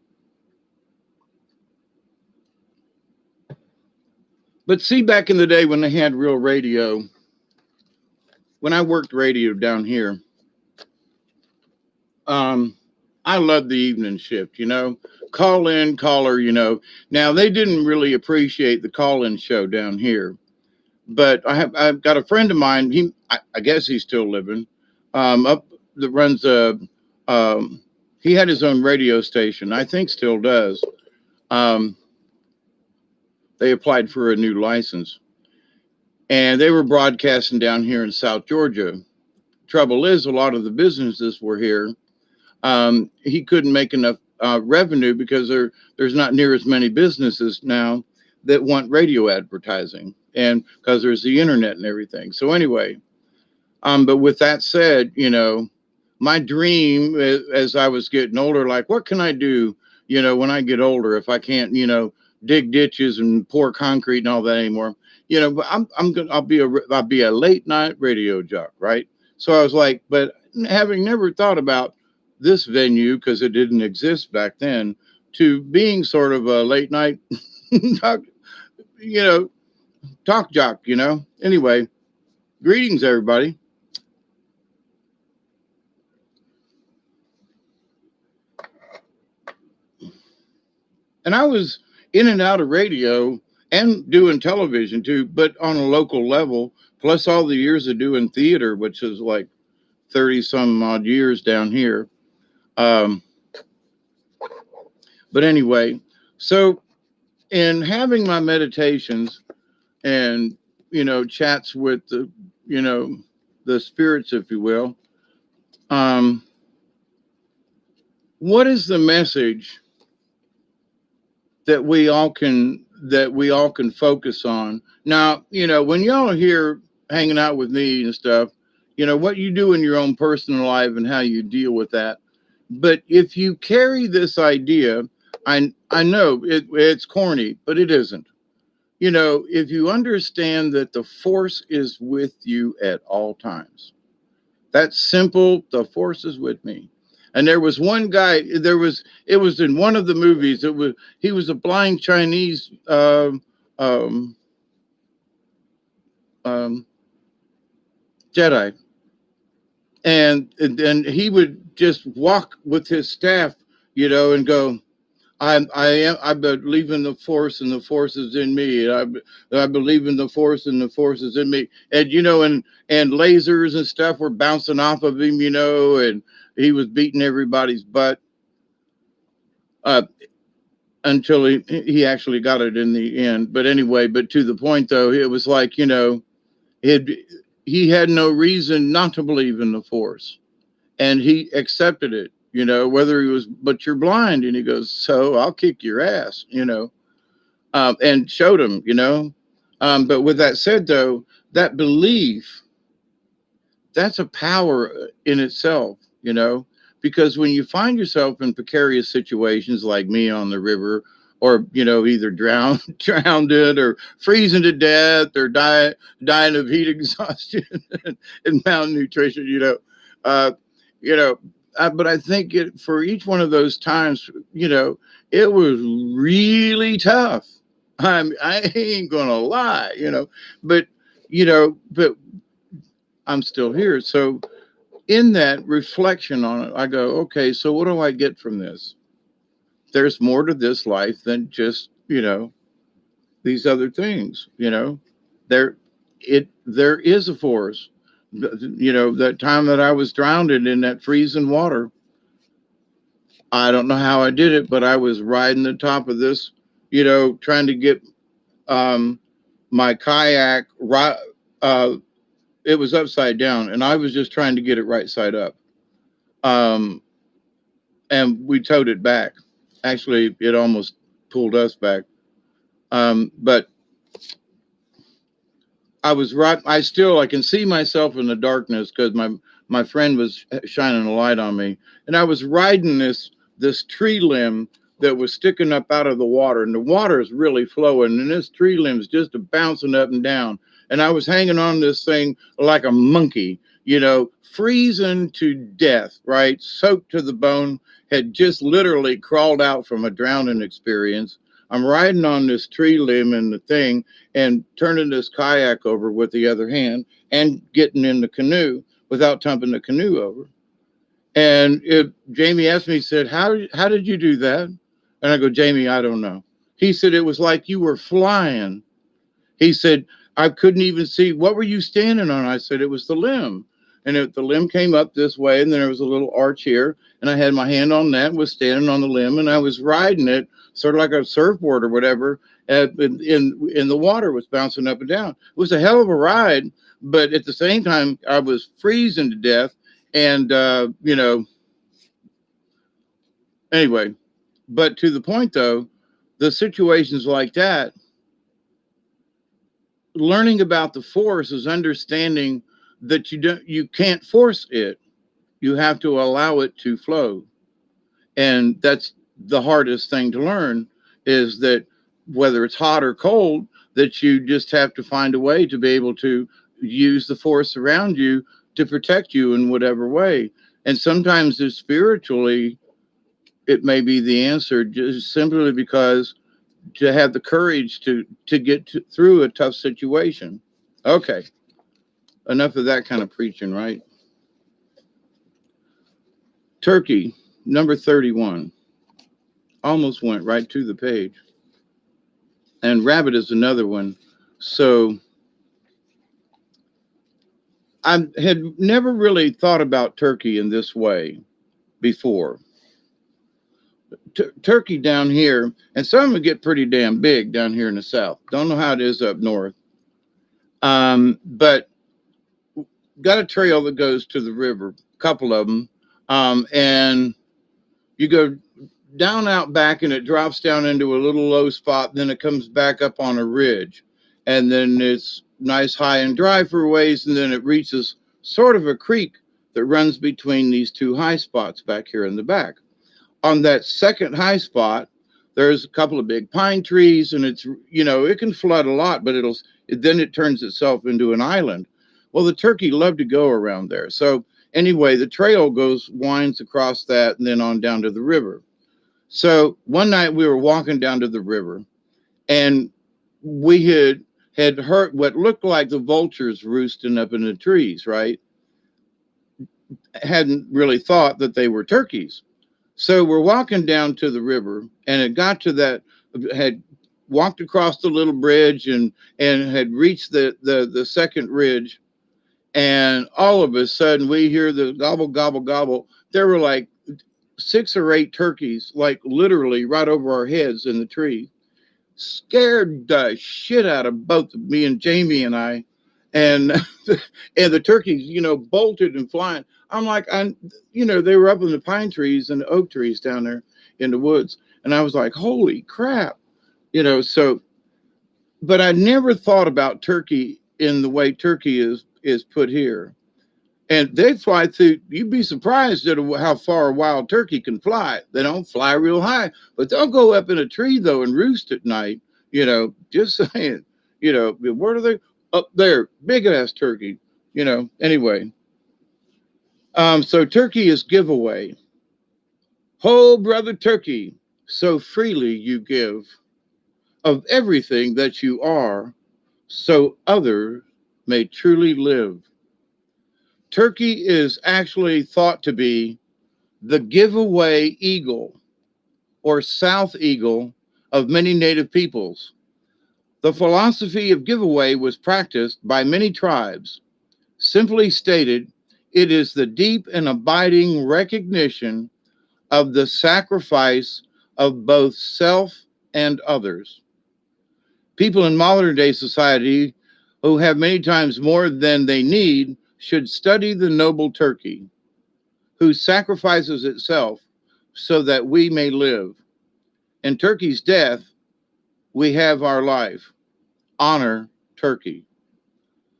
But see, back in the day when they had real radio, when I worked radio down here, um, I loved the evening shift. Call in, caller. Now they didn't really appreciate the call-in show down here, but I've got a friend of mine. I guess he's still living, up that runs a. He had his own radio station. I think still does. Um, they applied for a new license, and they were broadcasting down here in South Georgia. Trouble is, a lot of the businesses were here. He couldn't make enough revenue because there's not near as many businesses now that want radio advertising, and because there's the internet and everything. So anyway, but with that said, my dream as I was getting older, like, what can I do, when I get older, if I can't, dig ditches and pour concrete and all that anymore, but I'll be a late night radio jock, right? So I was like, but having never thought about this venue because it didn't exist back then, to being sort of a late night talk, you know, talk jock, Anyway, greetings, everybody. And I was in and out of radio and doing television too, but on a local level, plus all the years of doing theater, which is like 30 some odd years down here. Um, but anyway, so in having my meditations and, chats with the spirits, if you will, what is the message that we all can focus on? Now, when y'all are here hanging out with me and stuff, what you do in your own personal life and how you deal with that. But if you carry this idea, I know it's corny, but it isn't. If you understand that the force is with you at all times, that's simple. The force is with me. And there was one guy. It was in one of the movies. He was a blind Chinese um, Jedi, and he would just walk with his staff, and go, I believe in the force, and the force is in me. And I believe in the force, and the force is in me. And and lasers and stuff were bouncing off of him, and he was beating everybody's butt uh, until he actually got it in the end. But anyway, but to the point though, it was like, he'd he had no reason not to believe in the force, and he accepted it. Whether he was, but you're blind, and he goes, so I'll kick your ass, and showed him, But with that said, though, that belief, that's a power in itself, because when you find yourself in precarious situations like me on the river, or either drowned it, or freezing to death, or dying of heat exhaustion and malnutrition, uh, you know. But I think for each one of those times, it was really tough. I ain't gonna lie, but but I'm still here. So in that reflection on it, I go, okay, so what do I get from this? There's more to this life than just, these other things, There there is a force. That time that I was drowned in that freezing water, I don't know how I did it, but I was riding the top of this, trying to get um my kayak right. It was upside down, and I was just trying to get it right side up. Um, and we towed it back. Actually, it almost pulled us back. But I was right. I can see myself in the darkness because my friend was shining a light on me, and I was riding this tree limb that was sticking up out of the water, and the water is really flowing, and this tree limb's just bouncing up and down, and I was hanging on this thing like a monkey, freezing to death, right, soaked to the bone, had just literally crawled out from a drowning experience. I'm riding on this tree limb and the thing, and turning this kayak over with the other hand, and getting in the canoe without tumbling the canoe over. And Jamie asked me, he said, how did you do that? And I go, Jamie, I don't know. He said, it was like you were flying. He said, I couldn't even see. What were you standing on? I said, it was the limb. And the limb came up this way, and then there was a little arch here. And I had my hand on that, was standing on the limb, and I was riding it sort of like a surfboard or whatever. In the water was bouncing up and down. It was a hell of a ride, but at the same time, I was freezing to death. And, anyway, but to the point, though, the situations like that, learning about the force is understanding that you can't force it. You have to allow it to flow. And that's the hardest thing to learn, is that whether it's hot or cold, that you just have to find a way to be able to use the force around you to protect you in whatever way. And sometimes it's spiritually, it may be the answer, just simply because to have the courage to get through a tough situation. Okay, enough of that kind of preaching, right? Turkey, number 31. Almost went right to the page. And rabbit is another one. So I had never really thought about turkey in this way before. Turkey down here, and some of them get pretty damn big down here in the south. Don't know how it is up north. But got a trail that goes to the river, a couple of them. And you go down out back, and it drops down into a little low spot. Then it comes back up on a ridge, and then it's nice, high and dry for a ways. And then it reaches sort of a creek that runs between these two high spots back here in the back. On that second high spot, there's a couple of big pine trees, and it's, it can flood a lot, but then it turns itself into an island. Well, the turkey love to go around there. So anyway, the trail winds across that and then on down to the river. So one night we were walking down to the river, and we had heard what looked like the vultures roosting up in the trees, right? Hadn't really thought that they were turkeys. So we're walking down to the river, and it got to that, had walked across the little bridge and had reached the second ridge. And all of a sudden we hear the gobble, gobble, gobble. There were like 6 or 8 turkeys, like literally right over our heads in the tree. Scared the shit out of both me and Jamie and I. and and the turkeys, bolted and flying. I'm like, they were up in the pine trees and the oak trees down there in the woods, and I was like, holy crap, So, but I never thought about turkey in the way turkey is put here. And they fly through. You'd be surprised at how far a wild turkey can fly. They don't fly real high, but they'll go up in a tree though and roost at night. Just saying. Where are they? Up there, big ass turkey. Anyway. So turkey is giveaway. Whole brother turkey, so freely you give of everything that you are, so others may truly live. Turkey is actually thought to be the giveaway eagle or south eagle of many native peoples. The philosophy of giveaway was practiced by many tribes. Simply stated, it is the deep and abiding recognition of the sacrifice of both self and others. People in modern day society who have many times more than they need should study the noble turkey, who sacrifices itself so that we may live. In turkey's death, we have our life. Honor turkey.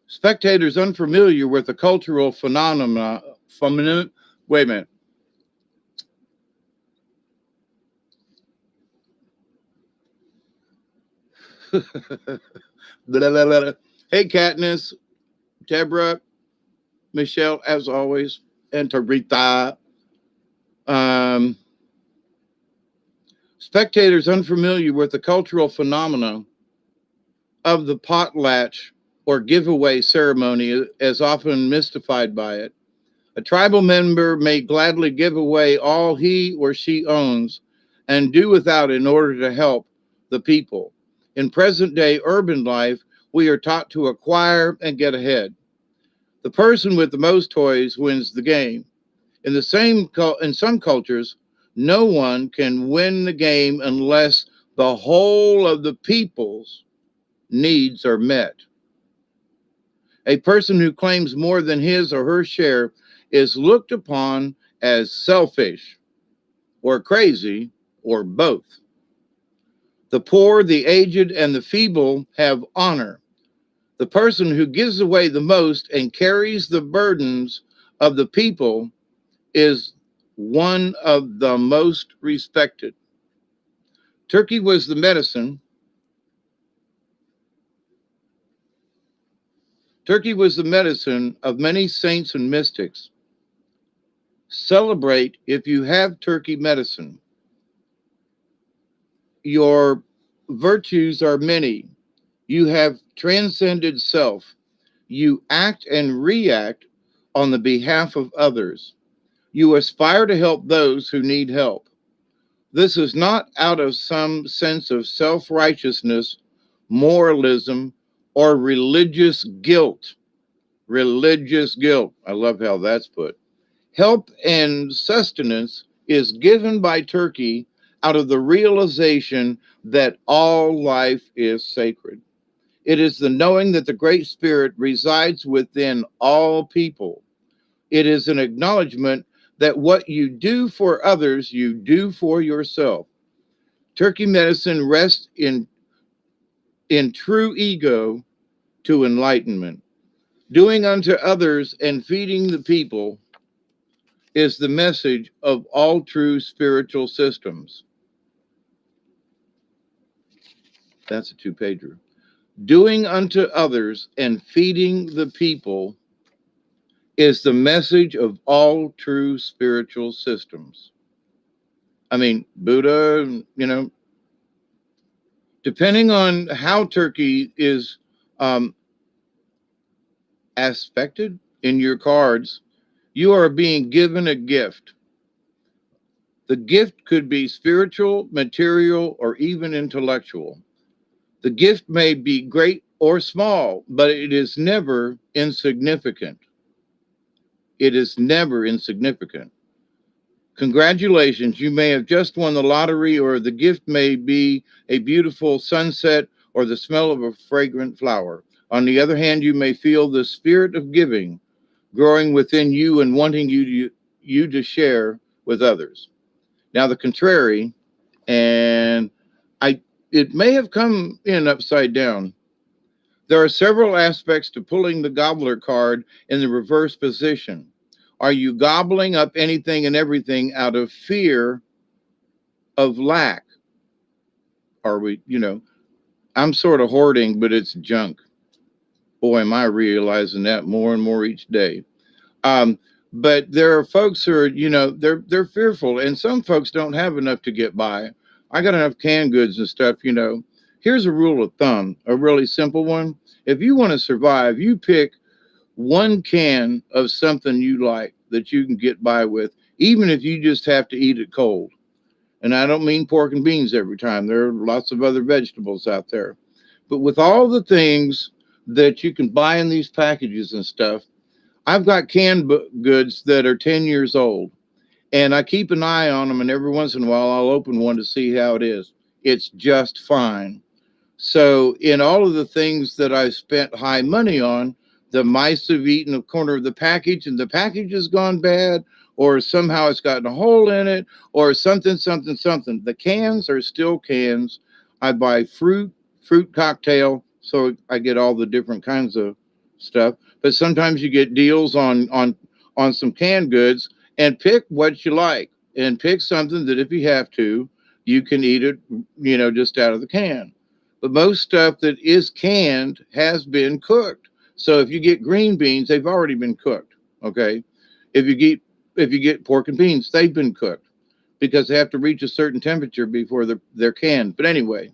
Spectators unfamiliar with the cultural wait a minute. Blah, blah, blah. Hey, Katniss, Deborah, Michelle, as always, and Taritha. Spectators unfamiliar with the cultural phenomena of the potlatch or giveaway ceremony is often mystified by it. A tribal member may gladly give away all he or she owns and do without in order to help the people. In present day urban life, we are taught to acquire and get ahead. The person with the most toys wins the game. In some cultures, no one can win the game unless the whole of the people's needs are met. A person who claims more than his or her share is looked upon as selfish or crazy or both. The poor, the aged, and the feeble have honor. The person who gives away the most and carries the burdens of the people is one of the most respected. Turkey was the medicine. Turkey was the medicine of many saints and mystics. Celebrate if you have turkey medicine. Your virtues are many. You have transcended self. You act and react on the behalf of others. You aspire to help those who need help. This is not out of some sense of self-righteousness, moralism, or religious guilt. Religious guilt. I love how that's put. Help and sustenance is given by turkey out of the realization that all life is sacred. It is the knowing that the Great Spirit resides within all people. It is an acknowledgement that what you do for others, you do for yourself. Turkey medicine rests in true ego to enlightenment. Doing unto others and feeding the people is the message of all true spiritual systems. That's a two-pager. Doing unto others and feeding the people is the message of all true spiritual systems. I mean, Buddha, depending on how turkey is aspected in your cards, you are being given a gift. The gift could be spiritual, material, or even intellectual. The gift may be great or small, but it is never insignificant. It is never insignificant. Congratulations, you may have just won the lottery, or the gift may be a beautiful sunset or the smell of a fragrant flower. On the other hand, you may feel the spirit of giving growing within you and wanting you to share with others. Now, the contrary, and I it may have come in upside down. There are several aspects to pulling the gobbler card in the reverse position. Are you gobbling up anything and everything out of fear of lack? Are we, I'm sort of hoarding, but it's junk. Boy, am I realizing that more and more each day. Um, but there are folks who are, they're fearful, and some folks don't have enough to get by. I got enough canned goods and stuff. Here's a rule of thumb, a really simple one. If you want to survive, you pick one can of something you like that you can get by with, even if you just have to eat it cold. And I don't mean pork and beans every time. There are lots of other vegetables out there. But with all the things that you can buy in these packages and stuff, I've got canned goods that are 10 years old, and I keep an eye on them. And every once in a while, I'll open one to see how it is. It's just fine. So, in all of the things that I spent high money on, the mice have eaten a corner of the package and the package has gone bad, or somehow it's gotten a hole in it, or something, something, something. The cans are still cans. I buy fruit cocktail, so I get all the different kinds of stuff. But sometimes you get deals on some canned goods, and pick what you like and pick something that if you have to, you can eat it, just out of the can. But most stuff that is canned has been cooked. So if you get green beans, they've already been cooked. Okay. If you get pork and beans, they've been cooked because they have to reach a certain temperature before they're canned. But anyway,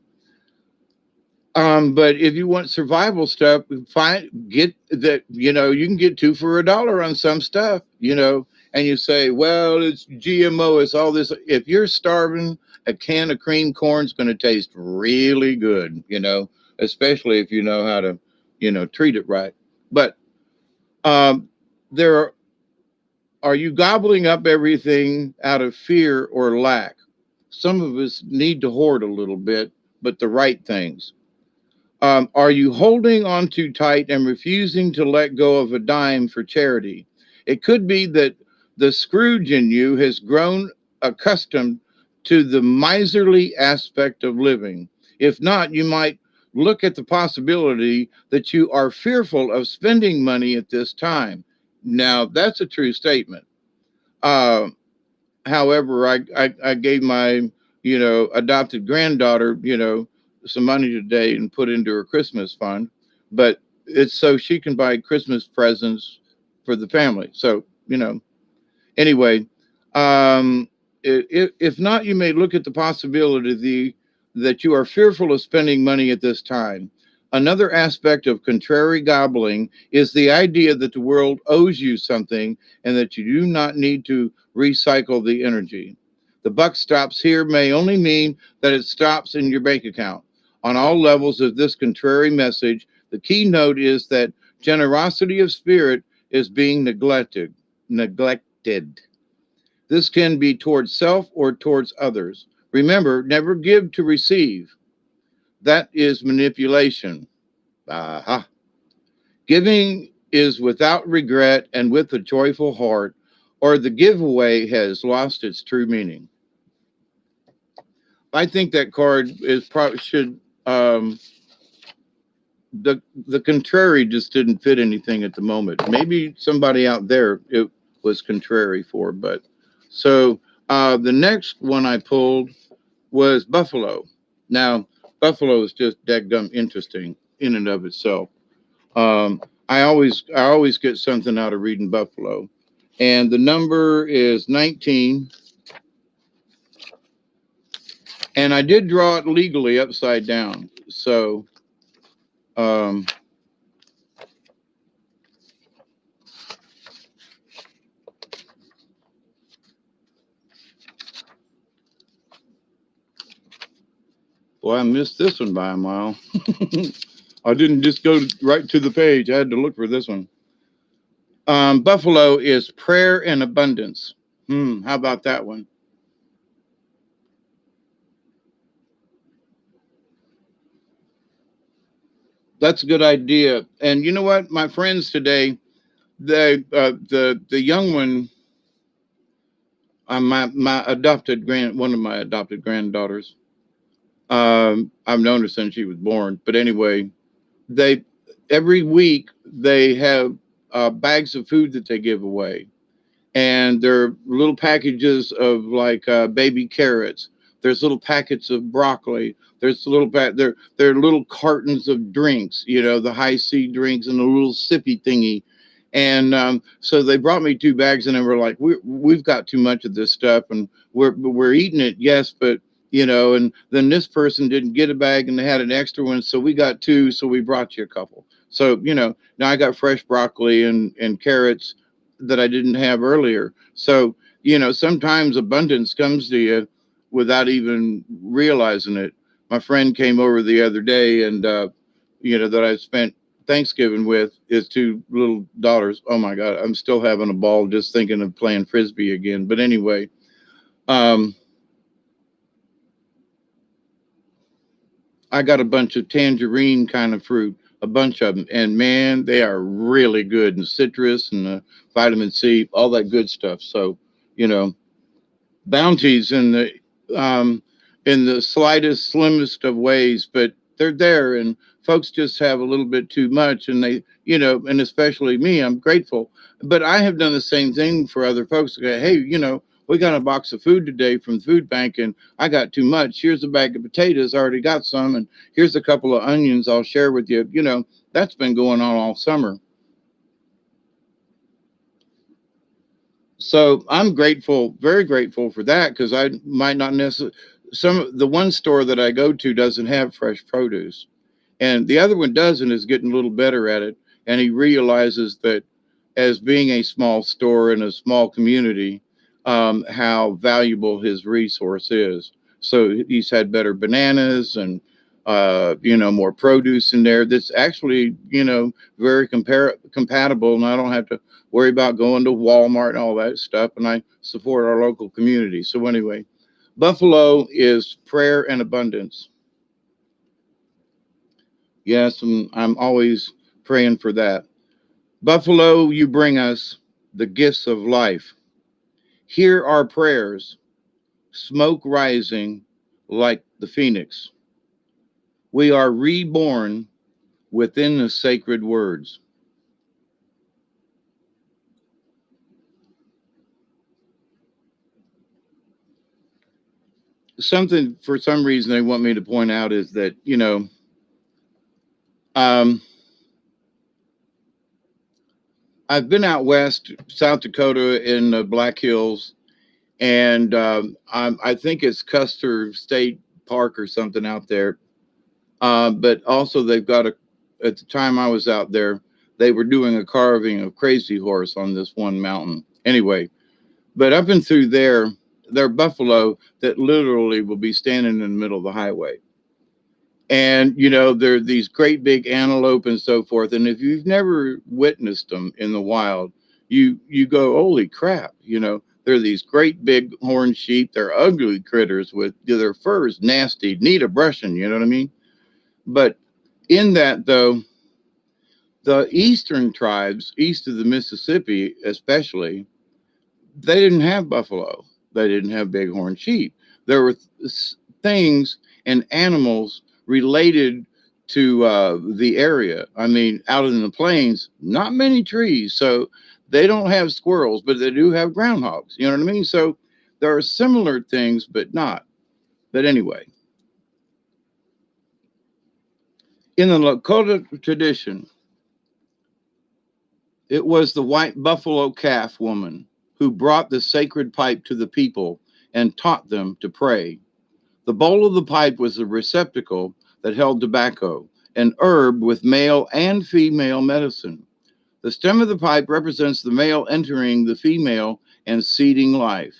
but if you want survival stuff, get that, you can get two for $1 on some stuff, and you say, well, it's GMO, it's all this. If you're starving, a can of cream corn is going to taste really good, especially if you know how to, treat it right. But um, there are you gobbling up everything out of fear or lack? Some of us need to hoard a little bit, but the right things. Are you holding on too tight and refusing to let go of a dime for charity? It could be that the Scrooge in you has grown accustomed to the miserly aspect of living. If not, you might look at the possibility that you are fearful of spending money at this time. Now, that's a true statement. Uh, However, I gave my, adopted granddaughter, some money today and put into her Christmas fund, but it's so she can buy Christmas presents for the family. So, anyway, if not, you may look at the possibility that you are fearful of spending money at this time. Another aspect of contrary gobbling is the idea that the world owes you something and that you do not need to recycle the energy. The buck stops here may only mean that it stops in your bank account. On all levels of this contrary message, the keynote is that generosity of spirit is being neglected. Neglected. This can be towards self or towards others. Remember, never give to receive. That is manipulation. Aha. Giving is without regret and with a joyful heart, or the giveaway has lost its true meaning. I think that card is probably should the contrary just didn't fit anything at the moment. Maybe somebody out there it was contrary for, but so the next one I pulled was Buffalo. Now, Buffalo is just dadgum interesting in and of itself. Um, I always get something out of reading Buffalo, and the number is 19. And I did draw it legally upside down. So, um, well, I missed this one by a mile. I didn't just go right to the page. I had to look for this one. Buffalo is prayer and abundance. How about that one? That's a good idea. And you know what? My friends today, the young one, my adopted one of my adopted granddaughters. I've known her since she was born. But anyway, they every week they have bags of food that they give away, and there are little packages of like baby carrots. There's little packets of broccoli. There's there are little cartons of drinks, the high C drinks and a little sippy thingy. And so they brought me two bags, and they were like, we've got too much of this stuff, and we're eating it, yes, but and then this person didn't get a bag, and they had an extra one, so we got two, so we brought you a couple. So now I got fresh broccoli and carrots that I didn't have earlier. So, sometimes abundance comes to you without even realizing it. My friend came over the other day, and, that I spent Thanksgiving with his two little daughters. Oh my God, I'm still having a ball just thinking of playing Frisbee again. But anyway, um, I got a bunch of tangerine kind of fruit, a bunch of them, and man, they are really good, and citrus and vitamin C, all that good stuff. So, you know, bounties um, in the slightest, slimmest of ways, but they're there, and folks just have a little bit too much, and they, and especially me, I'm grateful, but I have done the same thing for other folks. Okay, hey, we got a box of food today from the food bank, and I got too much. Here's a bag of potatoes. I already got some, and here's a couple of onions I'll share with you. That's been going on all summer. So I'm grateful, very grateful for that, because I might not necessarily. The one store that I go to doesn't have fresh produce, and the other one does, and is getting a little better at it. And he realizes that, as being a small store in a small community, how valuable his resource is. So he's had better bananas and more produce in there that's actually very compatible, and I don't have to worry about going to Walmart and all that stuff. And I support our local community. So anyway, Buffalo is prayer and abundance. Yes, and I'm always praying for that. Buffalo, you bring us the gifts of life. Hear our prayers, smoke rising like the phoenix. We are reborn within the sacred words. Something, for some reason, they want me to point out is that, um, I've been out west, South Dakota, in the Black Hills, and I think it's Custer State Park or something out there. But also, they've got at the time I was out there, they were doing a carving of Crazy Horse on this one mountain. Anyway, but up and through there are buffalo that literally will be standing in the middle of the highway. And, there are these great big antelope and so forth. And if you've never witnessed them in the wild, you go, holy crap, they're these great big horned sheep. They're ugly critters with their furs nasty, need a brushing, you know what I mean? But in that, though, the eastern tribes, east of the Mississippi especially, they didn't have buffalo. They didn't have bighorn sheep. There were things and animals related to the area. I mean, out in the plains, not many trees. So they don't have squirrels, but they do have groundhogs. You know what I mean? So there are similar things, but not. But anyway, in the Lakota tradition, it was the white buffalo calf woman who brought the sacred pipe to the people and taught them to pray. The bowl of the pipe was a receptacle that held tobacco, an herb with male and female medicine. The stem of the pipe represents the male entering the female and seeding life.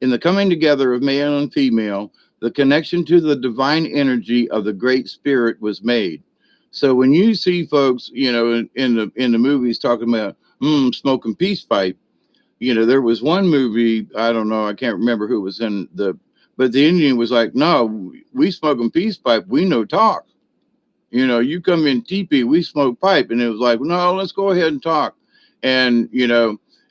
In the coming together of male and female, the connection to the divine energy of the Great Spirit was made. So when you see folks, in the movies talking about smoking peace pipe, there was one movie, I don't know, I can't remember who was but the Indian was like, no, we smoking peace pipe, we no talk. You come in teepee, we smoke pipe. And it was like, no, let's go ahead and talk. And,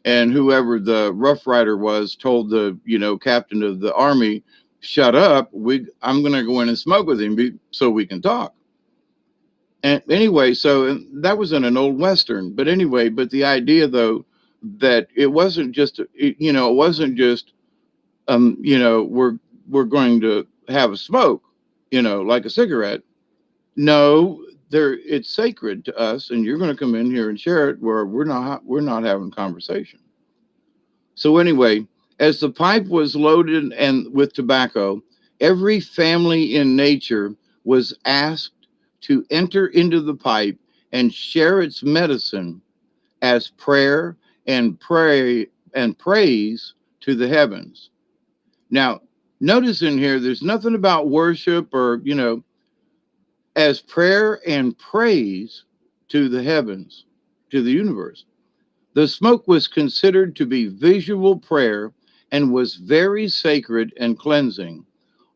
and whoever the Rough Rider was told the, captain of the army, shut up. I'm going to go in and smoke with him so we can talk. And anyway, so that was in an old Western. But anyway, but the idea, though, that it wasn't just, it wasn't just, we're going to have a smoke, like a cigarette. No, it's sacred to us, and you're going to come in here and share it where we're not having conversation. So anyway, as the pipe was loaded and with tobacco, every family in nature was asked to enter into the pipe and share its medicine as prayer and praise to the heavens. Now, notice in here, there's nothing about worship or, as prayer and praise to the heavens, to the universe. The smoke was considered to be visual prayer and was very sacred and cleansing.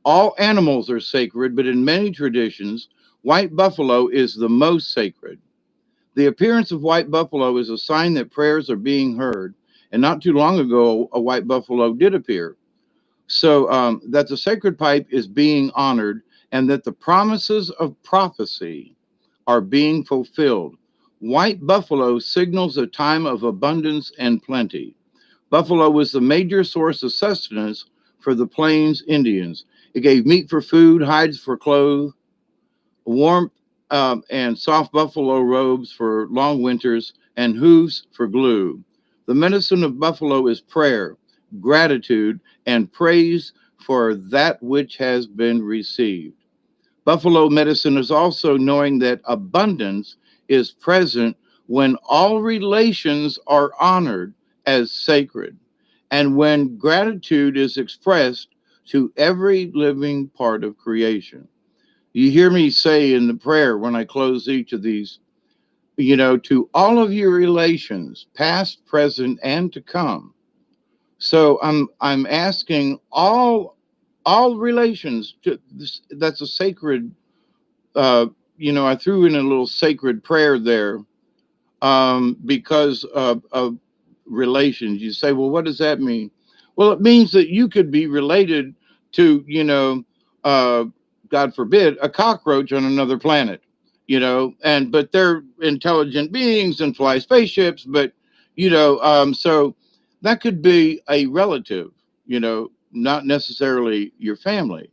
All animals are sacred, but in many traditions, white buffalo is the most sacred. The appearance of white buffalo is a sign that prayers are being heard. And not too long ago, a white buffalo did appear. So that the sacred pipe is being honored and that the promises of prophecy are being fulfilled. White buffalo signals a time of abundance and plenty. Buffalo was the major source of sustenance for the Plains Indians. It gave meat for food, hides for clothes, warmth and soft buffalo robes for long winters, and hooves for glue. The medicine of buffalo is prayer, gratitude, and praise for that which has been received. Buffalo medicine is also knowing that abundance is present when all relations are honored as sacred and when gratitude is expressed to every living part of creation. You hear me say in the prayer when I close each of these, to all of your relations, past, present, and to come. So I'm asking all relations to this, that's a sacred I threw in a little sacred prayer there because of relations. You say, well, what does that mean? Well, it means that you could be related to, God forbid, a cockroach on another planet, but they're intelligent beings and fly spaceships. But, so that could be a relative, not necessarily your family.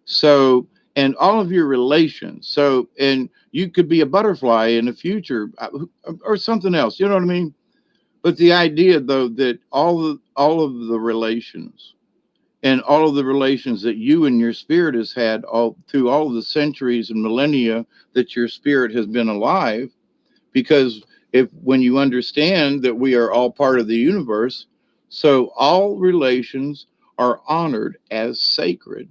So, and all of your relations. So, and you could be a butterfly in the future or something else. You know what I mean? But the idea, though, that all of the relations and all of the relations that you and your spirit has had all through all of the centuries and millennia that your spirit has been alive, because if when you understand that we are all part of the universe, so all relations are honored as sacred.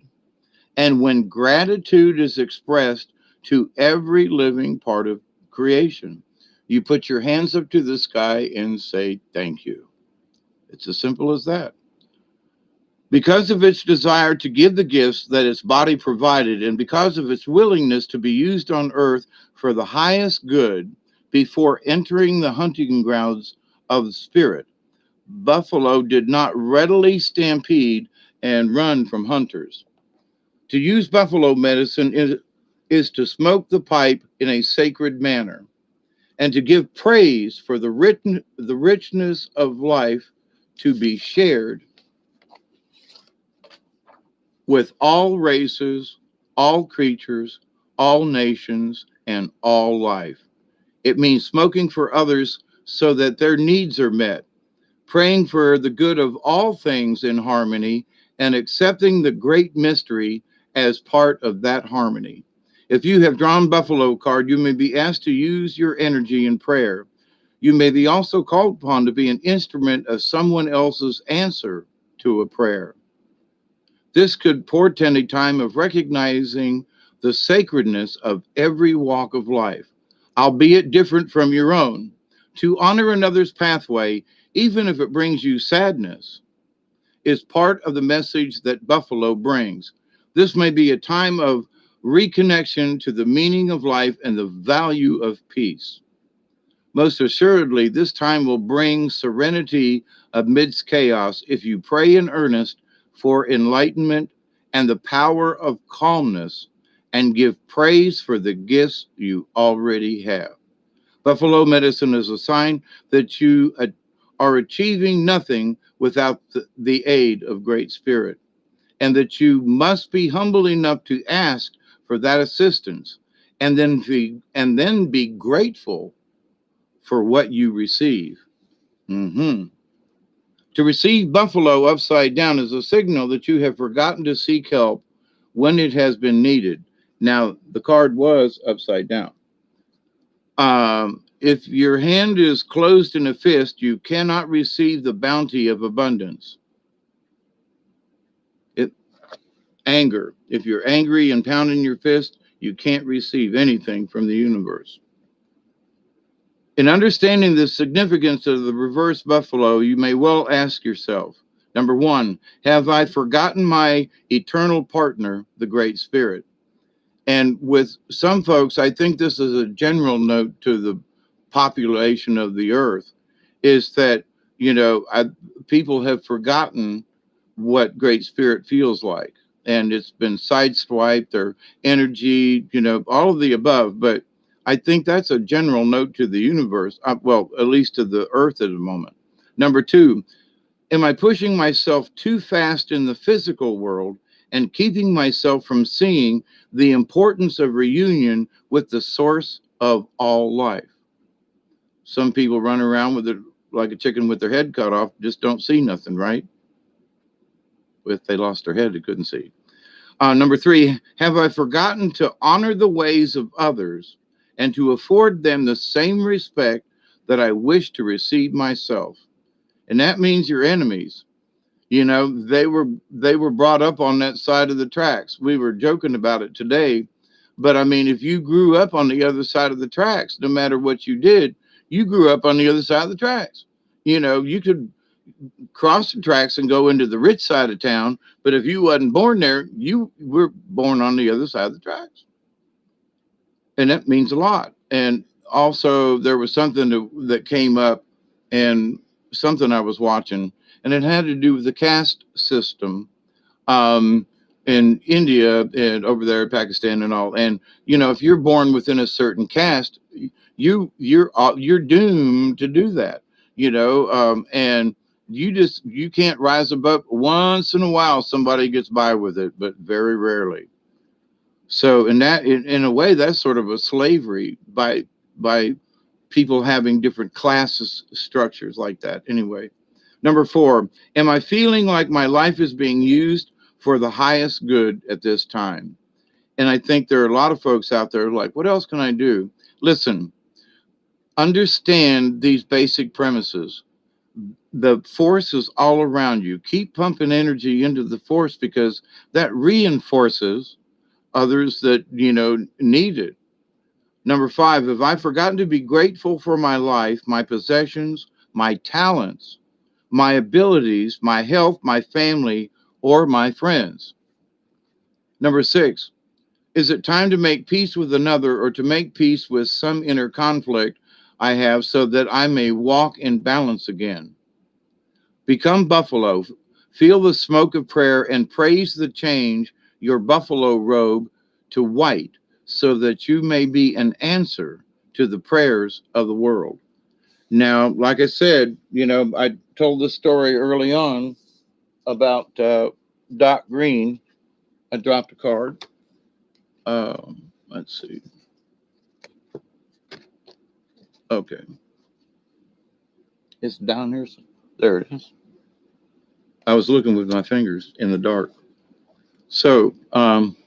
And when gratitude is expressed to every living part of creation, you put your hands up to the sky and say, thank you. It's as simple as that. Because of its desire to give the gifts that its body provided, and because of its willingness to be used on earth for the highest good before entering the hunting grounds of the spirit, buffalo did not readily stampede and run from hunters. To use buffalo medicine is to smoke the pipe in a sacred manner and to give praise for the richness of life to be shared with all races, all creatures, all nations, and all life. It means smoking for others so that their needs are met, praying for the good of all things in harmony, and accepting the great mystery as part of that harmony. If you have drawn Buffalo card, you may be asked to use your energy in prayer. You may be also called upon to be an instrument of someone else's answer to a prayer. This could portend a time of recognizing the sacredness of every walk of life, albeit different from your own. To honor another's pathway, even if it brings you sadness, is part of the message that Buffalo brings. This may be a time of reconnection to the meaning of life and the value of peace. Most assuredly, this time will bring serenity amidst chaos if you pray in earnest for enlightenment and the power of calmness and give praise for the gifts you already have. Buffalo medicine is a sign that you are achieving nothing without the aid of Great Spirit, and that you must be humble enough to ask for that assistance, and then be grateful for what you receive. Mhm. To receive buffalo upside down is a signal that you have forgotten to seek help when it has been needed. Now, the card was upside down. If your hand is closed in a fist, you cannot receive the bounty of abundance. It, anger. If you're angry and pounding your fist, you can't receive anything from the universe. In understanding the significance of the reverse buffalo, you may well ask yourself, number one, have I forgotten my eternal partner, the Great Spirit? And with some folks, I think this is a general note to the population of the earth, is that, people have forgotten what Great Spirit feels like. And it's been sideswiped, or energy, all of the above. But I think that's a general note to the universe, well, at least to the earth at the moment. Number two, am I pushing myself too fast in the physical world and keeping myself from seeing the importance of reunion with the source of all life? Some people run around with it like a chicken with their head cut off, just don't see nothing, right? If they lost their head, they couldn't see. Number three, have I forgotten to honor the ways of others and to afford them the same respect that I wish to receive myself? And that means your enemies. They were brought up on that side of the tracks. We were joking about it today, but I mean, if you grew up on the other side of the tracks, no matter what you did, you grew up on the other side of the tracks. You could cross the tracks and go into the rich side of town, but if you wasn't born there, you were born on the other side of the tracks, and that means a lot. And also, there was something that came up, and something I was watching, and it had to do with the caste system, um, in India and over there in Pakistan and all. And if you're born within a certain caste, you're doomed to do that. And you can't rise above. Once in a while, somebody gets by with it, but very rarely. So in a way, that's sort of a slavery by people having different classes structures like that. Anyway, number four, am I feeling like my life is being used for the highest good at this time? And I think there are a lot of folks out there like, what else can I do? Listen, understand these basic premises. The force is all around you. Keep pumping energy into the force, because that reinforces others that need it. Number five, have I forgotten to be grateful for my life, my possessions, my talents, my abilities, my health, my family, or my friends? Number six, is it time to make peace with another, or to make peace with some inner conflict I have, so that I may walk in balance again? Become buffalo, feel the smoke of prayer, and praise the change your buffalo robe to white, so that you may be an answer to the prayers of the world. Now, like I said, I told the story early on about Doc Green. I dropped a card. Let's see. Okay. It's down here. There it is. I was looking with my fingers in the dark. So, Deborah,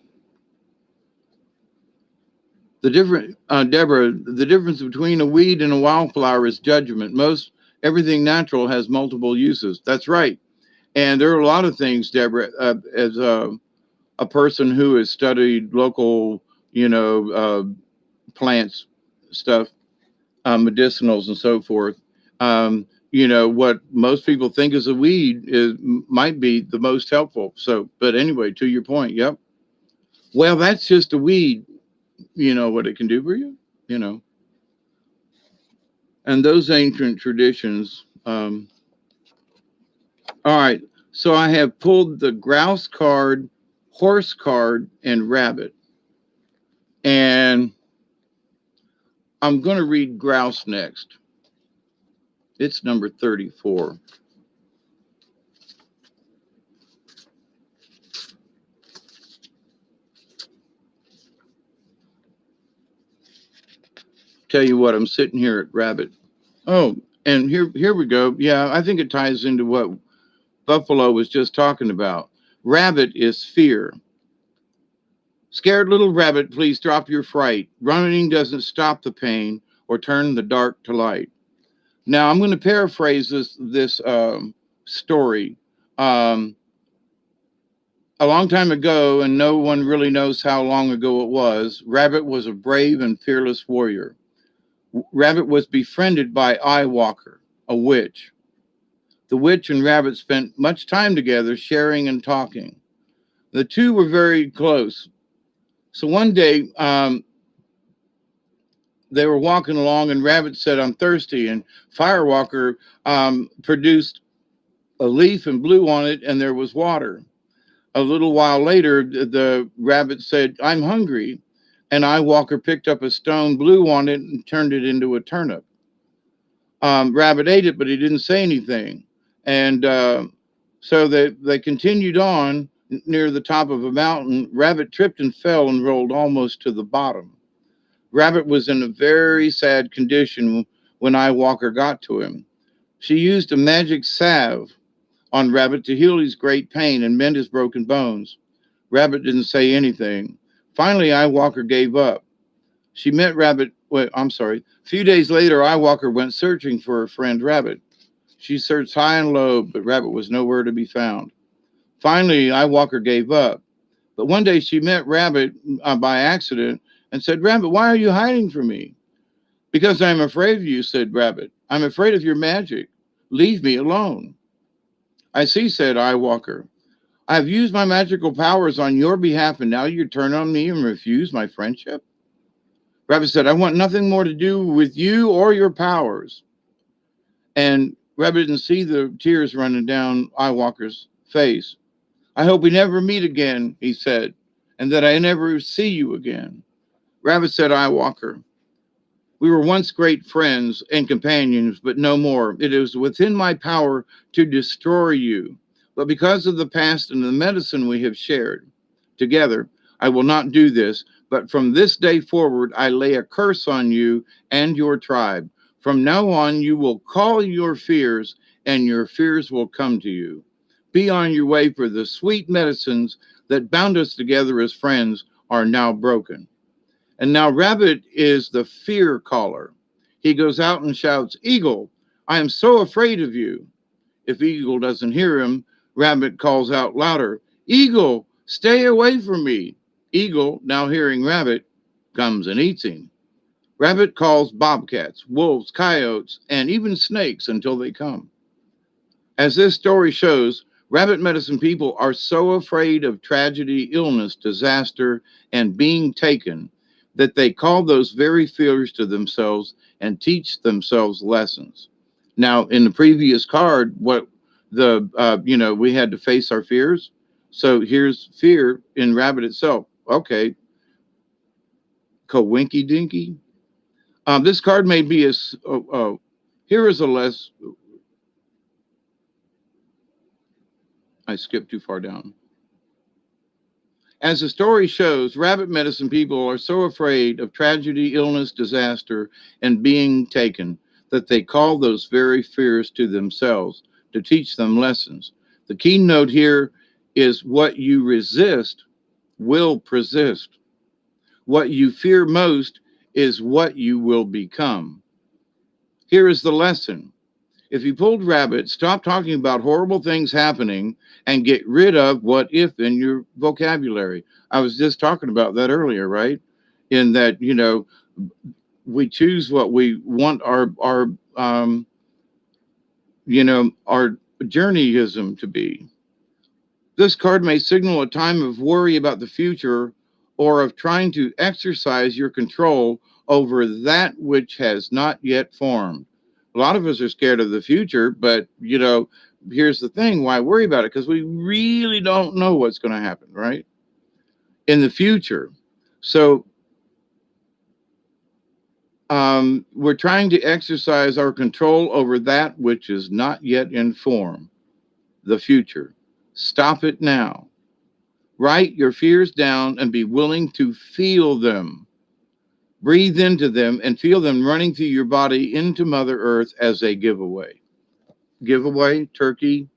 the difference between a weed and a wildflower is judgment. Everything natural has multiple uses. That's right. And there are a lot of things, Deborah, as a person who has studied local, plants, stuff, medicinals and so forth. What most people think is a weed might be the most helpful. So, but anyway, to your point, yep. Well, that's just a weed. You know what it can do for you, you know. And those ancient traditions. All right. So I have pulled the grouse card, horse card, and rabbit. And I'm going to read grouse next. It's number 34. Tell you what, I'm sitting here at rabbit. Oh, and here we go. Yeah, I think it ties into what Buffalo was just talking about. Rabbit is fear. Scared little rabbit, please drop your fright. Running doesn't stop the pain or turn the dark to light. Now I'm going to paraphrase this story. Um, a long time ago, and no one really knows how long ago it was, Rabbit was a brave and fearless warrior. Rabbit was befriended by Eyewalker, a witch. The witch and Rabbit spent much time together, sharing and talking. The two were very close. So one day, they were walking along, and Rabbit said, "I'm thirsty." And Firewalker produced a leaf and blew on it, and there was water. A little while later, the rabbit said, "I'm hungry." And Eyewalker picked up a stone, blew on it, and turned it into a turnip. Rabbit ate it, but he didn't say anything. And so they continued on near the top of a mountain. Rabbit tripped and fell and rolled almost to the bottom. Rabbit was in a very sad condition when Eyewalker got to him. She used a magic salve on Rabbit to heal his great pain and mend his broken bones. Rabbit didn't say anything. Finally, Eyewalker gave up. She met Rabbit. Wait, I'm sorry. A few days later, Eyewalker went searching for her friend Rabbit. She searched high and low, but Rabbit was nowhere to be found. Finally, Eyewalker gave up. But one day she met Rabbit by accident and said, "Rabbit, why are you hiding from me?" "Because I'm afraid of you," said Rabbit. "I'm afraid of your magic. Leave me alone." "I see," said Eyewalker. "I've used my magical powers on your behalf, and now you turn on me and refuse my friendship?" Rabbit said, "I want nothing more to do with you or your powers." And Rabbit didn't see the tears running down Eyewalker's face. "I hope we never meet again," he said, "and that I never see you again." Rabbit said, "Eyewalker, we were once great friends and companions, but no more. It is within my power to destroy you. But because of the past and the medicine we have shared together, I will not do this. But from this day forward, I lay a curse on you and your tribe. From now on, you will call your fears, and your fears will come to you. Be on your way, for the sweet medicines that bound us together as friends are now broken." And now Rabbit is the fear caller. He goes out and shouts, "Eagle, I am so afraid of you." If Eagle doesn't hear him, Rabbit calls out louder, "Eagle, stay away from me." Eagle, now hearing Rabbit, comes and eats him. Rabbit calls bobcats, wolves, coyotes, and even snakes until they come. As this story shows, rabbit medicine people are so afraid of tragedy, illness, disaster, and being taken that they call those very fears to themselves and teach themselves lessons. Now, in the previous card, what we had to face our fears. So here's fear in rabbit itself. Okay, Kowinky Dinky. This card may be here is a less. I skipped too far down. As the story shows, rabbit medicine people are so afraid of tragedy, illness, disaster, and being taken that they call those very fears to themselves to teach them lessons. The keynote here is what you resist will persist. What you fear most is what you will become. Here is the lesson. If you pulled rabbit, stop talking about horrible things happening and get rid of "what if" in your vocabulary. I was just talking about that earlier, right? In that, we choose what we want our journey-ism to be. This card may signal a time of worry about the future or of trying to exercise your control over that which has not yet formed. A lot of us are scared of the future, but here's the thing: why worry about it? Because we really don't know what's going to happen, right? In the future. So we're trying to exercise our control over that which is not yet in form, the future. Stop it now. Write your fears down and be willing to feel them. Breathe into them and feel them running through your body into Mother Earth as a giveaway. Giveaway, turkey.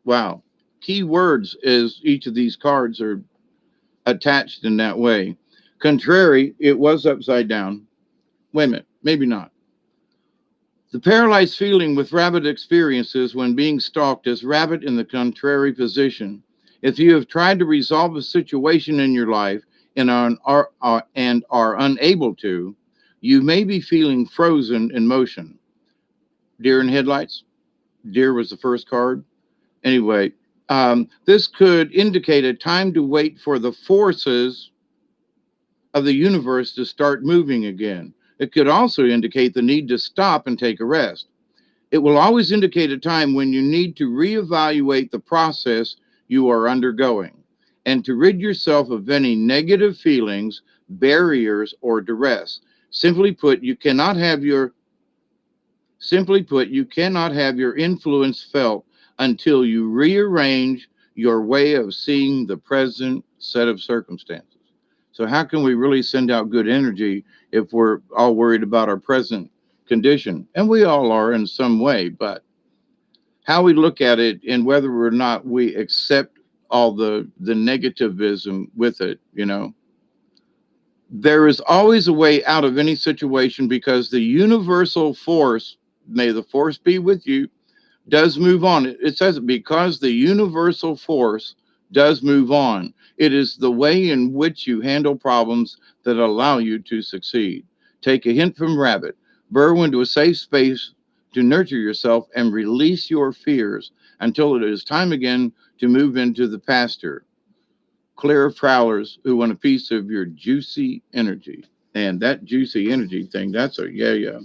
Wow. Key words is each of these cards are attached in that way. Contrary, it was upside down. Wait a minute, maybe not. The paralyzed feeling with rabbit experiences when being stalked is rabbit in the contrary position. If you have tried to resolve a situation in your life and are unable to, you may be feeling frozen in motion. Deer in headlights. Deer was the first card. Anyway, this could indicate a time to wait for the forces of the universe to start moving again. It could also indicate the need to stop and take a rest. It will always indicate a time when you need to reevaluate the process you are undergoing and to rid yourself of any negative feelings, barriers, or duress. Simply put, you cannot have your influence felt until you rearrange your way of seeing the present set of circumstances. So how can we really send out good energy if we're all worried about our present condition? And we all are in some way, but how we look at it and whether or not we accept all the negativism with it, There is always a way out of any situation because the universal force, may the force be with you, does move on. It says it because the universal force does move on. It is the way in which you handle problems that allow you to succeed. Take a hint from Rabbit. Burrow into a safe space to nurture yourself and release your fears until it is time again to move into the pasture. Clear of prowlers who want a piece of your juicy energy. And that juicy energy thing, that's a yeah.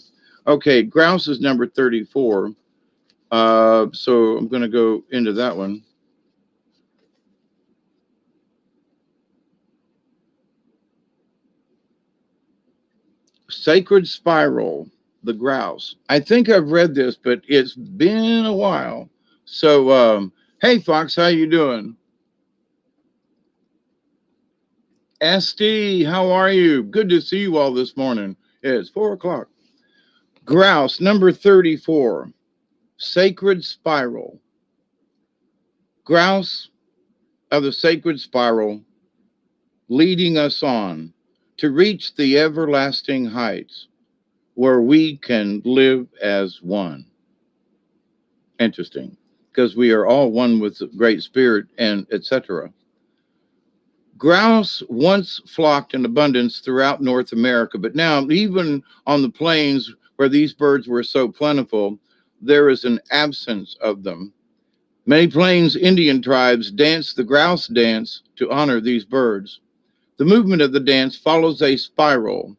Okay, grouse is number 34. So I'm going to go into that one. Sacred Spiral, the grouse. I think I've read this, but it's been a while. So, hey, Fox, how you doing? SD, how are you? Good to see you all this morning. It's 4 o'clock. Grouse, number 34. Sacred Spiral. Grouse of the sacred spiral, leading us on to reach the everlasting heights where we can live as one. Interesting, because we are all one with the Great Spirit and etc. Grouse once flocked in abundance throughout North America, but now even on the plains where these birds were so plentiful, there is an absence of them. Many Plains Indian tribes dance the grouse dance to honor these birds. The movement of the dance follows a spiral,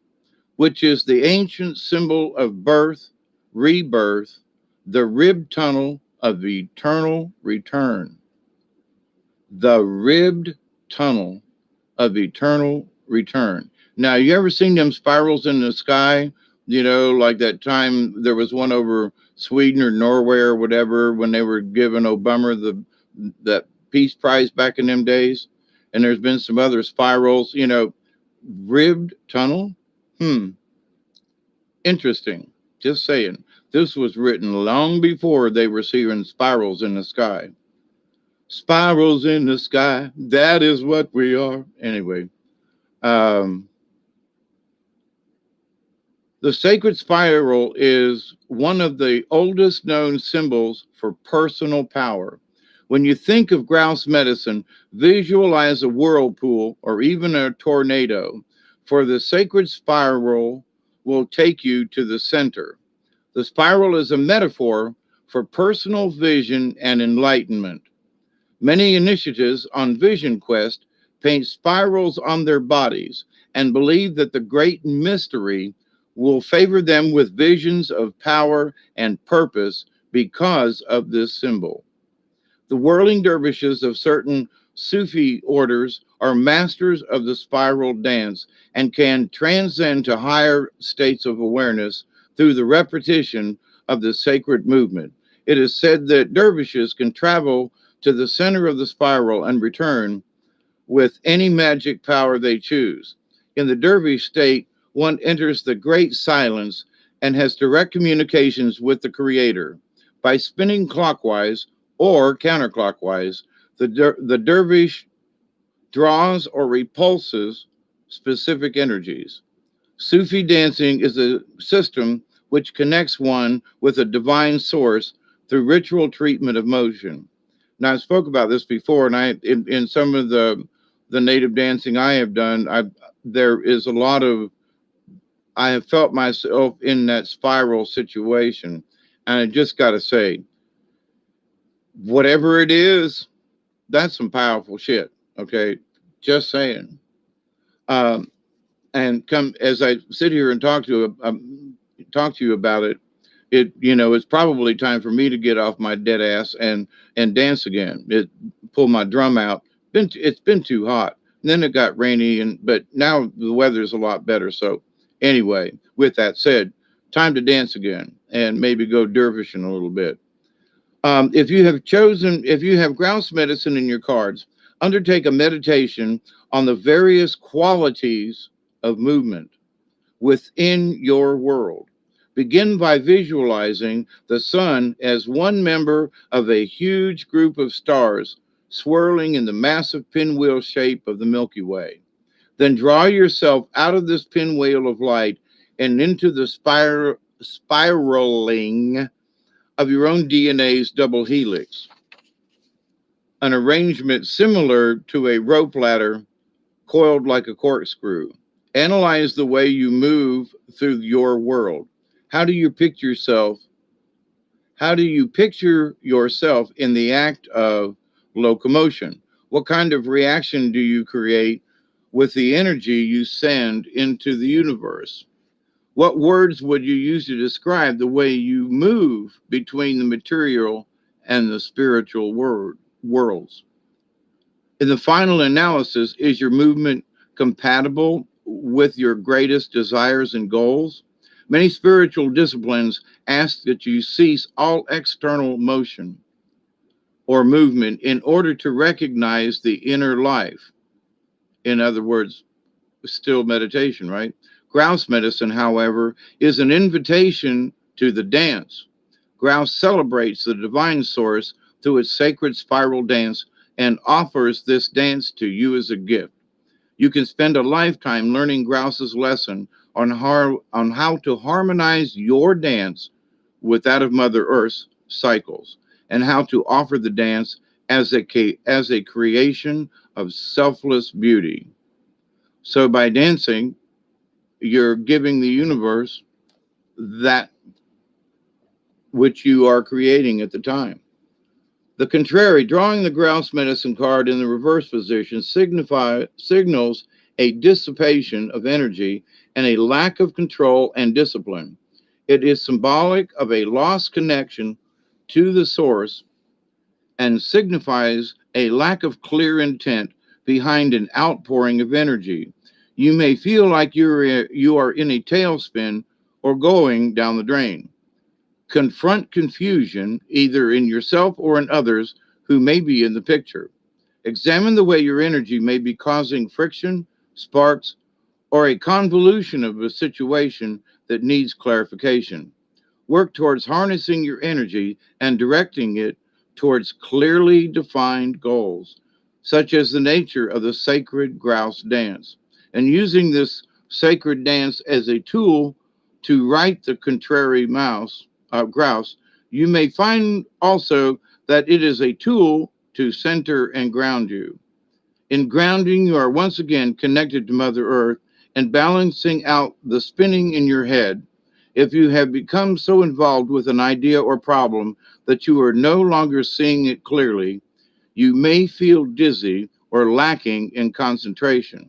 which is the ancient symbol of birth, rebirth, the ribbed tunnel of eternal return. The ribbed tunnel of eternal return. Now, you ever seen them spirals in the sky? Like that time there was one over Sweden or Norway or whatever when they were giving Obama that Peace Prize back in them days. And there's been some other spirals, ribbed tunnel. Interesting. Just saying. This was written long before they were seeing spirals in the sky. Spirals in the sky. That is what we are. Anyway. The sacred spiral is one of the oldest known symbols for personal power. When you think of grouse medicine, visualize a whirlpool or even a tornado, for the sacred spiral will take you to the center. The spiral is a metaphor for personal vision and enlightenment. Many initiatives on Vision Quest paint spirals on their bodies, and believe that the great mystery will favor them with visions of power and purpose because of this symbol. The whirling dervishes of certain Sufi orders are masters of the spiral dance and can transcend to higher states of awareness through the repetition of the sacred movement. It is said that dervishes can travel to the center of the spiral and return with any magic power they choose. In the dervish state, one enters the great silence and has direct communications with the Creator. By spinning clockwise or counterclockwise, the dervish draws or repulses specific energies. Sufi dancing is a system which connects one with a divine source through ritual treatment of motion. Now, I spoke about this before, and in some of the native dancing I have done, there is a lot of I have felt myself in that spiral situation, and I just got to say, whatever it is, that's some powerful shit. Okay, just saying. Um, and come as I sit here and talk to you about it, it's probably time for me to get off my dead ass and dance again. Pull my drum out. It's been too hot. And then it got rainy, but now the weather's a lot better. So anyway, with that said, time to dance again and maybe go dervishing a little bit. If you have grouse medicine in your cards, undertake a meditation on the various qualities of movement within your world. Begin by visualizing the sun as one member of a huge group of stars swirling in the massive pinwheel shape of the Milky Way. Then draw yourself out of this pinwheel of light and into the spiraling of your own DNA's double helix, an arrangement similar to a rope ladder coiled like a corkscrew. Analyze the way you move through your world. How do you picture yourself? How do you picture yourself in the act of locomotion? What kind of reaction do you create with the energy you send into the universe? What words would you use to describe the way you move between the material and the spiritual worlds? In the final analysis, is your movement compatible with your greatest desires and goals? Many spiritual disciplines ask that you cease all external motion or movement in order to recognize the inner life. In other words, still meditation, right? Grouse medicine, however, is an invitation to the dance. Grouse celebrates the divine source through its sacred spiral dance and offers this dance to you as a gift. You can spend a lifetime learning Grouse's lesson on how to harmonize your dance with that of Mother Earth's cycles, and how to offer the dance as a creation of selfless beauty. So by dancing, you're giving the universe that which you are creating at the time. The contrary, drawing the grouse medicine card in the reverse position signals a dissipation of energy and a lack of control and discipline. It is symbolic of a lost connection to the source and signifies a lack of clear intent behind an outpouring of energy. You may feel like you are in a tailspin or going down the drain. Confront confusion either in yourself or in others who may be in the picture. Examine the way your energy may be causing friction, sparks, or a convolution of a situation that needs clarification. Work towards harnessing your energy and directing it towards clearly defined goals, such as the nature of the sacred grouse dance, and using this sacred dance as a tool to right the contrary grouse. You may find also that it is a tool to center and ground you. In grounding, you are once again connected to Mother Earth and balancing out the spinning in your head. If you have become so involved with an idea or problem that you are no longer seeing it clearly, you may feel dizzy or lacking in concentration.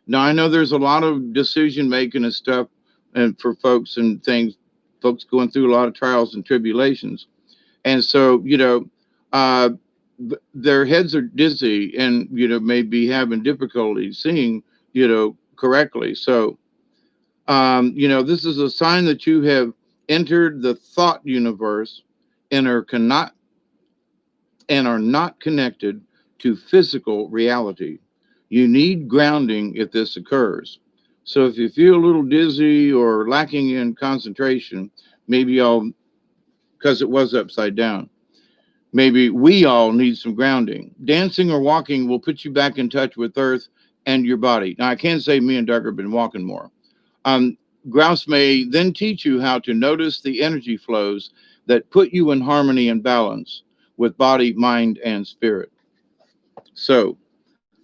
Now, I know there's a lot of decision making and stuff, and for folks and things, folks going through a lot of trials and tribulations. And so, uh, their heads are dizzy and, maybe having difficulty seeing, correctly. So, this is a sign that you have entered the thought universe and are not connected to physical reality. You need grounding if this occurs. So if you feel a little dizzy or lacking in concentration, maybe all because it was upside down. Maybe we all need some grounding. Dancing or walking will put you back in touch with earth and your body. Now I can't say me and Doug have been walking more. Um, Grouse may then teach you how to notice the energy flows that put you in harmony and balance with body, mind, and spirit. So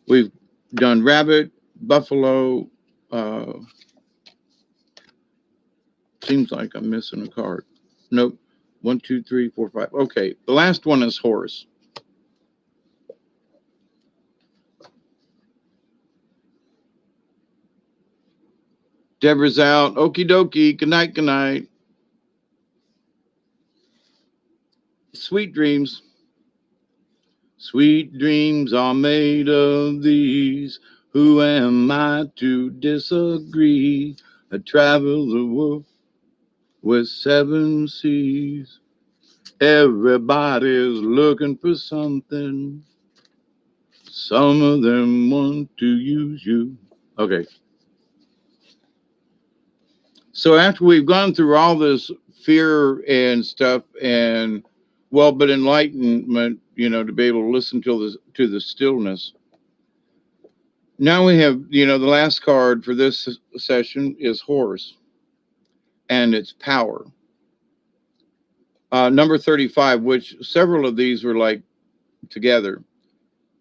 we've done rabbit, buffalo. Uh, Seems like I'm missing a card. Nope. 1, 2, 3, 4, 5. Okay. The last one is horse. Deborah's out. Okie dokie. Good night. Good night. Sweet dreams. Sweet dreams are made of these. Who am I to disagree? I travel the world with 7 seas. Everybody's looking for something. Some of them want to use you. Okay. So after we've gone through all this fear and stuff and but enlightenment, to be able to listen to the stillness. Now we have, the last card for this session is horse and its power. Number 35, which several of these were like together.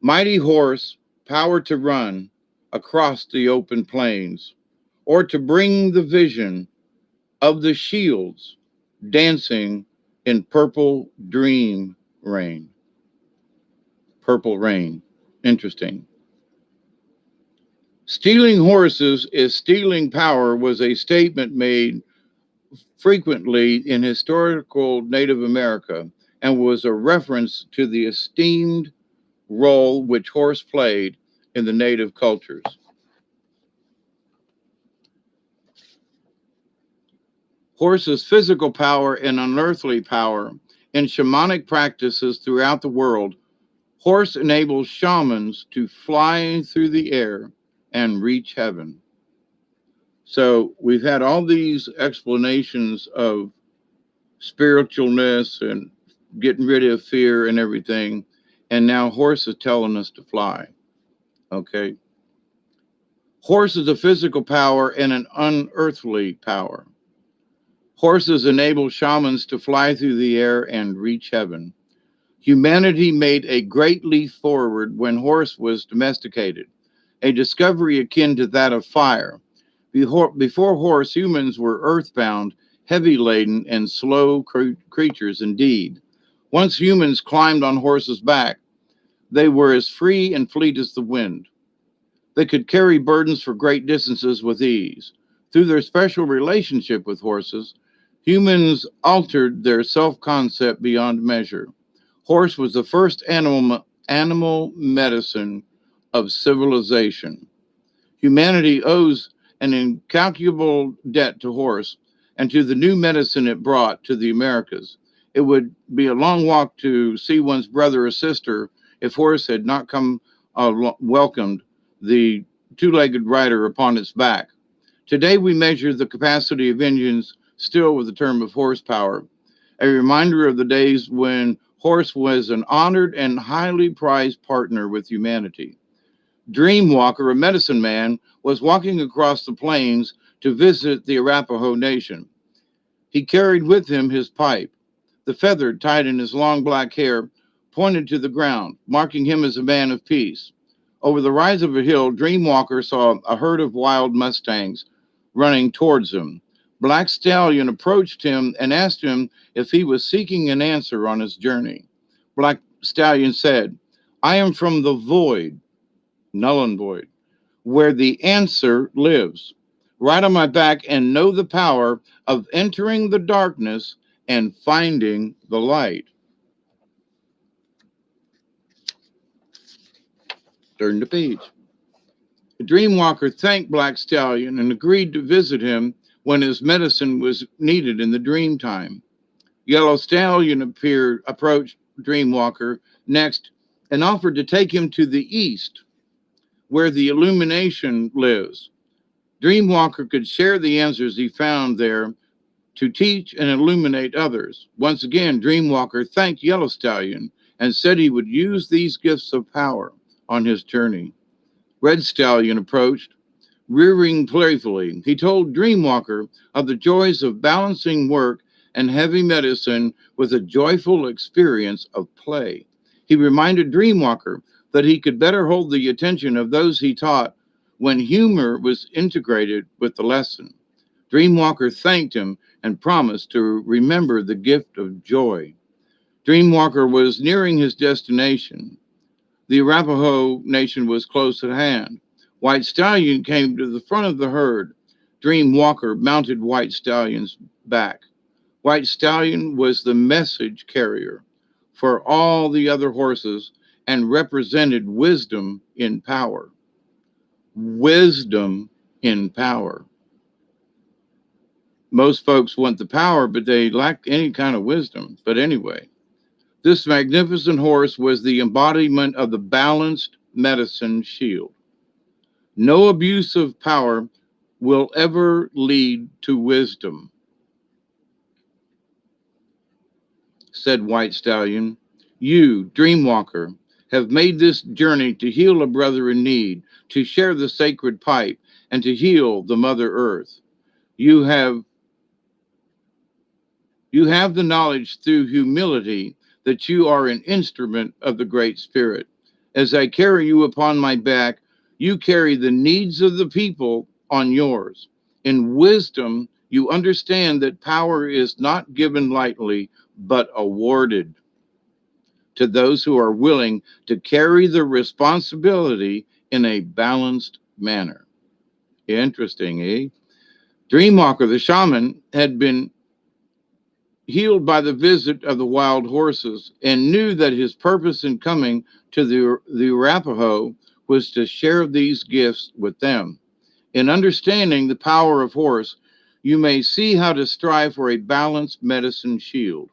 Mighty horse, power to run across the open plains, or to bring the vision of the shields dancing in purple dream rain. Purple rain. Interesting. Stealing horses is stealing power was a statement made frequently in historical Native America and was a reference to the esteemed role which horse played in the native cultures. Horse's physical power and unearthly power in shamanic practices throughout the world. Horse enables shamans to fly through the air and reach heaven. So we've had all these explanations of spiritualness and getting rid of fear and everything. And now horse is telling us to fly. Okay. Horse is a physical power and an unearthly power. Horses enable shamans to fly through the air and reach heaven. Humanity made a great leap forward when horse was domesticated, a discovery akin to that of fire. Before horse, humans were earthbound, heavy laden, and slow creatures indeed. Once humans climbed on horses' back, they were as free and fleet as the wind. They could carry burdens for great distances with ease. Through their special relationship with horses, humans altered their self-concept beyond measure. Horse was the first animal medicine of civilization. Humanity owes an incalculable debt to horse and to the new medicine it brought to the Americas. It would be a long walk to see one's brother or sister if horse had not come welcomed the two-legged rider upon its back. Today we measure the capacity of engines still with the term of horsepower, a reminder of the days when horse was an honored and highly prized partner with humanity. Dreamwalker, a medicine man, was walking across the plains to visit the Arapaho Nation. He carried with him his pipe. The feather tied in his long black hair pointed to the ground, marking him as a man of peace. Over the rise of a hill, Dreamwalker saw a herd of wild mustangs running towards him. Black Stallion approached him and asked him if he was seeking an answer on his journey. Black Stallion said, "I am from the void. null and void, where the answer lives. Right on my back and know the power of entering the darkness and finding the light. Turn the page. The Dreamwalker thanked Black Stallion and agreed to visit him when his medicine was needed in the dream time. Yellow Stallion approached Dreamwalker next and offered to take him to the east, where the illumination lives. Dreamwalker could share the answers he found there to teach and illuminate others. Once again, Dreamwalker thanked Yellow Stallion and said he would use these gifts of power on his journey. Red Stallion approached, rearing playfully. He told Dreamwalker of the joys of balancing work and heavy medicine with a joyful experience of play. He reminded Dreamwalker that he could better hold the attention of those he taught when humor was integrated with the lesson. Dreamwalker thanked him and promised to remember the gift of joy. Dreamwalker was nearing his destination. The Arapaho Nation was close at hand. White Stallion came to the front of the herd. Dreamwalker mounted White Stallion's back. White Stallion was the message carrier for all the other horses and represented wisdom in power. Wisdom in power. Most folks want the power, but they lack any kind of wisdom. But anyway, this magnificent horse was the embodiment of the balanced medicine shield. No abuse of power will ever lead to wisdom, said White Stallion. You, Dreamwalker, have made this journey to heal a brother in need, to share the sacred pipe, and to heal the Mother Earth. You have the knowledge through humility that you are an instrument of the Great Spirit. As I carry you upon my back, you carry the needs of the people on yours. In wisdom, you understand that power is not given lightly, but awarded to those who are willing to carry the responsibility in a balanced manner. Interesting, eh? Dreamwalker, the shaman, had been healed by the visit of the wild horses and knew that his purpose in coming to the Arapaho was to share these gifts with them. In understanding the power of horse, you may see how to strive for a balanced medicine shield.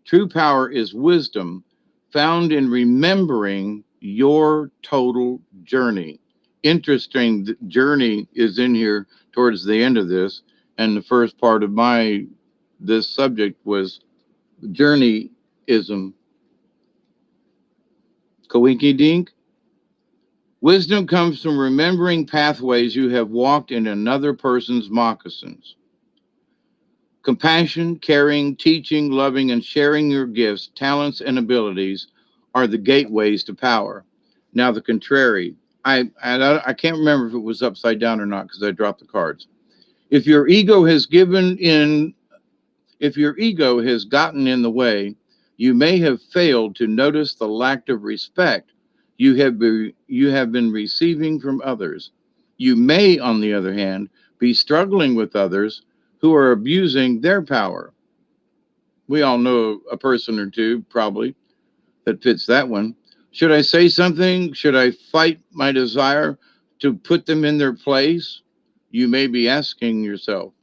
True power is wisdom found in remembering your total journey. Interesting, the journey is in here towards the end of this, and the first part of this subject was Journey-ism. Kawinky dink. Wisdom comes from remembering pathways you have walked in another person's moccasins. Compassion, caring, teaching, loving, and sharing your gifts, talents, and abilities are the gateways to power. Now, the contrary. I can't remember if it was upside down or not because I dropped the cards. If your ego has gotten in the way, you may have failed to notice the lack of respect you have been receiving from others. You may, on the other hand, be struggling with others who are abusing their power. We all know a person or two, probably, that fits that one. Should I say something? Should I fight my desire to put them in their place? You may be asking yourself.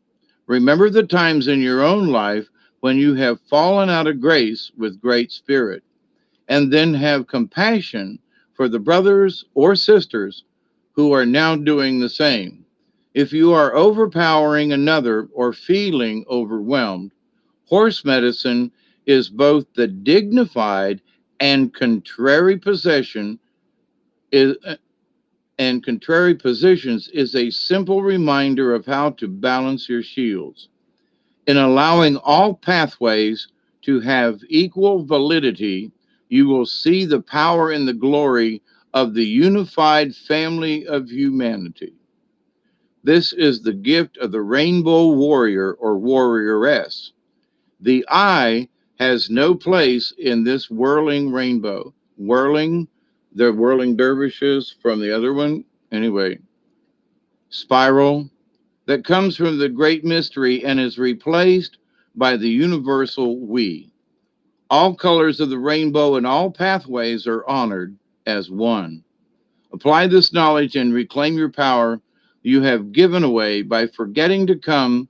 Remember the times in your own life when you have fallen out of grace with Great Spirit, and then have compassion for the brothers or sisters who are now doing the same. If you are overpowering another or feeling overwhelmed, horse medicine is both the dignified and contrary positions is a simple reminder of how to balance your shields. In allowing all pathways to have equal validity, you will see the power and the glory of the unified family of humanity. This is the gift of the rainbow warrior or warrioress. The I has no place in this whirling rainbow. Whirling The whirling dervishes from the other one. Anyway, spiral that comes from the great mystery and is replaced by the universal we. All colors of the rainbow and all pathways are honored as one. Apply this knowledge and reclaim your power you have given away by forgetting to come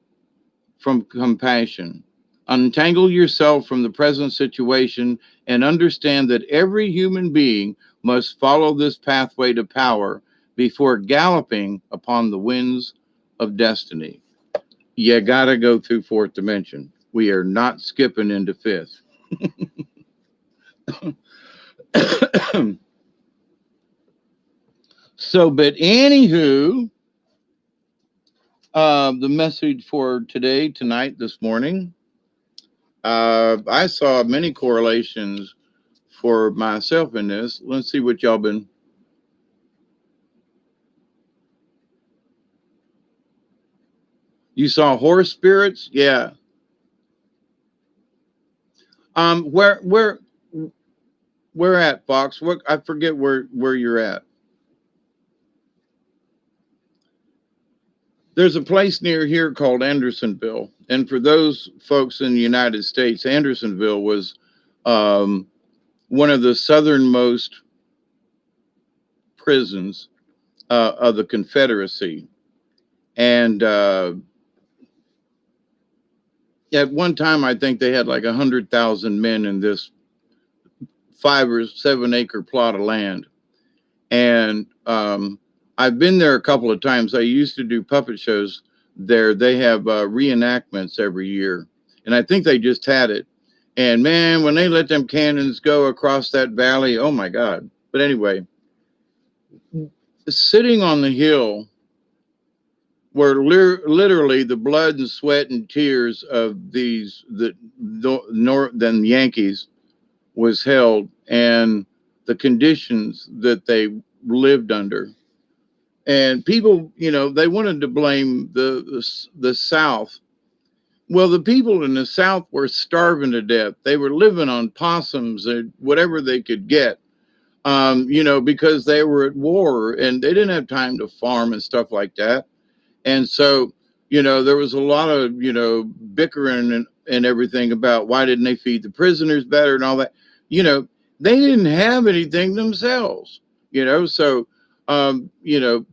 from compassion. Untangle yourself from the present situation and understand that every human being must follow this pathway to power before galloping upon the winds of destiny. You got to go through fourth dimension. We are not skipping into fifth. So, but anywho, the message for today, tonight, this morning, I saw many correlations for myself in this. Let's see what y'all been. You saw horse spirits, yeah. Where at, Fox? What, I forget where you're at. There's a place near here called Andersonville, and for those folks in the United States, Andersonville was um, one of the southernmost prisons of the Confederacy, and at one time, I think they had like 100,000 men in this 5 or 7 acre plot of land. And I've been there a couple of times. I used to do puppet shows there. They have reenactments every year, and I think they just had it. And man, when they let them cannons go across that valley, oh my God. But anyway, sitting on the hill where literally the blood and sweat and tears of the northern Yankees was held, and the conditions that they lived under. And people, they wanted to blame the South. Well, the people in the South were starving to death. They were living on possums and whatever they could get, because they were at war and they didn't have time to farm and stuff like that. And so, there was a lot of, bickering and everything about why didn't they feed the prisoners better and all that. They didn't have anything themselves, so,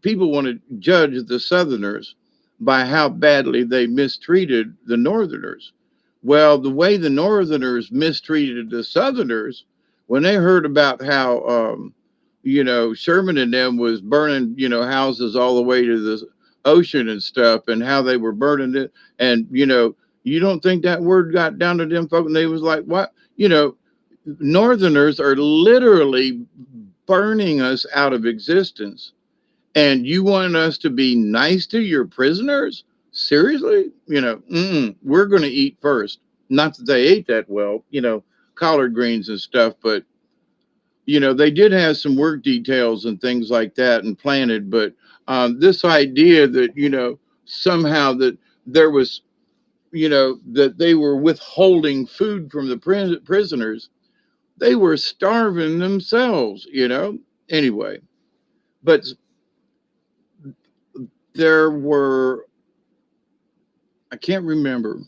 people want to judge the Southerners by how badly they mistreated the Northerners. Well, the way the Northerners mistreated the Southerners, when they heard about how, Sherman and them was burning, houses all the way to the ocean and stuff, and how they were burning it. And, you don't think that word got down to them folks? And they was like, what? Northerners are literally burning us out of existence. And you want us to be nice to your prisoners? Seriously? We're going to eat first. Not that they ate that well, collard greens and stuff, but, they did have some work details and things like that and planted. But this idea that, somehow that there was, that they were withholding food from the prisoners, they were starving themselves, Anyway, but there were, I can't remember.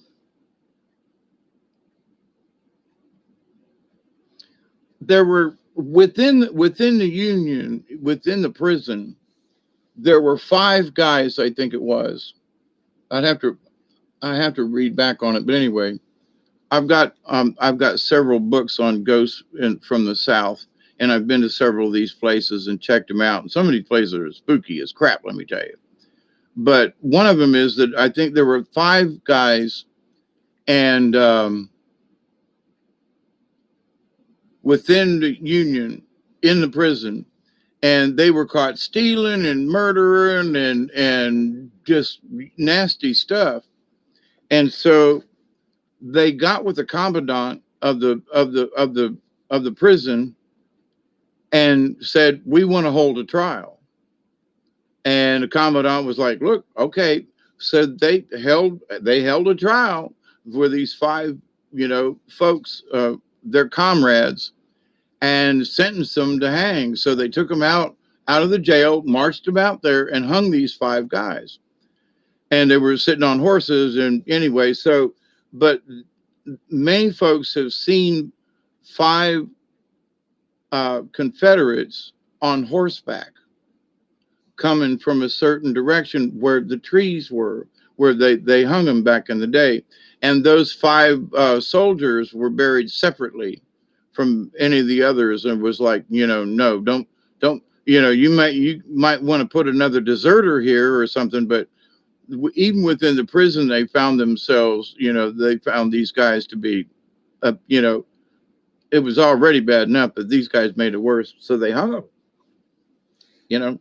There were within the Union, within the prison, there were 5 guys, I think it was. I have to read back on it, but anyway, I've got several books on ghosts from the South, and I've been to several of these places and checked them out. And some of these places are spooky as crap, let me tell you. But one of them is that I think there were 5 guys, and within the Union, in the prison, and they were caught stealing and murdering and just nasty stuff. And so they got with the commandant of the prison and said, we want to hold a trial. And the commandant was like, look, okay. So they held a trial for these 5, folks, their comrades. and sentenced them to hang. So they took them out of the jail, marched them out there, and hung these 5 guys. And they were sitting on horses. And anyway, so but many folks have seen 5 Confederates on horseback coming from a certain direction where the trees were, where they hung them back in the day. And those 5 soldiers were buried separately from any of the others, and was like, no, don't, you might want to put another deserter here or something. But even within the prison, they found themselves, they found these guys to be, it was already bad enough, but these guys made it worse. So they hung them, you know,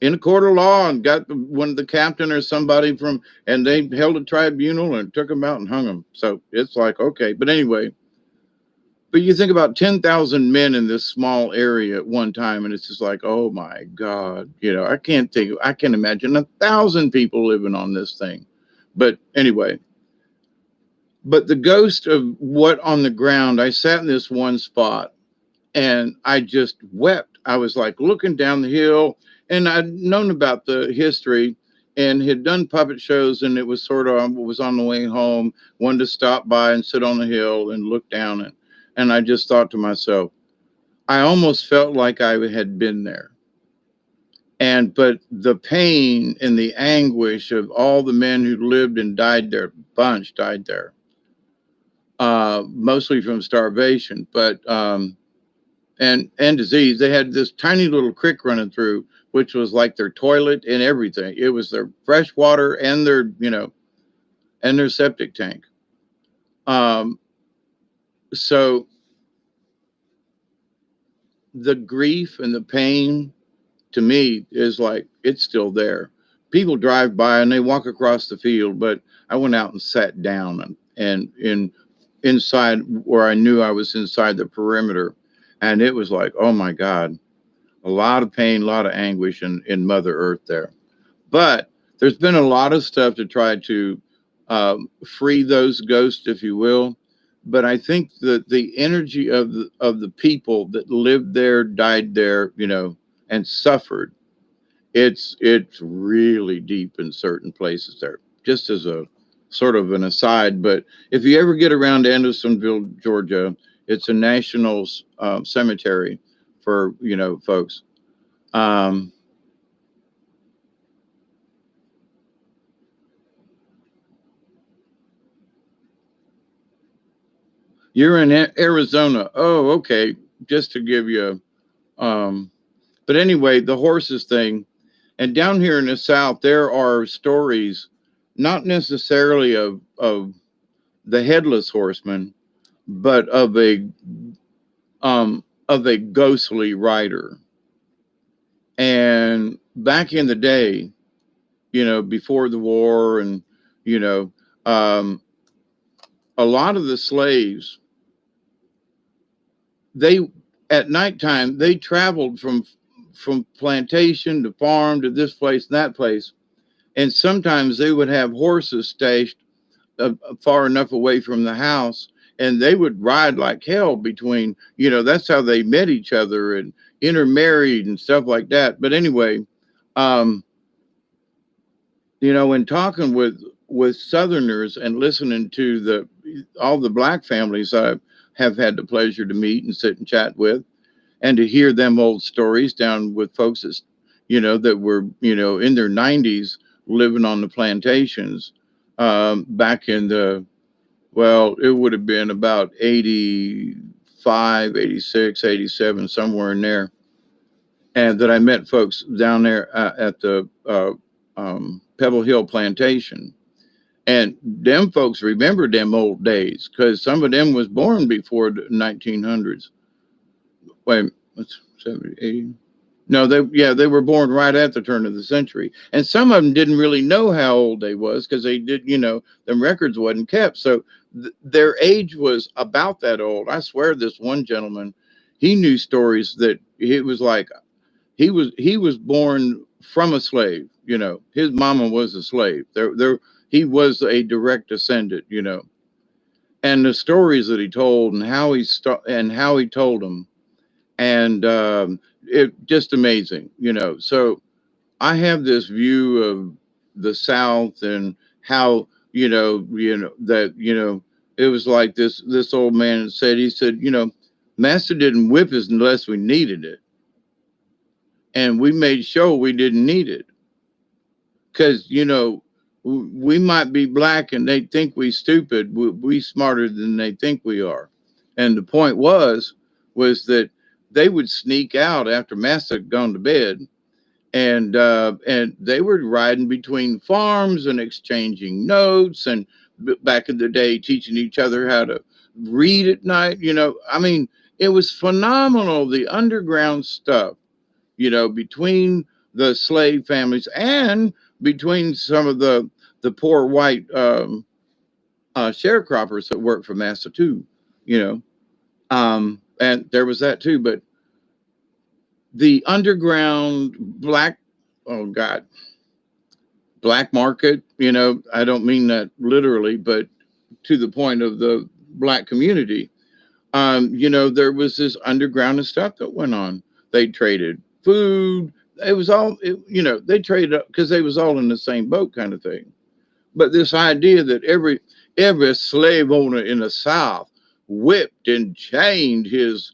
in a court of law, and got one of the captain or somebody from, and they held a tribunal and took them out and hung them. So it's like, okay. But anyway, but you think about 10,000 men in this small area at one time, and it's just like, oh my God, I can't imagine 1,000 people living on this thing. But anyway, but the ghost of what on the ground, I sat in this one spot and I just wept. I was like looking down the hill, and I'd known about the history and had done puppet shows, and it was sort of, was on the way home, wanted to stop by and sit on the hill and look down. And I just thought to myself, I almost felt like I had been there. But the pain and the anguish of all the men who lived and died there, bunch died there, mostly from starvation, but and disease. They had this tiny little creek running through, which was like their toilet and everything. It was their fresh water and their, and their septic tank. So the grief and the pain to me is like, it's still there. People drive by and they walk across the field, but I went out and sat down and inside where I knew I was inside the perimeter. And it was like, oh my God, a lot of pain, a lot of anguish in Mother Earth there. But there's been a lot of stuff to try to free those ghosts, if you will. But I think that the energy of the people that lived there, died there, and suffered, it's really deep in certain places there. Just as a sort of an aside, but if you ever get around Andersonville, Georgia, it's a national cemetery for folks. You're in Arizona. Oh, okay. Just to give you, but anyway, the horses thing, and down here in the South, there are stories, not necessarily of the headless horseman, but of a ghostly rider. And back in the day, before the war, and a lot of the slaves, they at nighttime they traveled from plantation to farm to this place and that place, and sometimes they would have horses stashed far enough away from the house, and they would ride like hell between, that's how they met each other and intermarried and stuff like that. But anyway, in talking with Southerners and listening to all the Black families I have had the pleasure to meet and sit and chat with, and to hear them old stories down with folks that, that were, in their 90s living on the plantations, back in it would have been about 85, 86, 87, somewhere in there. And that I met folks down there at the Pebble Hill plantation. And them folks remember them old days, because some of them was born before the 1900s. Wait, what's 70, 80? No, they were born right at the turn of the century. And some of them didn't really know how old they was, because they did, them records wasn't kept. So their age was about that old. I swear this one gentleman, he knew stories that it was like, he was born from a slave, his mama was a slave. He was a direct descendant, and the stories that he told and how he told them, and it just amazing, So I have this view of the South and how that it was like this old man said. He said, Master didn't whip us unless we needed it, and we made sure we didn't need it because we might be black and they think we stupid. We smarter than they think we are, and the point was that they would sneak out after Master had gone to bed, and they were riding between farms and exchanging notes, and back in the day teaching each other how to read at night. I mean, it was phenomenal, the underground stuff, between the slave families and between some of the poor white sharecroppers that worked for Massa too, you know. And there was that too, but the underground black, oh God, black market, I don't mean that literally, but to the point of the black community, there was this underground stuff that went on. They traded food. It was all, they traded because they was all in the same boat kind of thing. But this idea that every slave owner in the South whipped and chained his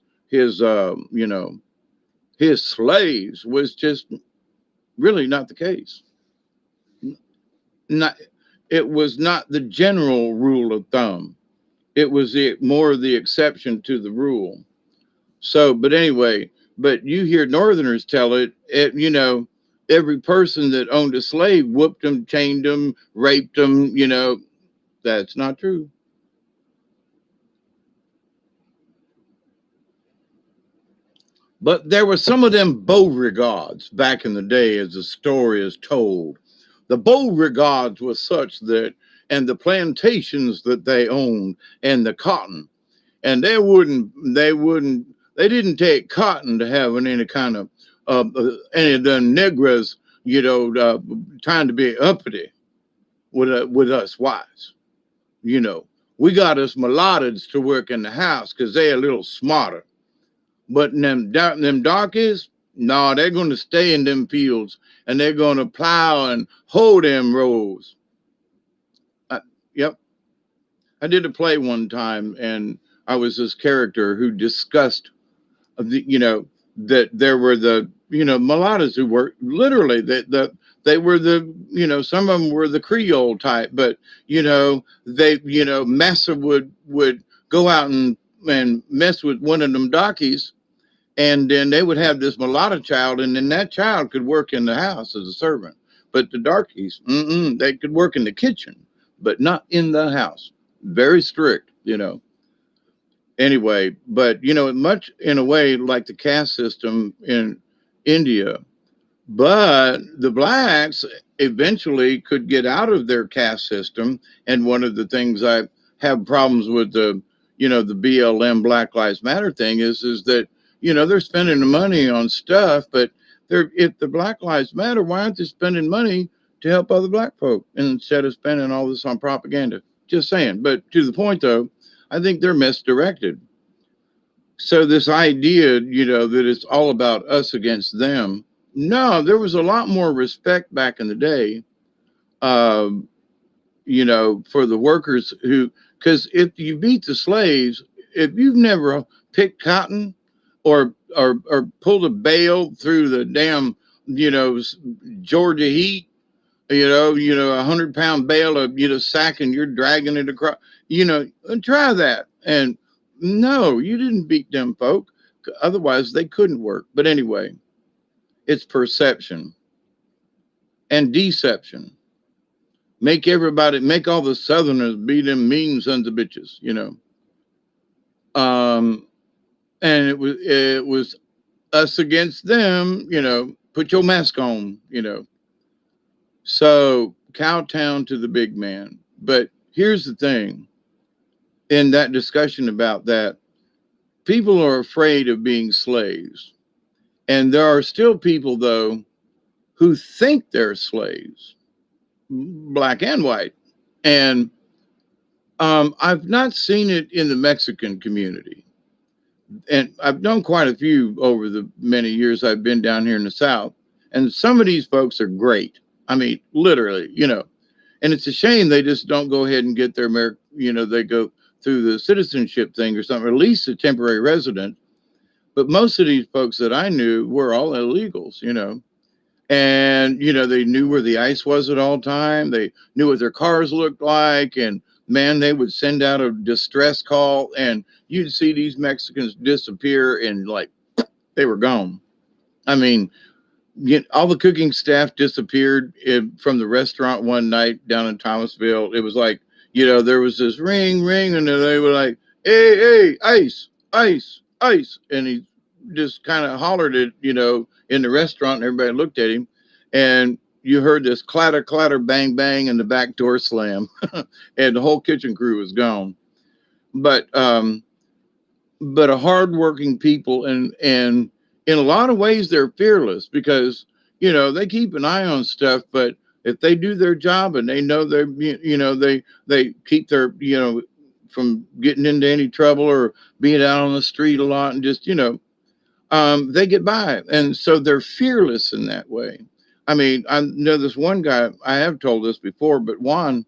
slaves was just really not the case. Not It was not the general rule of thumb. It was more the exception to the rule. So, but anyway, but you hear Northerners tell every person that owned a slave whooped them, chained them, raped them. That's not true. But there were some of them Beauregards back in the day, as the story is told. The Beauregards was such that, and the plantations that they owned, and the cotton, and they didn't take cotton to have any kind of any of the negras, trying to be uppity with us whites. You know, we got us mulattoes to work in the house because they're a little smarter. But them darkies, no, they're going to stay in them fields and they're going to plow and hoe them rows. Yep. I did a play one time and I was this character who discussed, that there were the, mulattoes who were literally they were some of them were the Creole type, but, Massa would go out and mess with one of them darkies, and then they would have this mulatto child, and then that child could work in the house as a servant. But the darkies, they could work in the kitchen, but not in the house. Very strict. Anyway, but much in a way like the caste system in India. But the blacks eventually could get out of their caste system. And one of the things I have problems with the BLM Black Lives Matter thing is that, they're spending the money on stuff, but if the Black Lives Matter, why aren't they spending money to help other black folk instead of spending all this on propaganda? Just saying. But to the point though, I think they're misdirected. So this idea, that it's all about us against them. No, there was a lot more respect back in the day, uh, for the workers because if you beat the slaves, if you've never picked cotton or pulled a bale through the damn, Georgia heat, 100-pound bale of, sack, and you're dragging it across, try that. And no, you didn't beat them folk. Otherwise, they couldn't work. But anyway, it's perception and deception. Make all the Southerners be them mean sons of bitches. Um, and it was us against them. Put your mask on. So Cowtown to the big man. But here's the thing. In that discussion about that, people are afraid of being slaves. And there are still people, though, who think they're slaves, black and white. And I've not seen it in the Mexican community, and I've known quite a few over the many years I've been down here in the South. And some of these folks are great. I mean, literally, and it's a shame they just don't go ahead and get their they go through the citizenship thing or something, or at least a temporary resident. But most of these folks that I knew were all illegals. And they knew where the ice was at all time. They knew what their cars looked like, and man, they would send out a distress call, and you'd see these Mexicans disappear, and like they were gone. I mean, all the cooking staff disappeared from the restaurant one night down in Thomasville. It was like, there was this ring, and then they were like, hey, ice, ice, ice. And he just kind of hollered it, in the restaurant, and everybody looked at him. And you heard this clatter, clatter, bang, bang, and the back door slam. And the whole kitchen crew was gone. But a hardworking people, and in a lot of ways they're fearless, because they keep an eye on stuff, but if they do their job and they know they keep their from getting into any trouble or being out on the street a lot, and just they get by, and so they're fearless in that way. I mean, I know this one guy, I have told this before, but Juan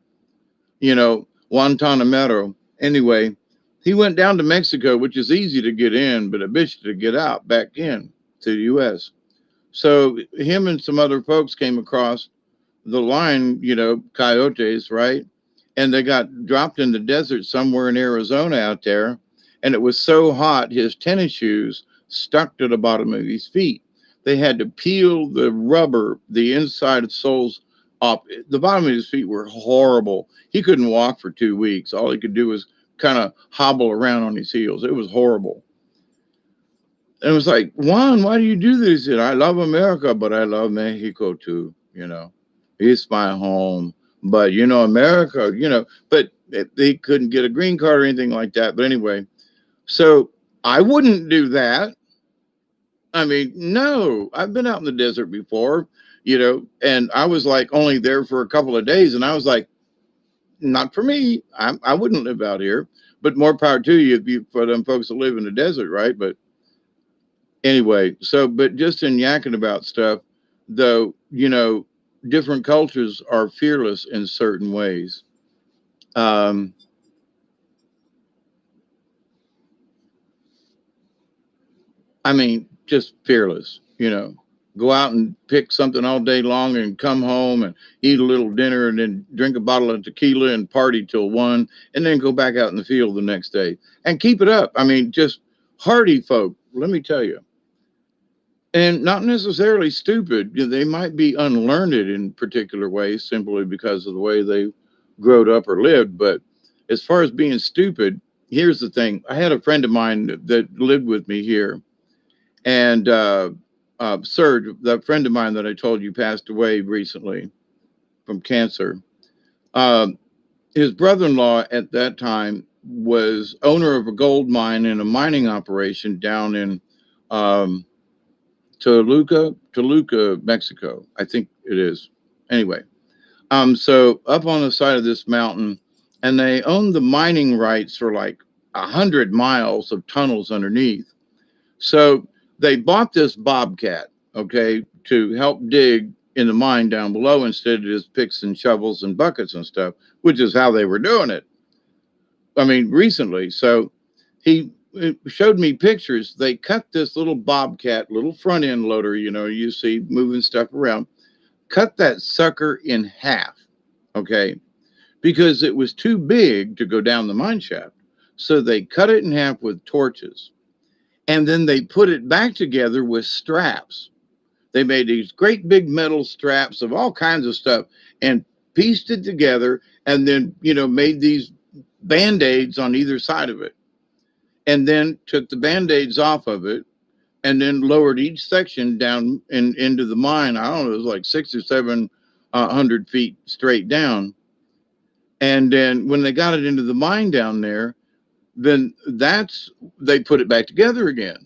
Tanamero, anyway, he went down to Mexico, which is easy to get in, but a bitch to get out back in to the U.S. So him and some other folks came across the line, coyotes, right? And they got dropped in the desert somewhere in Arizona out there. And it was so hot, his tennis shoes stuck to the bottom of his feet. They had to peel the rubber, the inside soles off. The bottom of his feet were horrible. He couldn't walk for 2 weeks. All he could do was kind of hobble around on his heels. It was horrible. And it was like, Juan, why do you do this? He said, I love America, but I love Mexico too. It's my home. But, America, but they couldn't get a green card or anything like that. But anyway, so I wouldn't do that. I mean, no, I've been out in the desert before, and I was like only there for a couple of days. And I was like, not for me. I wouldn't live out here, but more power to you for them folks that live in the desert, right? But anyway, but just in yakking about stuff, though, different cultures are fearless in certain ways. I mean, just fearless, go out and pick something all day long and come home and eat a little dinner and then drink a bottle of tequila and party till 1 and then go back out in the field the next day and keep it up. I mean, just hardy folk, let me tell you. And not necessarily stupid. They might be unlearned in particular ways simply because of the way they growed up or lived. But as far as being stupid, here's the thing. I had a friend of mine that lived with me here. And Serge, that friend of mine that I told you passed away recently from cancer. His brother-in-law at that time was owner of a gold mine and a mining operation down in Toluca, Mexico. I think it is. Anyway, so up on the side of this mountain, and they owned the mining rights for like 100 miles of tunnels underneath. So they bought this bobcat, okay, to help dig in the mine down below instead of just picks and shovels and buckets and stuff, which is how they were doing it. I mean, recently. So he showed me pictures. They cut this little bobcat, little front end loader, you see moving stuff around, cut that sucker in half, okay, because it was too big to go down the mine shaft. So they cut it in half with torches. And then they put it back together with straps. They made these great big metal straps of all kinds of stuff and pieced it together and then, made these Band-Aids on either side of it. And then took the Band-Aids off of it and then lowered each section down into the mine. I don't know, it was like 600 or 700 feet straight down. And then when they got it into the mine down there, then they put it back together again.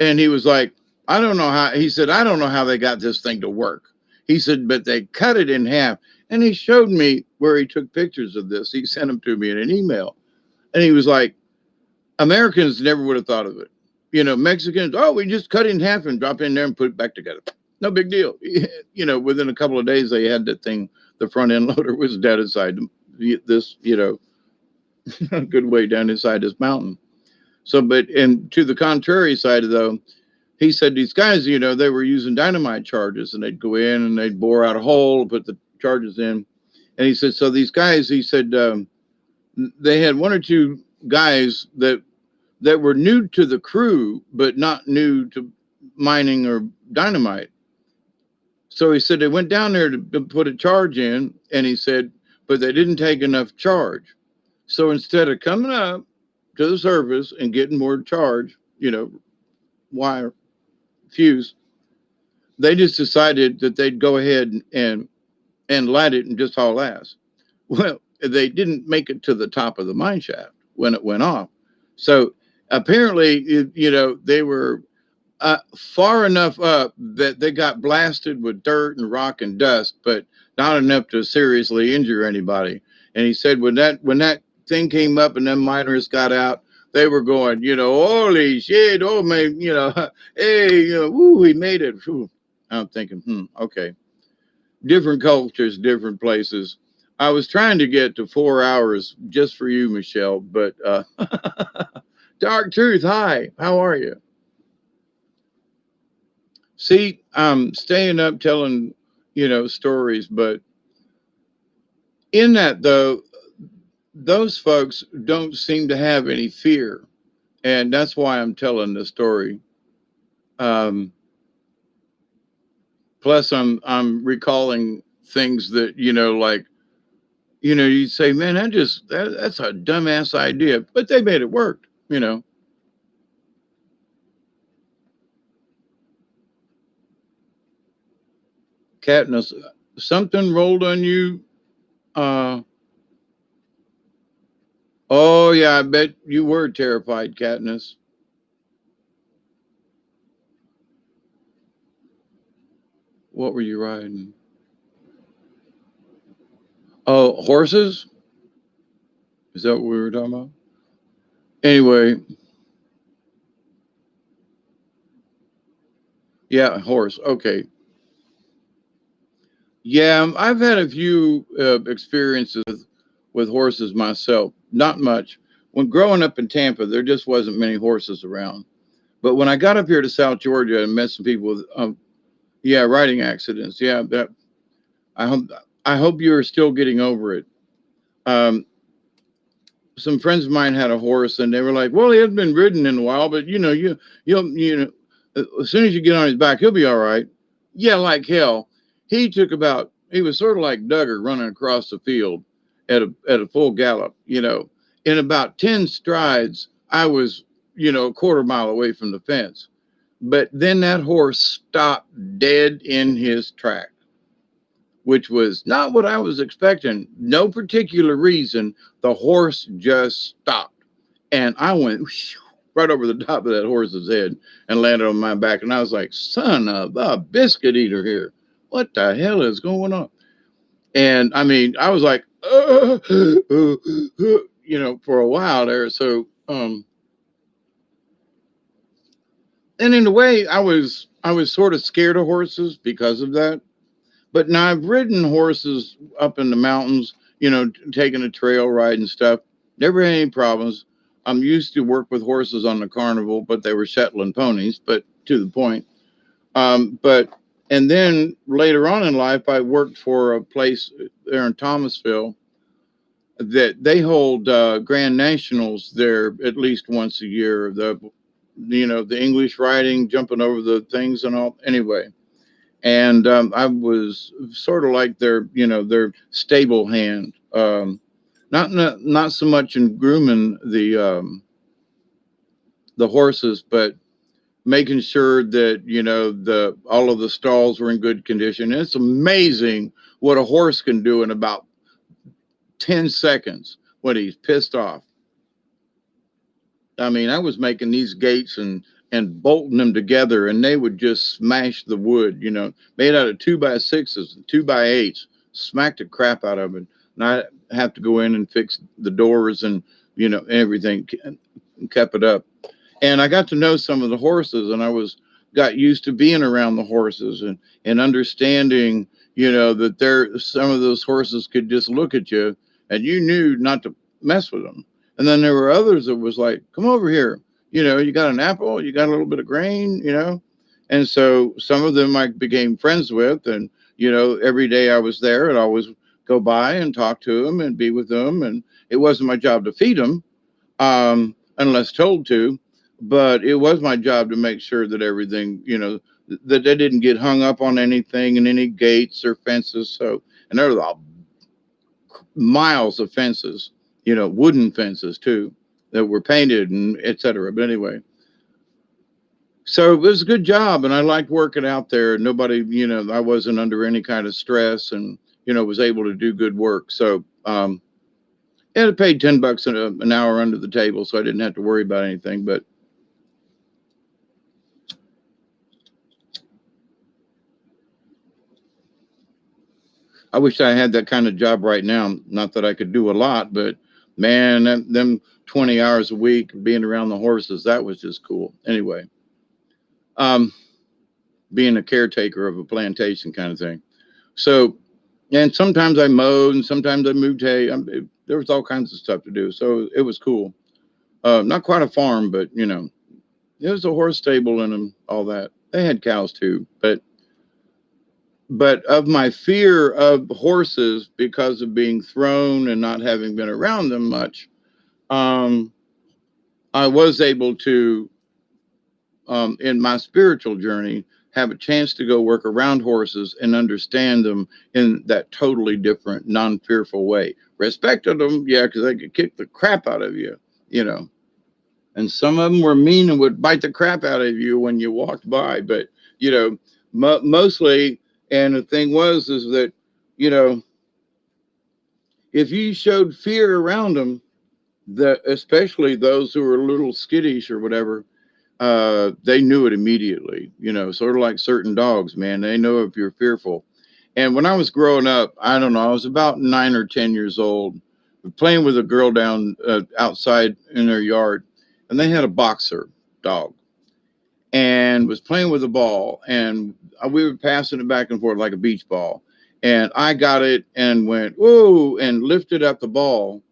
And he was like, he said, I don't know how they got this thing to work. He said, but they cut it in half And he showed me where he took pictures of this. He sent them to me in an email. And he was like, Americans never would have thought of it. Mexicans, oh, we just cut it in half and drop it in there and put it back together. No big deal. Within a couple of days, they had that thing. The front end loader was dead inside this, a good way down inside this mountain. So, and to the contrary side, though, he said these guys, they were using dynamite charges, and they'd go in and they'd bore out a hole, put the charges in. And he said, so these guys, he said, they had one or two guys that were new to the crew, but not new to mining or dynamite. So he said they went down there to put a charge in, and he said, but they didn't take enough charge. So instead of coming up to the surface and getting more charge, wire, fuse, they just decided that they'd go ahead and light it and just haul ass. Well, they didn't make it to the top of the mine shaft when it went off. So apparently, they were far enough up that they got blasted with dirt and rock and dust, but not enough to seriously injure anybody. And he said when that thing came up and them miners got out, they were going, holy shit, oh man, hey, woo, we made it. Whew. I'm thinking, okay. Different cultures, different places. I was trying to get to 4 hours just for you, Michelle, but Dark Truth, hi, how are you? See, I'm staying up telling, stories, but in that, though, those folks don't seem to have any fear. And that's why I'm telling the story. Plus, I'm recalling things that, like, you'd say, man, that's a dumbass idea, but they made it work, Katniss, something rolled on you. Oh yeah, I bet you were terrified, Katniss. What were you riding? Oh, horses? Is that what we were talking about? Anyway, yeah, horse. Okay. Yeah, I've had a few experiences with horses myself. Not much. When growing up in Tampa, there just wasn't many horses around. But when I got up here to South Georgia and met some people with, riding accidents. Yeah, that I hope you're still getting over it. Um, some friends of mine had a horse, and they were like, "Well, he hasn't been ridden in a while, but as soon as you get on his back, he'll be all right." Yeah, like hell. He was sort of like Duggar running across the field at a full gallop. In about 10 strides, I was a quarter mile away from the fence. But then that horse stopped dead in his track, which was not what I was expecting. No particular reason. The horse just stopped. And I went right over the top of that horse's head and landed on my back. And I was like, son of a biscuit eater here. What the hell is going on? And I mean, I was like, for a while there. So, and in a way, I was sort of scared of horses because of that. But now I've ridden horses up in the mountains, taking a trail ride and stuff. Never had any problems. I'm used to work with horses on the carnival, but they were Shetland ponies, but to the point. And then later on in life, I worked for a place there in Thomasville that they hold Grand Nationals there at least once a year. The English riding, jumping over the things and all. Anyway, and I was sort of like their stable hand. Not so much in grooming the horses, but making sure that all of the stalls were in good condition. And it's amazing what a horse can do in about 10 seconds when he's pissed off. I mean, I was making these gates and bolting them together, and they would just smash the wood, made out of 2x6s, 2x8s, smacked the crap out of it. And I have to go in and fix the doors and, everything, and kept it up. And I got to know some of the horses, and got used to being around the horses and understanding, that some of those horses could just look at you and you knew not to mess with them. And then there were others that was like, come over here, you got an apple, you got a little bit of grain, And so some of them I became friends with, and, every day I was there and I always go by and talk to them and be with them. And it wasn't my job to feed them, unless told to, but it was my job to make sure that everything, that they didn't get hung up on anything and any gates or fences. So, and there were miles of fences, wooden fences too, that were painted and etc. But anyway, so it was a good job, and I liked working out there. Nobody, I wasn't under any kind of stress, and was able to do good work. So, and I paid $10 an hour under the table, so I didn't have to worry about anything. But I wish I had that kind of job right now. Not that I could do a lot, but man, them 20 hours a week being around the horses, that was just cool. Anyway, being a caretaker of a plantation kind of thing. So, and sometimes I mowed and sometimes I moved hay. There was all kinds of stuff to do. So it was cool. Not quite a farm, but, it was a horse stable and all that. They had cows too, but of my fear of horses because of being thrown and not having been around them much, I was able to, in my spiritual journey, have a chance to go work around horses and understand them in that totally different, non-fearful way. Respected them, yeah, because they could kick the crap out of you, And some of them were mean and would bite the crap out of you when you walked by. But, mostly, and the thing is that, if you showed fear around them, that especially those who were a little skittish or whatever, they knew it immediately, sort of like certain dogs, man. They know if you're fearful. And when I was growing up, I don't know, I was about 9 or 10 years old, playing with a girl down outside in their yard, and they had a boxer dog and was playing with a ball, and we were passing it back and forth like a beach ball. And I got it and went, whoa, and lifted up the ball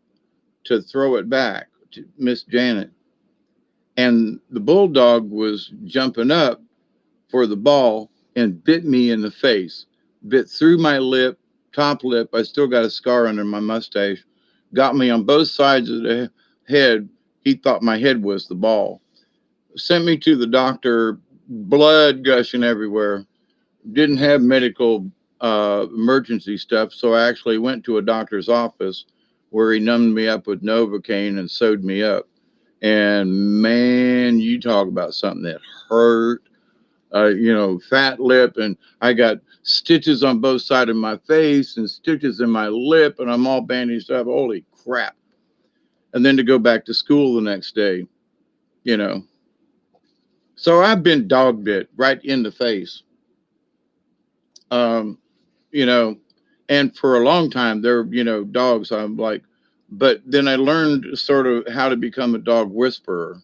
to throw it back to Miss Janet. And the bulldog was jumping up for the ball and bit me in the face, bit through my lip, top lip. I still got a scar under my mustache, got me on both sides of the head. He thought my head was the ball. Sent me to the doctor, blood gushing everywhere. Didn't have medical emergency stuff, so I actually went to a doctor's office where he numbed me up with Novocaine and sewed me up. And man, you talk about something that hurt. Fat lip, and I got stitches on both sides of my face and stitches in my lip, and I'm all bandaged up. Holy crap. And then to go back to school the next day, So I've been dog bit right in the face. Um, and for a long time there, dogs, I'm like, but then I learned sort of how to become a dog whisperer.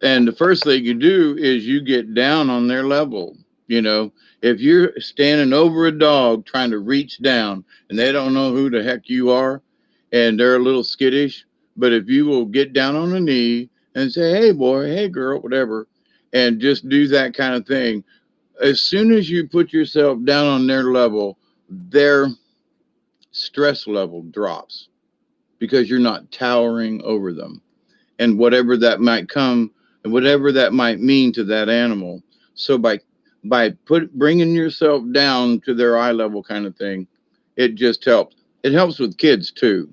And the first thing you do is you get down on their level. If you're standing over a dog trying to reach down and they don't know who the heck you are and they're a little skittish, but if you will get down on a knee and say, hey, boy, hey, girl, whatever, and just do that kind of thing, as soon as you put yourself down on their level, their stress level drops because you're not towering over them. And whatever that might come and whatever that might mean to that animal. So by bringing yourself down to their eye level kind of thing, it just helps. It helps with kids too.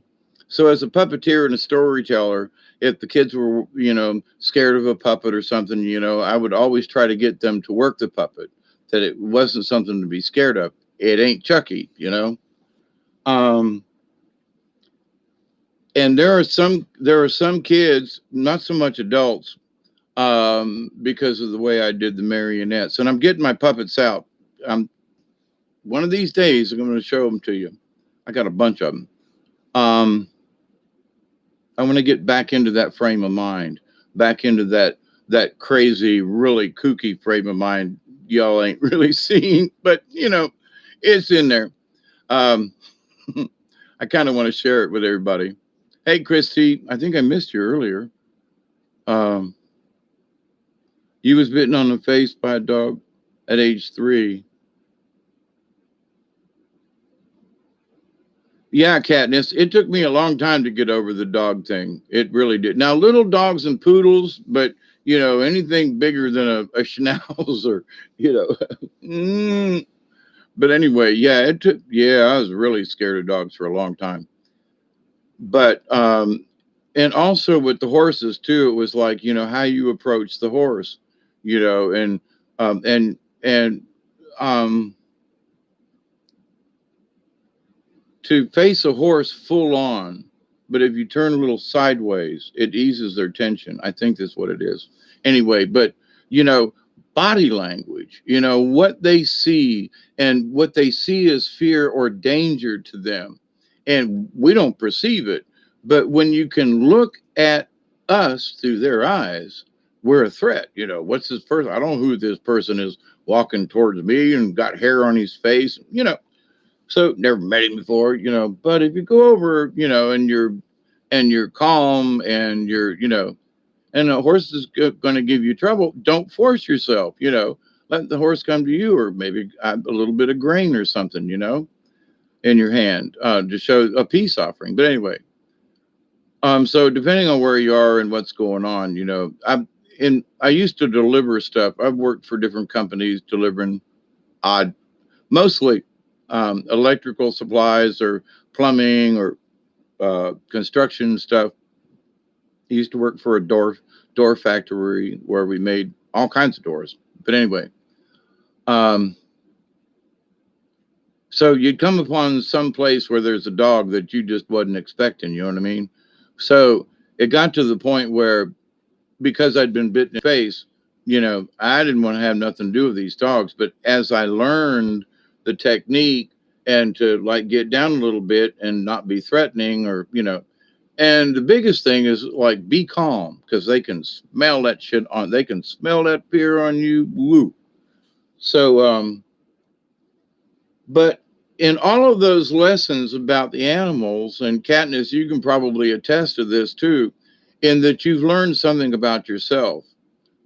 So as a puppeteer and a storyteller, if the kids were, scared of a puppet or something, I would always try to get them to work the puppet, that it wasn't something to be scared of. It ain't Chucky, And there are some kids, not so much adults, because of the way I did the marionettes. And I'm getting my puppets out. I'm One of these days I'm going to show them to you. I got a bunch of them. Um, I want to get back into that frame of mind, back into that crazy, really kooky frame of mind y'all ain't really seen, but it's in there. Um, I kind of want to share it with everybody. Hey, Christy, I think I missed you earlier. Um, you was bitten on the face by a dog at age 3. Yeah, Katniss, it took me a long time to get over the dog thing. It really did. Now, little dogs and poodles, but anything bigger than a schnauz or, you know, but anyway, I was really scared of dogs for a long time. But, and also with the horses too, it was like, how you approach the horse, and, um, and, and, um, to face a horse full on, but if you turn a little sideways, it eases their tension. I think that's what it is. Anyway, but you know, body language, what they see, and what they see as fear or danger to them. And we don't perceive it. But when you can look at us through their eyes, we're a threat. What's this person? I don't know who this person is walking towards me and got hair on his face. So never met him before, but if you go over, and you're calm, and and a horse is going to give you trouble, don't force yourself, let the horse come to you, or maybe a little bit of grain or something, in your hand, to show a peace offering. But anyway, so depending on where you are and what's going on, I used to deliver stuff. I've worked for different companies delivering odd, mostly electrical supplies or plumbing or construction stuff. I used to work for a door factory where we made all kinds of doors. But anyway, so you'd come upon some place where there's a dog that you just wasn't expecting. You know what I mean? So it got to the point where, because I'd been bitten in the face, I didn't want to have nothing to do with these dogs. But as I learned the technique, and to like get down a little bit and not be threatening, or, and the biggest thing is like be calm, because they can smell that shit they can smell that fear on you. Woo. So, but in all of those lessons about the animals, and Katniss, you can probably attest to this too, in that you've learned something about yourself,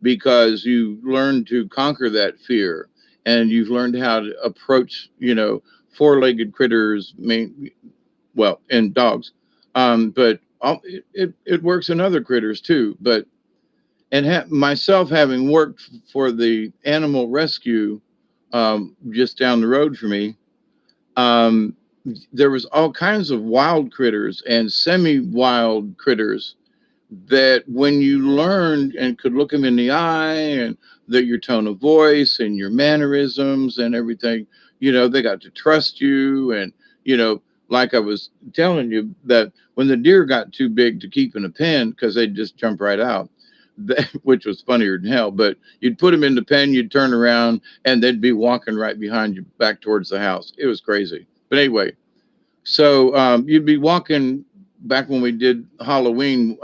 because you learned to conquer that fear, and you've learned how to approach, four-legged critters, and dogs, but it works in other critters too. But myself, having worked for the animal rescue just down the road for me, there was all kinds of wild critters and semi-wild critters that, when you learned and could look them in the eye, and that your tone of voice and your mannerisms and everything, they got to trust you. And, like I was telling you, that when the deer got too big to keep in a pen, because they'd just jump right out, which was funnier than hell, but you'd put them in the pen, you'd turn around, and they'd be walking right behind you back towards the house. It was crazy. But anyway, so you'd be walking. Back when we did Halloween,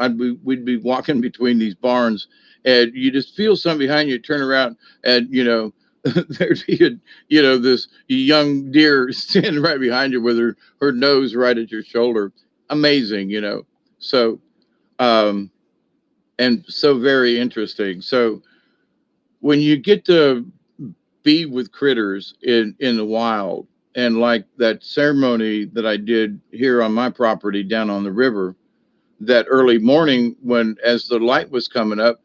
we'd be walking between these barns, and you just feel something behind you, turn around, and there'd be this young deer standing right behind you with her nose right at your shoulder. Amazing. So and so very interesting. So when you get to be with critters in the wild, and like that ceremony that I did here on my property down on the river, that early morning, when as the light was coming up,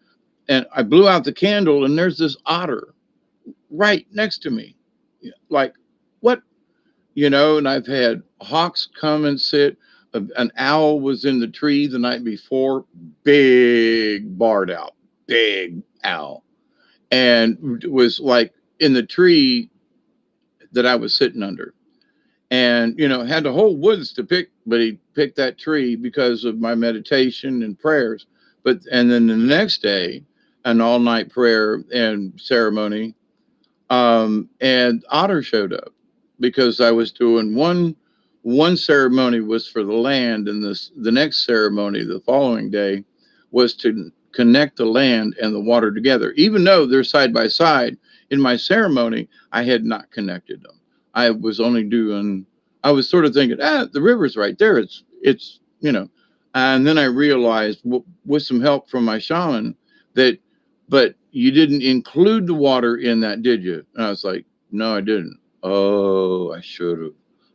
and I blew out the candle, and there's this otter right next to me. Like, what? And I've had hawks come and sit. An owl was in the tree the night before, big barred owl, big owl, and was like in the tree that I was sitting under. And, had the whole woods to pick, but he picked that tree because of my meditation and prayers. And then the next day, an all-night prayer and ceremony. And Otter showed up because I was doing one ceremony was for the land, and the next ceremony the following day was to connect the land and the water together. Even though they're side by side, in my ceremony, I had not connected them. I was only doing. I was sort of thinking, the river's right there. It's. And then I realized with some help from my shaman that, but you didn't include the water in that, did you? And I was like, no, I didn't. Oh, I should have.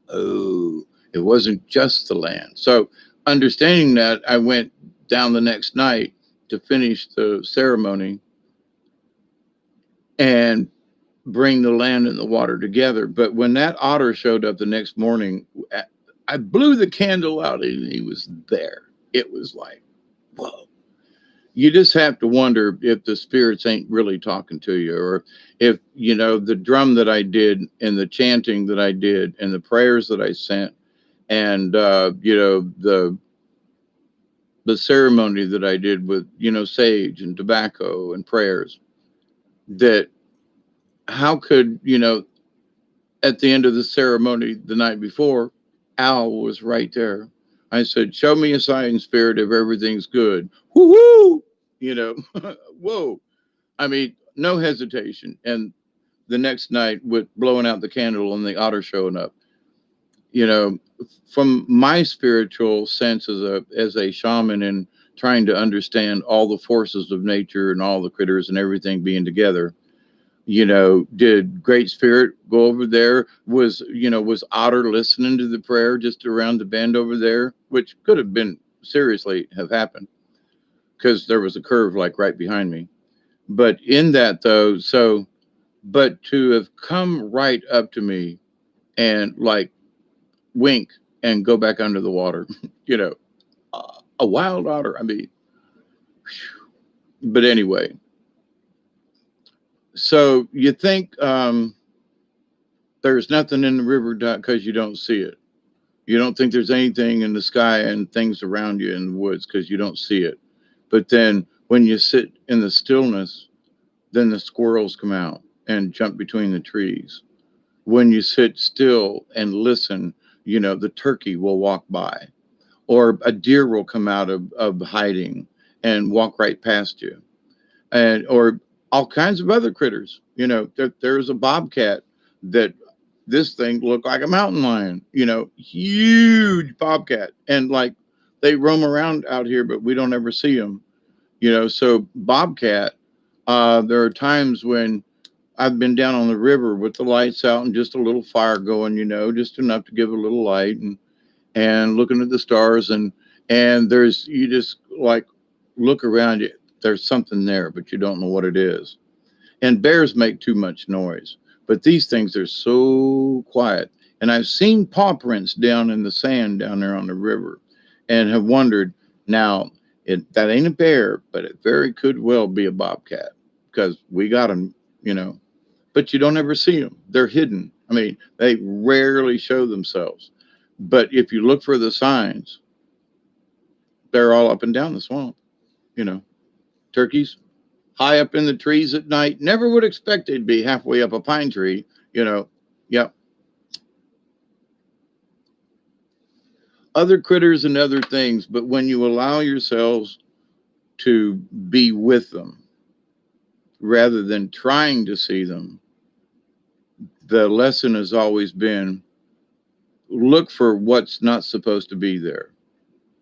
Oh, it wasn't just the land. So, understanding that, I went down the next night to finish the ceremony and bring the land and the water together. But when that otter showed up the next morning, I blew the candle out and he was there. It was like, whoa. You just have to wonder if the spirits ain't really talking to you, or if, the drum that I did and the chanting that I did and the prayers that I sent and, the ceremony that I did with, sage and tobacco and prayers, that how could, at the end of the ceremony the night before, Al was right there. I said, show me a sign, spirit, if everything's good. Woo-hoo! Whoa. I mean, no hesitation. And the next night, with blowing out the candle and the otter showing up, from my spiritual sense as a shaman and trying to understand all the forces of nature and all the critters and everything being together, did Great Spirit go over there? Was Otter listening to the prayer just around the bend over there, which could have been seriously have happened because there was a curve like right behind me. But in that though, but to have come right up to me and like wink and go back under the water, a wild otter. I mean, but anyway, so you think there's nothing in the river because you don't see it. You don't think there's anything in the sky and things around you in the woods because you don't see it. But then when you sit in the stillness, then the squirrels come out and jump between the trees. When you sit still and listen, the turkey will walk by, or a deer will come out of hiding and walk right past you, or all kinds of other critters. There's a bobcat that this thing looked like a mountain lion, huge bobcat. And like they roam around out here, but we don't ever see them, so bobcat, there are times when I've been down on the river with the lights out and just a little fire going, just enough to give a little light and looking at the stars and you just like look around you. There's something there, but you don't know what it is. And bears make too much noise, but these things are so quiet. And I've seen paw prints down in the sand down there on the river and have wondered, now, that ain't a bear, but it very could well be a bobcat because we got them, but you don't ever see them. They're hidden. I mean, they rarely show themselves. But if you look for the signs, they're all up and down the swamp, turkeys high up in the trees at night. Never would expect they'd be halfway up a pine tree, Yep. Other critters and other things, but when you allow yourselves to be with them rather than trying to see them, the lesson has always been look for what's not supposed to be there.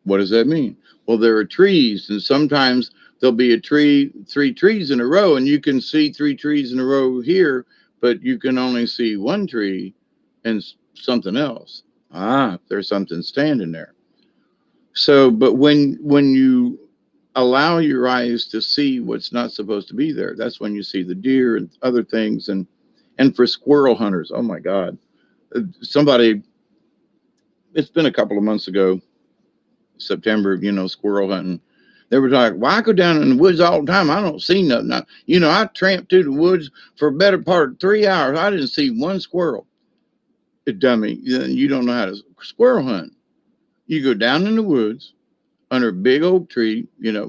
What does that mean? Well, there are trees, and sometimes there'll be three trees in a row, and you can see three trees in a row here, but you can only see one tree and something else. There's something standing there. So, but when you allow your eyes to see what's not supposed to be there, that's when you see the deer and other things. And for squirrel hunters, oh my God, it's been a couple of months ago, September, squirrel hunting. They were like, well, I go down in the woods all the time. I don't see nothing. I tramped through the woods for a better part of 3 hours. I didn't see one squirrel. Dummy, you don't know how to squirrel hunt. You go down in the woods under a big oak tree,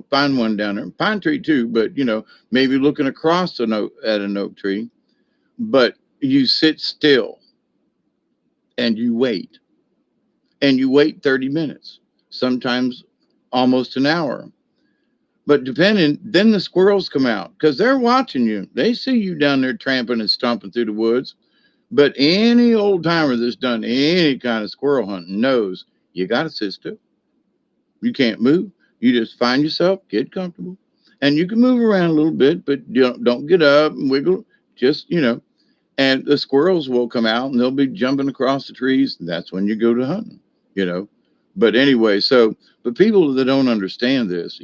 find one down there, pine tree too, but maybe looking across at an oak tree, but you sit still and you wait 30 minutes, sometimes almost an hour. But then the squirrels come out because they're watching you. They see you down there tramping and stomping through the woods. But any old timer that's done any kind of squirrel hunting knows you got to sit still. You can't move. You just find yourself, get comfortable. And you can move around a little bit, but don't get up and wiggle. Just, and the squirrels will come out and they'll be jumping across the trees. And that's when you go to hunting. But anyway, but people that don't understand this,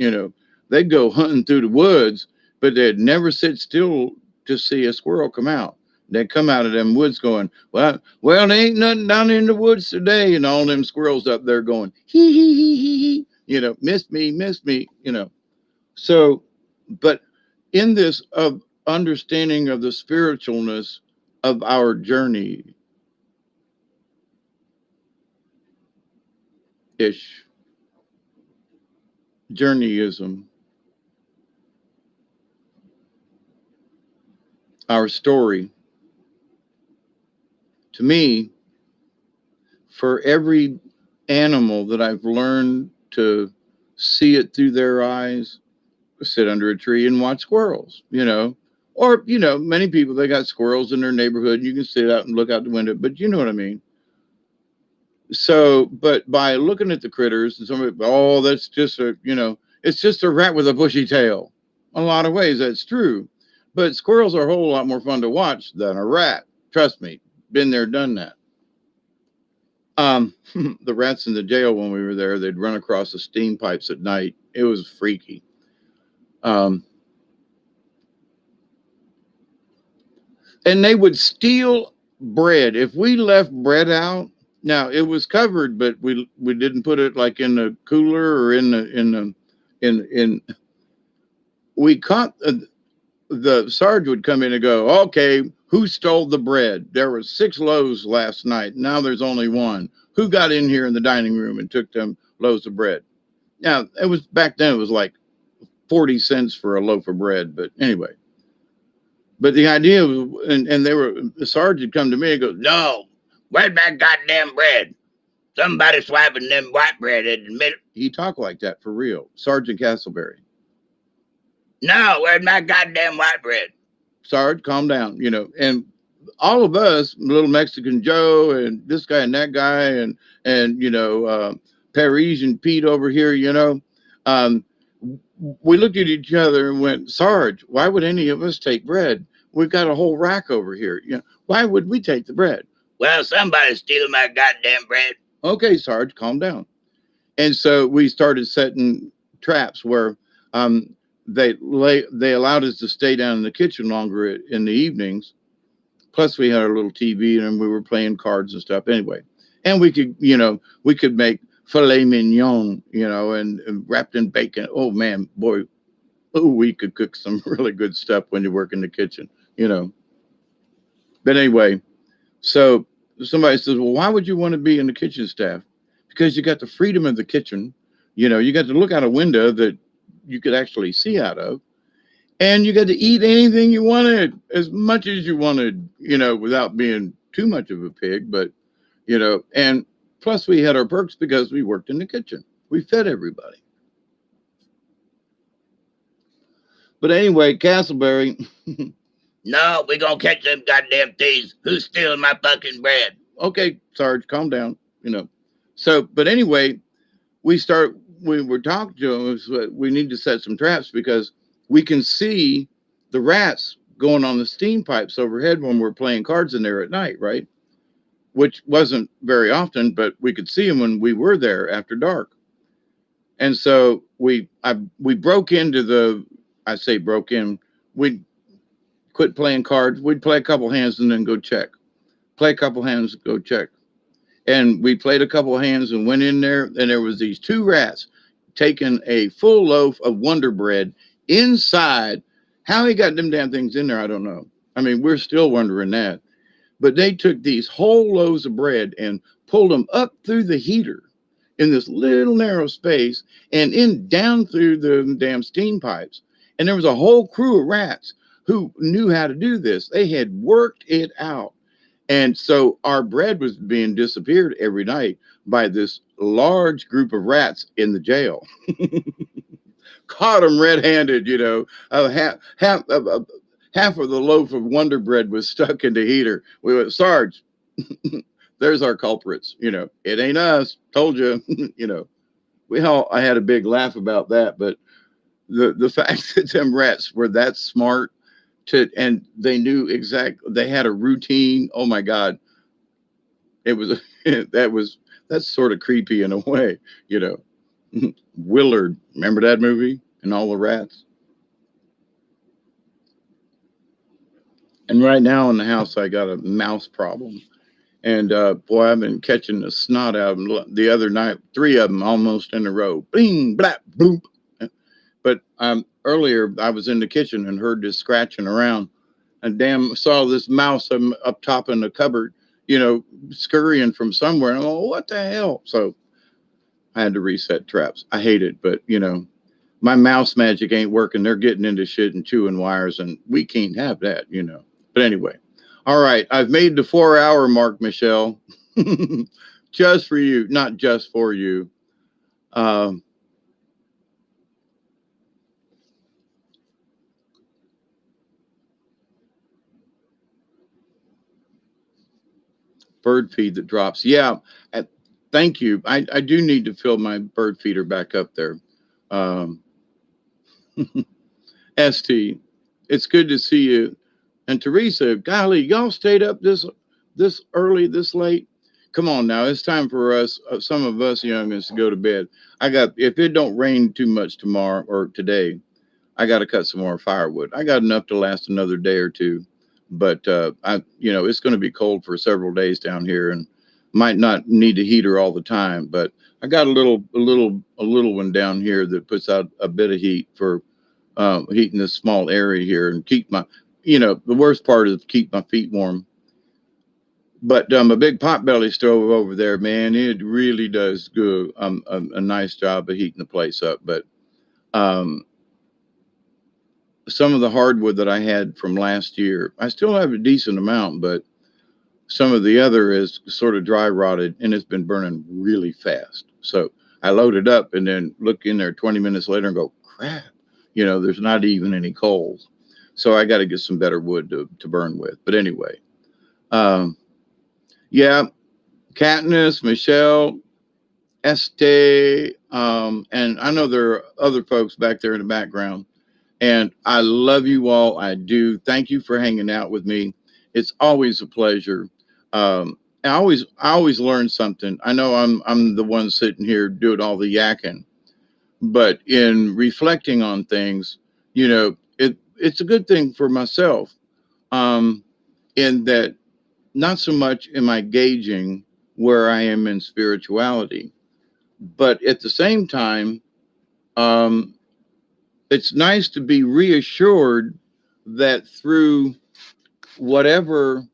they'd go hunting through the woods, but they'd never sit still to see a squirrel come out. They'd come out of them woods going, well, there ain't nothing down in the woods today. And all them squirrels up there going, hee, hee, hee, hee, hee, missed me. So, but in this of understanding of the spiritualness of our journey-ish, Journey-ism, our story, to me, for every animal that I've learned to see it through their eyes, sit under a tree and watch squirrels, or, many people, they got squirrels in their neighborhood and you can sit out and look out the window, but you know what I mean? So, but by looking at the critters and somebody, that's just it's just a rat with a bushy tail. In a lot of ways, that's true. But squirrels are a whole lot more fun to watch than a rat. Trust me, been there, done that. The rats in the jail when we were there, they'd run across the steam pipes at night. It was freaky. And they would steal bread. If we left bread out, now it was covered, but we didn't put it like in the cooler or we caught the sergeant would come in and go, okay, who stole the bread? There were 6 loaves last night. Now there's only 1. Who got in here in the dining room and took them loaves of bread? Now it was back then, it was like 40 cents for a loaf of bread. But anyway, but the idea was, and the sergeant come to me and goes, no, where's that goddamn bread? Somebody swiping them white bread in the middle. He talked like that for real. Sergeant Castleberry. No, where's my goddamn white bread? Sarge, calm down, and all of us, little Mexican Joe and this guy and that guy and Parisian Pete over here, we looked at each other and went, Sarge, why would any of us take bread? We've got a whole rack over here. Why would we take the bread? Well, somebody's stealing my goddamn bread. Okay, Sarge, calm down. And so we started setting traps where they allowed us to stay down in the kitchen longer in the evenings. Plus we had our little TV and we were playing cards and stuff anyway. And we could make filet mignon, and wrapped in bacon. Oh man, boy, we could cook some really good stuff when you work in the kitchen, But anyway, so somebody says, well, why would you want to be in the kitchen staff? Because you got the freedom of the kitchen. You got to look out a window that you could actually see out of. And you got to eat anything you wanted, as much as you wanted, without being too much of a pig. But, and plus we had our perks because we worked in the kitchen. We fed everybody. But anyway, Castleberry. No, we're going to catch them goddamn thieves. Who's stealing my fucking bread? Okay, Sarge, calm down, So, but anyway, we were talking to them. We need to set some traps because we can see the rats going on the steam pipes overhead when we're playing cards in there at night, right? Which wasn't very often, but we could see them when we were there after dark. And so we broke into we'd quit playing cards. We'd play a couple hands and then go check. Play a couple hands, go check. And we played a couple hands and went in there, and there was these 2 rats taking a full loaf of Wonder Bread inside. How he got them damn things in there, I don't know. I mean, we're still wondering that. But they took these whole loaves of bread and pulled them up through the heater in this little narrow space and in down through the damn steam pipes. And there was a whole crew of rats who knew how to do this. They had worked it out. And so our bread was being disappeared every night by this large group of rats in the jail. Caught them red-handed, half of the loaf of Wonder Bread was stuck in the heater. We went, Sarge, there's our culprits. It ain't us. Told you. I had a big laugh about that, but the fact that them rats were that smart and they knew exactly, they had a routine. Oh my God, it was that's sort of creepy in a way. Willard, remember that movie and all the rats? And right now in the house, I got a mouse problem. And boy, I've been catching the snot out of them. The other night, 3 of them almost in a row. Bing, blap, boop. But earlier, I was in the kitchen and heard this scratching around. And damn, saw this mouse up top in the cupboard, scurrying from somewhere. And I'm like, what the hell? So I had to reset traps. I hate it, but my mouse magic ain't working. They're getting into shit and chewing wires, and we can't have that. But anyway, all right. I've made the 4-hour mark, Michelle, just for you, not just for you. Bird feed that drops. Yeah. Thank you. I do need to fill my bird feeder back up there. ST, it's good to see you. And Teresa, golly, y'all stayed up this early, this late. Come on now, it's time for us, some of us youngins, to go to bed. If it don't rain too much tomorrow or today, I got to cut some more firewood. I got enough to last another day or two, but it's going to be cold for several days down here, and might not need a heater all the time. But I got a little one down here that puts out a bit of heat for heating this small area here and keep my, the worst part is keep my feet warm. But a big potbelly stove over there, man, it really does good. A nice job of heating the place up. But some of the hardwood that I had from last year, I still have a decent amount, but some of the other is sort of dry rotted and it's been burning really fast. So I load it up and then look in there 20 minutes later and go, crap, there's not even any coals. So I got to get some better wood to burn with. But anyway, yeah, Katniss, Michelle, Estee, and I know there are other folks back there in the background. And I love you all. I do. Thank you for hanging out with me. It's always a pleasure. I always learn something. I know I'm the one sitting here doing all the yakking, but in reflecting on things, it's a good thing for myself. In that, not so much am I gauging where I am in spirituality, but at the same time, it's nice to be reassured that through whatever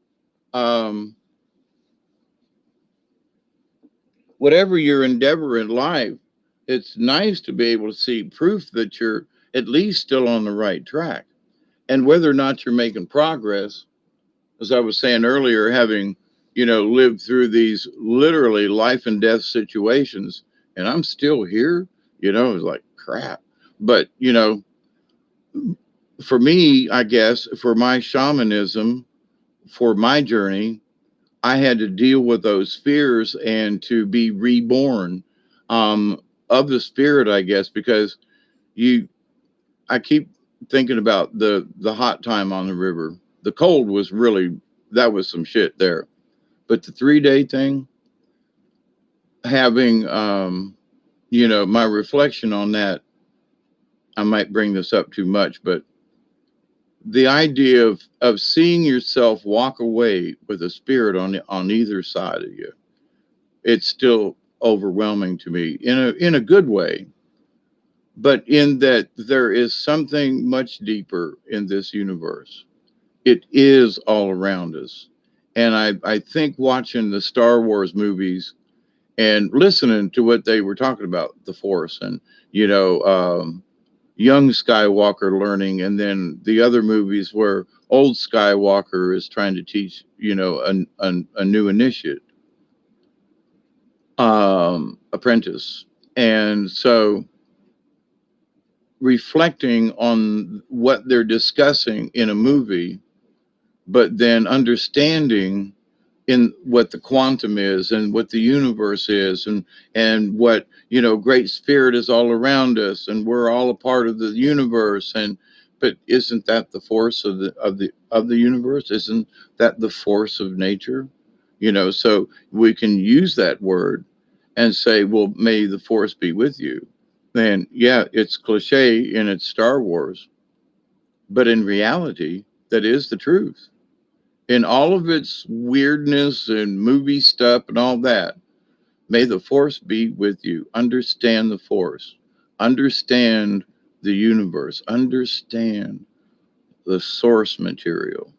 your endeavor in life, it's nice to be able to see proof that you're at least still on the right track. And whether or not you're making progress, as I was saying earlier, having, lived through these literally life and death situations, and I'm still here, it's like crap. But, for me, I guess, for my shamanism, for my journey, I had to deal with those fears and to be reborn of the spirit, I guess, because I keep thinking about the hot time on the river. The cold was that was some shit there. But the 3-day thing, having, my reflection on that, I might bring this up too much, but the idea of seeing yourself walk away with a spirit on either side of you, it's still overwhelming to me in a good way, but in that there is something much deeper in this universe. It is all around us. And I think watching the Star Wars movies and listening to what they were talking about, the Force, and you know, young Skywalker learning, and then the other movies where old Skywalker is trying to teach, you know, a new initiate, apprentice. And so reflecting on what they're discussing in a movie, but then understanding in what the quantum is and what the universe is, and what, you know, great spirit is all around us and we're all a part of the universe. And but isn't that the force of the universe? Isn't that the force of nature? You know, so we can use that word and say, well, may the force be with you. And yeah, it's cliche and it's Star Wars, but in reality, that is the truth. In all of its weirdness and movie stuff and all that, may the force be with you. Understand the force, understand the universe, understand the source material,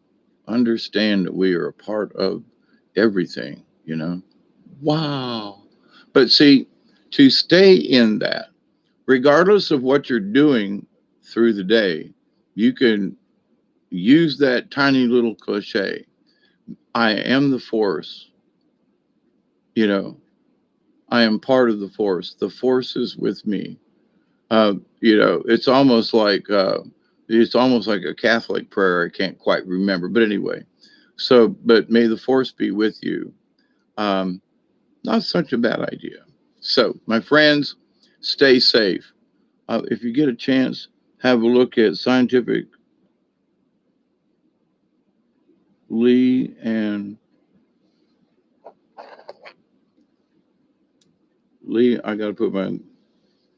understand that we are a part of everything, you know? Wow. But see, to stay in that, regardless of what you're doing through the day, you can use that tiny little cliche. I am the force, you know, I am part of the force. The force is with me. You know, it's almost like a Catholic prayer. I can't quite remember, but anyway. So, but may the force be with you. Um, Not such a bad idea. So, my friends, stay safe. If you get a chance, have a look at Scientific Lee and Lee. I got to put my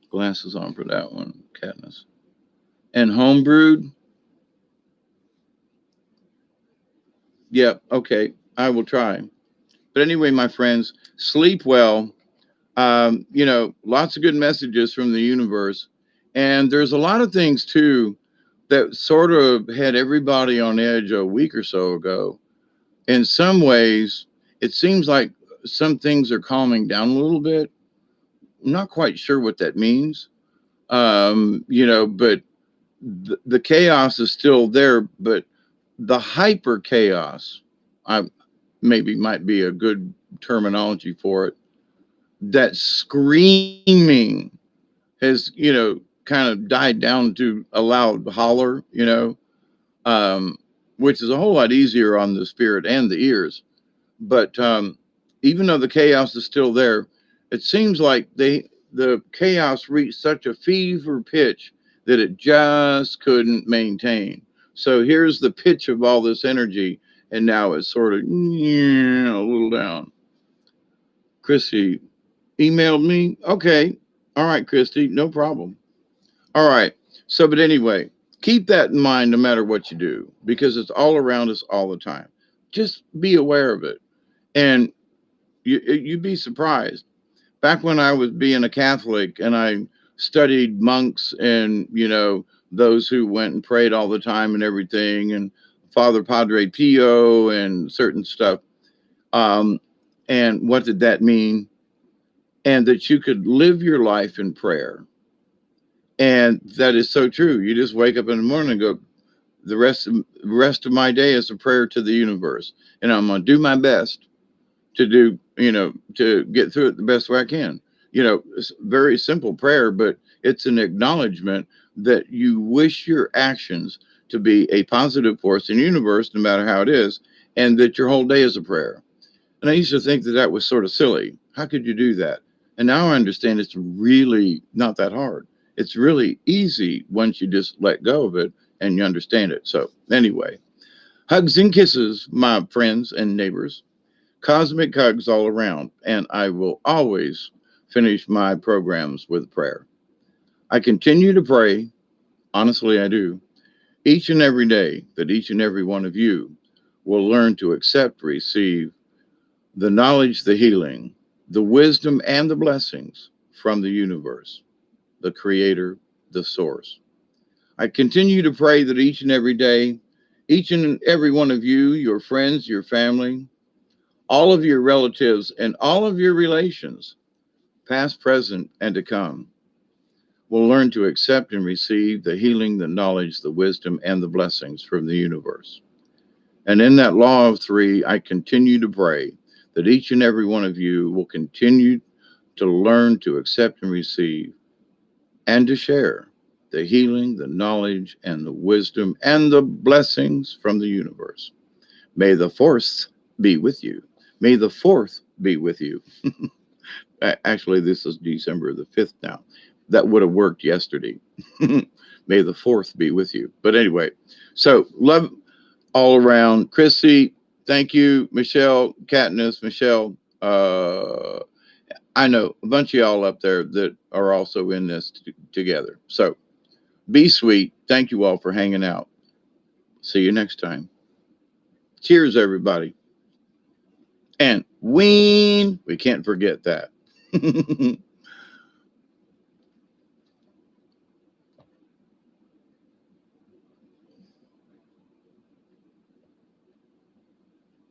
glasses on for that one, Katniss. And Homebrewed. Yep. Okay. I will try. But anyway, my friends, sleep well. You know, lots of good messages from the universe. And there's a lot of things too that sort of had everybody on edge a week or so ago. In some ways, it seems like some things are calming down a little bit. I'm not quite sure what that means. You know, but the chaos is still there, but the hyper chaos, I maybe might be a good terminology for it. That screaming has, you know, kind of died down to a loud holler, you know, um, which is a whole lot easier on the spirit and the ears. But even though the chaos is still there, it seems like the chaos reached such a fever pitch that it just couldn't maintain. So here's the pitch of all this energy, and now it's sort of a little down. Chrissy emailed me. Okay, all right, Christy, no problem. All right. So, but anyway, keep that in mind no matter what you do, because it's all around us all the time. Just be aware of it, and you'd be surprised. Back when I was being a Catholic and I studied monks and, you know, those who went and prayed all the time and everything, and Father Padre Pio and certain stuff. Um, and what did that mean? And that you could live your life in prayer. And that is so true. You just wake up in the morning and go, the rest of my day is a prayer to the universe. And I'm going to do my best to do, you know, to get through it the best way I can. You know, it's a very simple prayer, but it's an acknowledgement that you wish your actions to be a positive force in the universe, no matter how it is, and that your whole day is a prayer. And I used to think that that was sort of silly. How could you do that? And now I understand it's really not that hard. It's really easy once you just let go of it and you understand it. So, anyway, hugs and kisses, my friends and neighbors. Cosmic hugs all around. And I will always finish my programs with prayer. I continue to pray, honestly, I do, each and every day, that each and every one of you will learn to accept, receive the knowledge, the healing, the wisdom, and the blessings from the universe, the creator, the source. I continue to pray that each and every day, each and every one of you, your friends, your family, all of your relatives and all of your relations, past, present, and to come, will learn to accept and receive the healing, the knowledge, the wisdom, and the blessings from the universe. And in that law of three, I continue to pray that each and every one of you will continue to learn to accept and receive and to share the healing, the knowledge, and the wisdom, and the blessings from the universe. May the fourth be with you. May the fourth be with you. Actually, this is December the 5th now. That would have worked yesterday. May the fourth be with you. But anyway, so love all around. Chrissy, thank you. Michelle, Katniss, Michelle. I know a bunch of y'all up there that are also in this together. So be sweet. Thank you all for hanging out. See you next time. Cheers, everybody. And ween. We can't forget that.